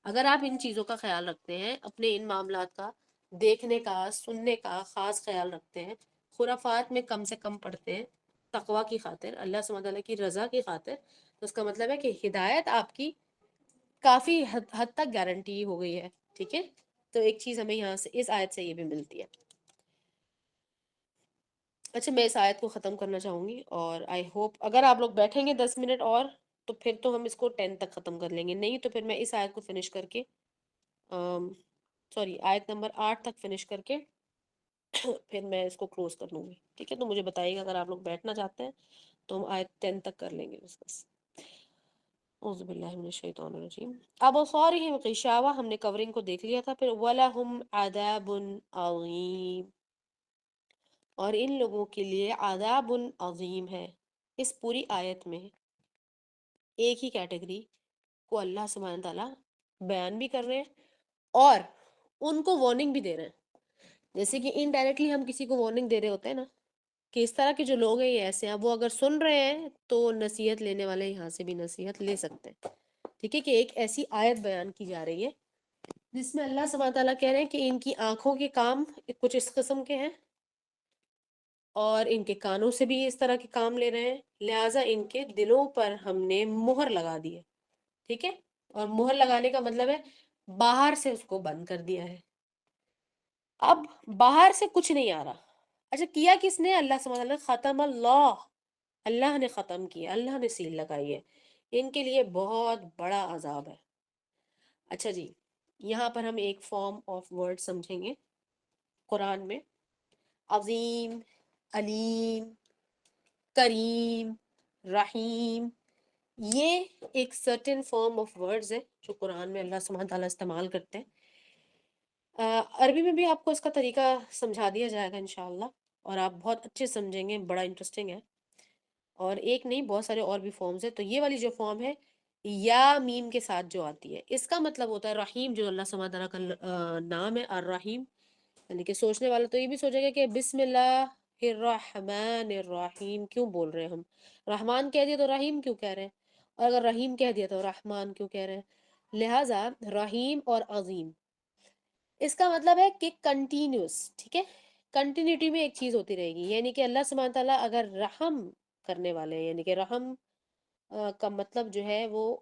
اگر آپ ان چیزوں کا خیال رکھتے ہیں، اپنے ان معاملات کا دیکھنے کا سننے کا خاص خیال رکھتے ہیں، خرافات میں کم سے کم پڑھتے ہیں تقوی کی خاطر، اللہ سبحانہ تعالیٰ کی رضا کی خاطر، تو اس کا مطلب ہے کہ ہدایت آپ کی کافی حد تک گارنٹی ہو گئی ہے، ٹھیک ہے۔ تو ایک چیز ہمیں یہاں سے اس آیت سے یہ بھی ملتی ہے۔ اچھا، میں اس آیت کو ختم کرنا چاہوں گی، اور آئی ہوپ اگر آپ لوگ بیٹھیں گے 10 منٹ اور تو پھر تو ہم اس کو 10 تک ختم کر لیں گے، نہیں تو پھر میں اس آیت کو فنش کر کے سوری آیت نمبر 8 تک فنش کر کے پھر میں اس کو کلوز کر لوں گی، ٹھیک ہے۔ تو مجھے بتائیے گا اگر آپ لوگ بیٹھنا چاہتے ہیں تو ہم آیت 10 تک کر لیں گے بس۔ اعوذ باللہ من الشیطان الرجیم۔ اب صارحم غشاوہ ہم نے کورنگ کو دیکھ لیا تھا، پھر وَلَهُمْ عَذَابٌ عَظِيمٌ، اور ان لوگوں کے لیے عذاب عظیم ہے۔ اس پوری آیت میں ایک ہی کیٹیگری کو اللہ سبحانہ تعالیٰ بیان بھی کر رہے ہیں اور ان کو وارننگ بھی دے رہے ہیں، جیسے کہ انڈائریکٹلی ہم کسی کو وارننگ دے رہے ہوتے ہیں نا کہ اس طرح کے جو لوگ ہیں یہ ایسے ہیں، وہ اگر سن رہے ہیں تو نصیحت لینے والے یہاں سے بھی نصیحت لے سکتے ہیں، ٹھیک ہے، کہ ایک ایسی آیت بیان کی جا رہی ہے جس میں اللہ سبحانہ تعالیٰ کہہ رہے ہیں کہ ان کی آنکھوں کے کام کچھ اس قسم کے ہیں اور ان کے کانوں سے بھی اس طرح کے کام لے رہے ہیں، لہٰذا ان کے دلوں پر ہم نے مہر لگا دی ہے، ٹھیک ہے، اور مہر لگانے کا مطلب ہے باہر سے اس کو بند کر دیا ہے، اب باہر سے کچھ نہیں آ رہا۔ اچھا، کیا کس نے؟ اللہ سبحانہ وتعالی، ختم اللہ نے ختم کیا، اللہ نے سیل لگائی ہے، ان کے لیے بہت بڑا عذاب ہے۔ اچھا جی، یہاں پر ہم ایک فارم آف ورڈ سمجھیں گے قرآن میں، عظیم، علیم، کریم، رحیم، یہ ایک سرٹن فارم آف ورڈز ہے جو قرآن میں اللہ سبحانہ تعالیٰ استعمال کرتے ہیں۔ عربی میں بھی آپ کو اس کا طریقہ سمجھا دیا جائے گا انشاءاللہ، اور آپ بہت اچھے سمجھیں گے، بڑا انٹرسٹنگ ہے، اور ایک نہیں بہت سارے اور بھی فارمز ہیں۔ تو یہ والی جو فارم ہے یا میم کے ساتھ جو آتی ہے، اس کا مطلب ہوتا ہے رحیم، جو اللہ سبحانہ تعالیٰ کا نام ہے الرحیم، یعنی کہ سوچنے والا تو یہ بھی سوچے گا کہ بسم اللہ الرحمن الرحیم کیوں بول رہے ہیں ہم، رحمان کہہ دیا تو رحیم کیوں کہہ رہے ہیں، اور اگر رحیم کہہ دیا تو رحمان کیوں کہہ رہے ہیں۔ لہٰذا رحیم اور عظیم اس کا مطلب ہے کہ کنٹینیوس، ٹھیک ہے، کنٹینیوٹی میں ایک چیز ہوتی رہے گی، یعنی کہ اللہ سبحانہ تعالیٰ اگر رحم کرنے والے ہیں، یعنی کہ رحم کا مطلب جو ہے وہ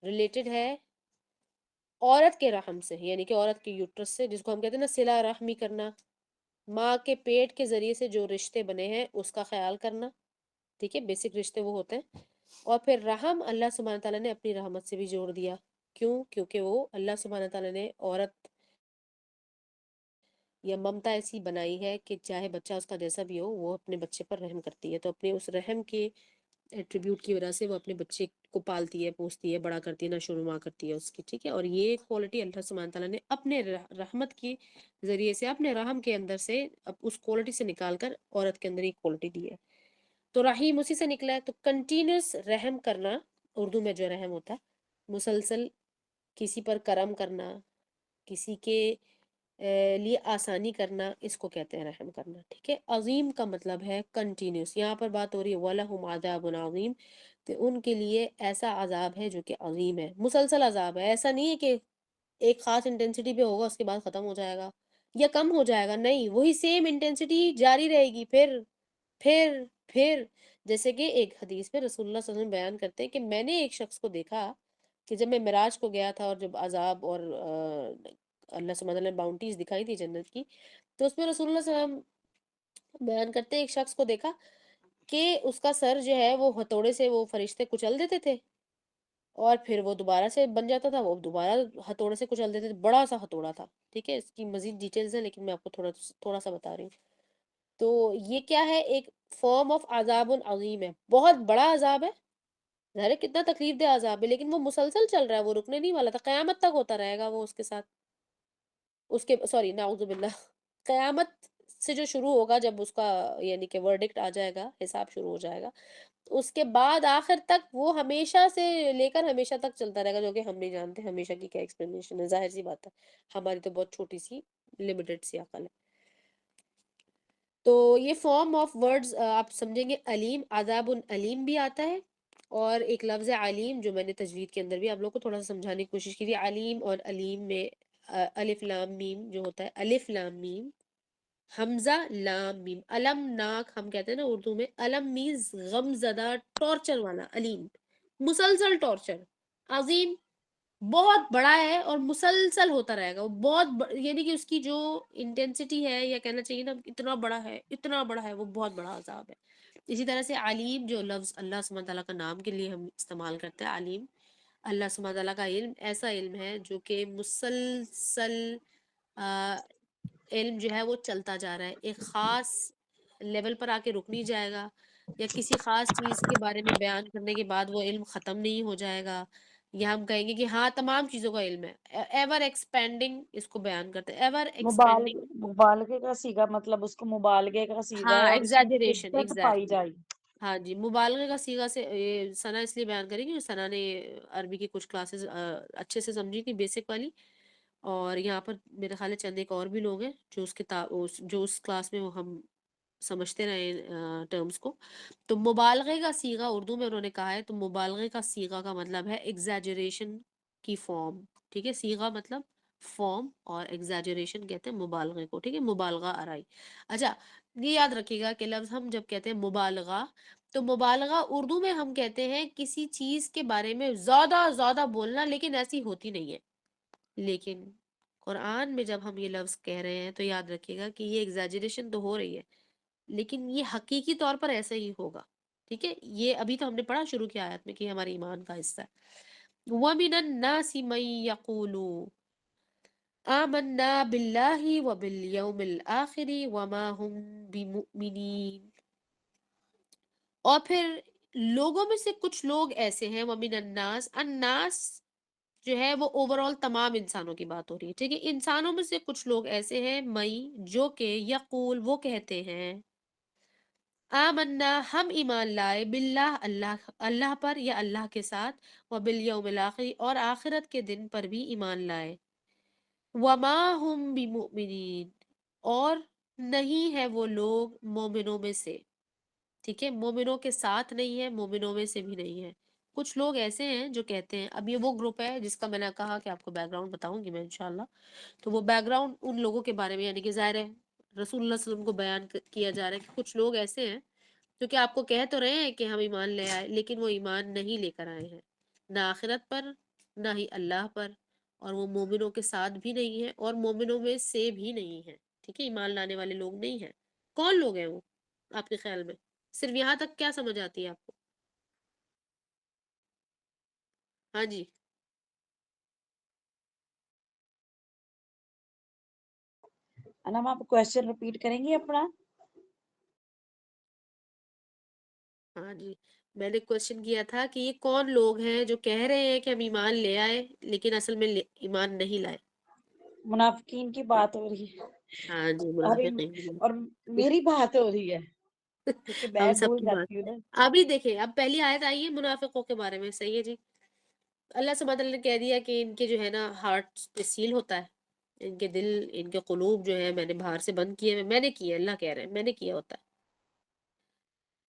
ریلیٹڈ ہے عورت کے رحم سے، یعنی کہ عورت کے یوٹرس سے، جس کو ہم کہتے ہیں نا صلہ رحمی کرنا، ماں کے پیٹ کے ذریعے سے جو رشتے بنے ہیں اس کا خیال کرنا، ٹھیک ہے، بیسک رشتے وہ ہوتے ہیں، اور پھر رحم اللہ سبحانہ تعالیٰ نے اپنی رحمت سے بھی جوڑ دیا، کیوں؟ کیونکہ وہ اللہ سبحانہ تعالیٰ نے عورت یا ممتا ایسی بنائی ہے کہ چاہے بچہ اس کا جیسا بھی ہو وہ اپنے بچے پر رحم کرتی ہے، تو اپنے اس رحم کے ایٹریبیوٹ کی وجہ سے وہ اپنے بچے کو پالتی ہے، پوستی ہے، بڑا کرتی ہے، نشو و نما کرتی ہے اس کی، ٹھیک ہے، اور یہ کوالٹی اللہ سبحانہ تعالیٰ نے اپنے رحمت کی ذریعے سے، اپنے رحم کے اندر سے اس کوالٹی سے نکال کر عورت کے اندر ایک کوالٹی دی ہے، تو رحیم اسی سے نکلا ہے۔ تو کنٹینیوس رحم کرنا، اردو میں جو رحم ہوتا ہے، مسلسل کسی پر کرم کرنا، کسی کے لیے آسانی کرنا، اس کو کہتے ہیں رحم کرنا، ٹھیک ہے۔ عظیم کا مطلب ہے کنٹینیوس، یہاں پر بات ہو رہی ہے وَلَهُمْ عَذَابٌ عَظِيمٌ، تو ان کے لیے ایسا عذاب ہے جو کہ عظیم ہے، مسلسل عذاب ہے، ایسا نہیں ہے کہ ایک خاص انٹینسٹی پہ ہوگا اس کے بعد ختم ہو جائے گا یا کم ہو جائے گا، نہیں، وہی سیم انٹینسٹی جاری رہے گی، پھر جیسے کہ ایک حدیث میں رسول اللہ صلی اللہ علیہ وسلم بیان کرتے ہیں کہ میں نے ایک شخص کو دیکھا کہ جب میں معراج کو گیا تھا اور جب عذاب اور اللہ سبحانہ وتعالی نے باؤنٹیز دکھائی تھی جنت کی، تو اس میں رسول اللہ صلی اللہ علیہ وسلم بیان کرتے ہیں ایک شخص کو دیکھا کہ اس کا سر جو ہے وہ ہتھوڑے سے وہ فرشتے کچل دیتے تھے اور پھر وہ دوبارہ سے بن جاتا تھا، وہ دوبارہ ہتھوڑے سے کچل دیتے تھے، بڑا سا ہتھوڑا تھا، ٹھیک ہے، اس کی مزید ڈیٹیلز ہیں لیکن میں آپ کو تھوڑا سا بتا رہی ہوں۔ تو یہ کیا ہے؟ ایک فارم آف عذاب عظیم ہے، بہت بڑا عذاب ہے، ظاہر ہے کتنا تکلیف دہ عذاب ہے، لیکن وہ مسلسل چل رہا ہے، وہ رکنے نہیں والا تھا، قیامت تک ہوتا رہے گا وہ اس کے ساتھ، اس کے سوری نعوذ باللہ، قیامت سے جو شروع ہوگا، جب اس کا یعنی کہ ورڈکٹ آ جائے گا، حساب شروع ہو جائے گا، اس کے بعد آخر تک وہ ہمیشہ سے لے کر ہمیشہ تک چلتا رہے گا، جو کہ ہم نہیں جانتے ہمیشہ کی کیا ایکسپلینیشن ہے، ظاہر سی بات ہے، ہماری تو بہت چھوٹی سی لمیٹڈ سی عقل ہے۔ تو یہ فارم آف ورڈز آپ سمجھیں گے، علیم، عذاب علیم بھی آتا ہے، اور ایک لفظ ہے علیم جو میں نے تجوید کے اندر بھی آپ لوگ کو تھوڑا سا سمجھانے کی کوشش کی تھی۔ علیم اور علیم میں الف لام میم جو ہوتا ہے، الف لام میم، حمزہ لام میم، علم ناک ہم کہتے ہیں نا اردو میں، علم مینز غم زدہ، ٹارچر والا، علیم مسلسل ٹارچر، عظیم بہت بڑا ہے اور مسلسل ہوتا رہے گا، وہ بہت یعنی کہ اس کی جو انٹینسٹی ہے، یا کہنا چاہیے نا اتنا بڑا ہے، اتنا بڑا ہے، وہ بہت بڑا عذاب ہے۔ اسی طرح سے علیم جو لفظ اللہ سبحانہ تعالیٰ کا نام کے لیے ہم استعمال کرتے ہیں، علیم، اللہ سبحانہ تعالیٰ کا علم ایسا علم ہے جو کہ مسلسل علم جو ہے وہ چلتا جا رہا ہے، ایک خاص لیول پر آ کے رک نہیں جائے گا، یا کسی خاص چیز کے بارے میں بیان کرنے کے بعد وہ علم ختم نہیں ہو جائے گا، یا ہم کہیں گے کہ ہاں تمام چیزوں کا علم ہے، ایور ایکسپینڈنگ اس کو بیان کرتے ہیں، ایور ایکسپینڈنگ، مبالغے کا صیغہ، مطلب اس کو مبالغے کا صیغہ ہے ہاں اور اس میں ایگزیجریشن، شدت پائی ایگزیکٹلی، جائے گی۔ ہاں جی، مبالغے کا صیغہ سے یہ ثنا اس لیے بیان کریں گی، ثنا نے عربی کی کچھ کلاسز اچھے سے سمجھی تھی، بیسک والی، اور یہاں پر میرے خیال ہے چند ایک اور بھی لوگ ہیں جو جو اس کلاس میں وہ ہم سمجھتے رہے ٹرمز کو۔ تو مبالغے کا صیغہ اردو میں انہوں نے کہا ہے، تو مبالغے کا صیغہ کا مطلب ہے ایگزیجریشن کی فارم، ٹھیک ہے، صیغہ مطلب فارم، اور ایگزیجریشن کہتے ہیں مبالغے کو، ٹھیک ہے، مبالغہ آرائی۔ اچھا، یہ یاد رکھیے گا کہ لفظ ہم جب کہتے ہیں مبالغہ، تو مبالغہ اردو میں ہم کہتے ہیں کسی چیز کے بارے میں زیادہ زیادہ بولنا، لیکن ایسی ہوتی نہیں ہے، لیکن قرآن میں جب ہم یہ لفظ کہہ رہے ہیں تو یاد رکھیے گا کہ یہ ایگزیجریشن تو ہو رہی ہے، لیکن یہ حقیقی طور پر ایسا ہی ہوگا، ٹھیک ہے، یہ ابھی تو ہم نے پڑھا شروع کیا آیت میں کہ یہ ہمارے ایمان کا حصہ ہے۔ وَمِنَ النَّاسِ مَن يَقُولُ آمَنَّا بِاللَّهِ وَبِالْيَوْمِ الْآخِرِ وَمَا هُمْ بِمُؤْمِنِينَ، اور پھر لوگوں میں سے کچھ لوگ ایسے ہیں، وَمِنَ النَّاسِ، الناس جو ہے وہ اوور آل تمام انسانوں کی بات ہو رہی ہے، ٹھیک ہے، انسانوں میں سے کچھ لوگ ایسے ہیں، مئی جو کہ یقول وہ کہتے ہیں، آمنا ہم ایمان لائے، باللہ اللہ پر یا اللہ کے ساتھ، وبالیوم الآخر اور آخرت کے دن پر بھی ایمان لائے، وما ہم بمؤمنین اور نہیں ہے وہ لوگ مومنوں میں سے، ٹھیک ہے، مومنوں کے ساتھ نہیں ہے، مومنوں میں سے بھی نہیں ہے، کچھ لوگ ایسے ہیں جو کہتے ہیں، اب یہ وہ گروپ ہے جس کا میں نے کہا کہ آپ کو بیک گراؤنڈ بتاؤں گی میں انشاءاللہ، تو وہ بیک گراؤنڈ ان لوگوں کے بارے میں، یعنی کہ ظاہر ہے رسول اللہ صلی اللہ علیہ وسلم کو بیان کیا جا رہا ہے کہ کچھ لوگ ایسے ہیں جو کہ آپ کو کہہ تو رہے ہیں کہ ہم ایمان لے آئے، لیکن وہ ایمان نہیں لے کر آئے ہیں، نہ آخرت پر، نہ ہی اللہ پر، اور وہ مومنوں کے ساتھ بھی نہیں ہے، اور مومنوں میں سے بھی نہیں ہے، ٹھیک ہے، ایمان لانے والے لوگ نہیں ہیں۔ کون لوگ ہیں وہ آپ کے خیال میں؟ صرف یہاں تک کیا سمجھ آتی ہے آپ کو؟ ہاں جی، انم آپ کوشچن ریپیٹ کریں گی اپنا؟ ہاں جی، میں نے کوشچن کیا تھا کہ یہ کون لوگ ہیں جو کہہ رہے ہیں کہ ہم ایمان لے آئے لیکن اصل میں ایمان نہیں لائے؟ منافقین کی بات ہو رہی ہے، ہاں جی، اور منافقین، اور میری بات ہو رہی ہے کیونکہ میں ہم سب بھول کی بات جاتی ہوں ہے۔ نا۔ ابھی دیکھیں، اب پہلی آیت آئی ہے منافقوں کے بارے میں، صحیح ہے جی، اللہ سبحانہ وتعالیٰ نے کہہ دیا کہ ان کے جو ہے نا ہارٹ پہ سیل ہوتا ہے، ان کے دل، ان کے قلوب جو ہے میں نے باہر سے بند کیے، میں نے کیا، اللہ کہہ رہے ہیں میں نے کیا ہوتا ہے۔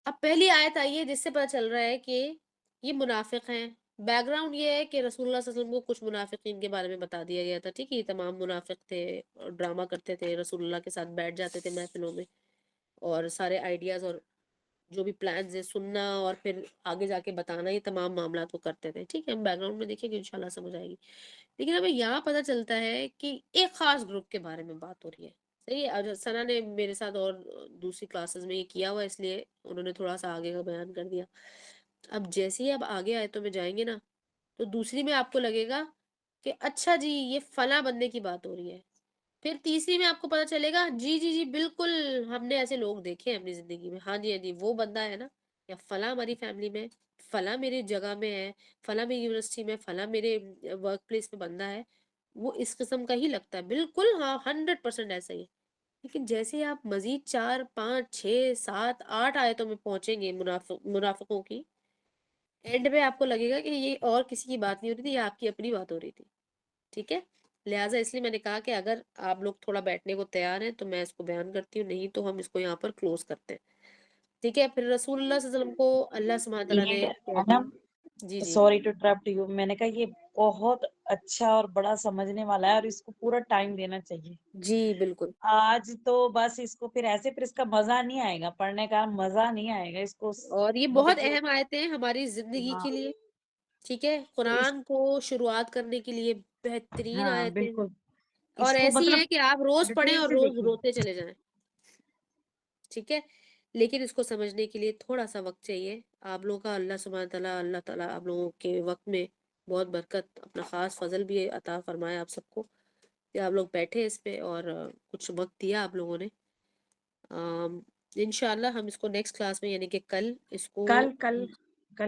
اب پہلی آیت آئی ہے جس سے پتہ چل رہا ہے کہ یہ منافق ہیں۔ بیک گراؤنڈ یہ ہے کہ رسول اللہ صلی اللہ علیہ وسلم کو کچھ منافقین کے بارے میں بتا دیا گیا تھا، ٹھیک ہے، یہ تمام منافق تھے اور ڈرامہ کرتے تھے، رسول اللہ کے ساتھ بیٹھ جاتے تھے محفلوں میں، اور سارے آئیڈیاز اور جو بھی پلانز ہیں سننا اور پھر آگے جا کے بتانا، یہ تمام معاملات کو کرتے تھے، ٹھیک ہے، ہم بیک گراؤنڈ میں دیکھیں گے انشاءاللہ سمجھ آئے گی۔ لیکن ہمیں یہاں پتہ چلتا ہے کہ ایک خاص گروپ کے بارے میں بات ہو رہی ہے، صحیح ہے، اور ثنا نے میرے ساتھ اور دوسری کلاسز میں یہ کیا ہوا، اس لیے انہوں نے تھوڑا سا آگے کا بیان کر دیا۔ اب جیسے ہی اب آگے آیتوں میں جائیں گے نا، تو دوسری میں آپ کو لگے گا کہ اچھا جی یہ فلاں بندے کی بات ہو رہی ہے، پھر تیسری میں آپ کو پتہ چلے گا جی جی جی بالکل ہم نے ایسے لوگ دیکھے ہیں اپنی زندگی میں، ہاں جی ہاں جی وہ بندہ ہے نا، یا فلاں ہماری فیملی میں، فلاں میری جگہ میں ہے، فلاں میری یونیورسٹی میں، فلاں میرے ورک پلیس میں بندہ ہے، وہ اس قسم کا ہی لگتا ہے، بالکل ہاں 100% ایسا ہی ہے۔ لیکن جیسے ہی آپ مزید 4 5 6 7 8 آیتوں میں پہنچیں گے منافقوں کی، اینڈ میں آپ کو لگے گا کہ یہ اور کسی کی بات نہیں ہو رہی تھی، یہ آپ کی اپنی بات ہو رہی تھی، ٹھیک ہے؟ لہٰذا اس لیے میں نے کہا کہ اگر آپ لوگ تھوڑا بیٹھنے کو تیار ہیں تو میں اس کو بیان کرتی ہوں، نہیں تو ہم اس کو یہاں پر کلوز کرتے ہیں، ٹھیک ہے؟ پھر رسول اللہ صلی اللہ علیہ وسلم کو اللہ سبحانہ تعالیٰ نے یہ کہہ ہے نا، دیا، جی جی سوری ٹو انٹرپٹ یو، میں نے کہا یہ بہت اچھا اور بڑا سمجھنے والا ہے اور اس کو پورا ٹائم دینا چاہیے۔ جی بالکل، آج تو بس اس کو پھر ایسے پھر اس کا مزہ نہیں آئے گا، پڑھنے کا مزہ نہیں آئے گا اس کو اور یہ بہت مطلب کہ اہم آیتیں ہیں ہماری زندگی ہاں کے لیے، ٹھیک ہے؟ تو اس قرآن کو شروعات کرنے کے لیے بہترین ہاں آیتیں ہیں، بالکل اور اس کو ایسی مطلب ہیں کہ آپ روز پڑھیں ڈیٹیل اور سے روز دیکھیے۔ روتے چلے جائیں، ٹھیک ہے؟ لیکن اس کو سمجھنے کے لیے تھوڑا سا وقت چاہیے آپ لوگوں کا۔ اللہ تعالیٰ آپ لوگوں کے وقت میں بہت برکت، اپنا خاص فضل بھی عطا فرمائے آپ سب کو کہ آپ لوگ بیٹھے اس پہ اور کچھ وقت دیا آپ لوگوں نے۔ انشاءاللہ ہم اس کو نیکسٹ کلاس میں، یعنی کہ کل اس کو، کل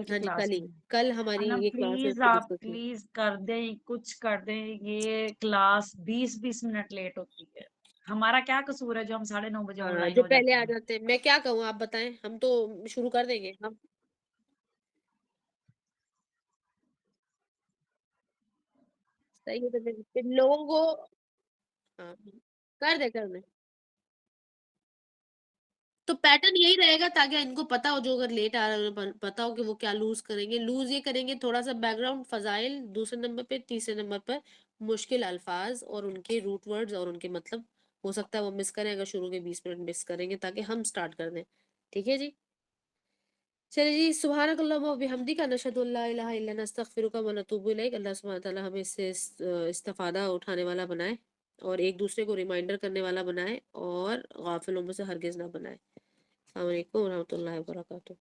کی ہاں جی کلاس کل ہی، میں کل ہماری نا یہ کلاس ہے، اس پلیز کو آپ ڈسکس کریں۔ پلیز کر دیں، کچھ کر دیں، یہ کلاس 20 منٹ لیٹ ہوتی ہے۔ ہمارا کیا قصور ہے جو ہم 9:30 بجے آن ہاں لائن جو ہو پہلے جاتے آ ہیں؟ جاتے ہیں، میں کیا کہوں آپ بتائیں، ہم تو شروع کر دیں گے ہم، صحیح ہے تو پھر لوگوں کو، ہاں کر دیں تو پیٹرن یہی رہے گا تاکہ ان کو پتا ہو، جو اگر لیٹ آ رہے ہیں پتا ہو کہ وہ کیا لوز کریں گے۔ لوز یہ کریں گے تھوڑا سا بیک گراؤنڈ فضائل دوسرے نمبر پہ، تیسرے نمبر پر مشکل الفاظ اور ان کے روٹ ورڈز اور ان کے مطلب، ہو سکتا ہے وہ مس کریں، اگر شروع کے 20 منٹ مس کریں گے تاکہ ہم سٹارٹ کر دیں، ٹھیک ہے جی؟ چلیے جی، سبحانک اللہم و بحمدک، نشہد ان لا الہ الا انت، نستغفرک و نتوب الیک۔ اللہ سبحانہ تعالیٰ ہمیں اس سے استفادہ اٹھانے والا بنائے اور ایک دوسرے کو ریمائنڈر کرنے والا بنائے اور غافلوں میں سے ہرگز نہ بنائے۔ السلام علیکم ورحمۃ اللہ وبرکاتہ۔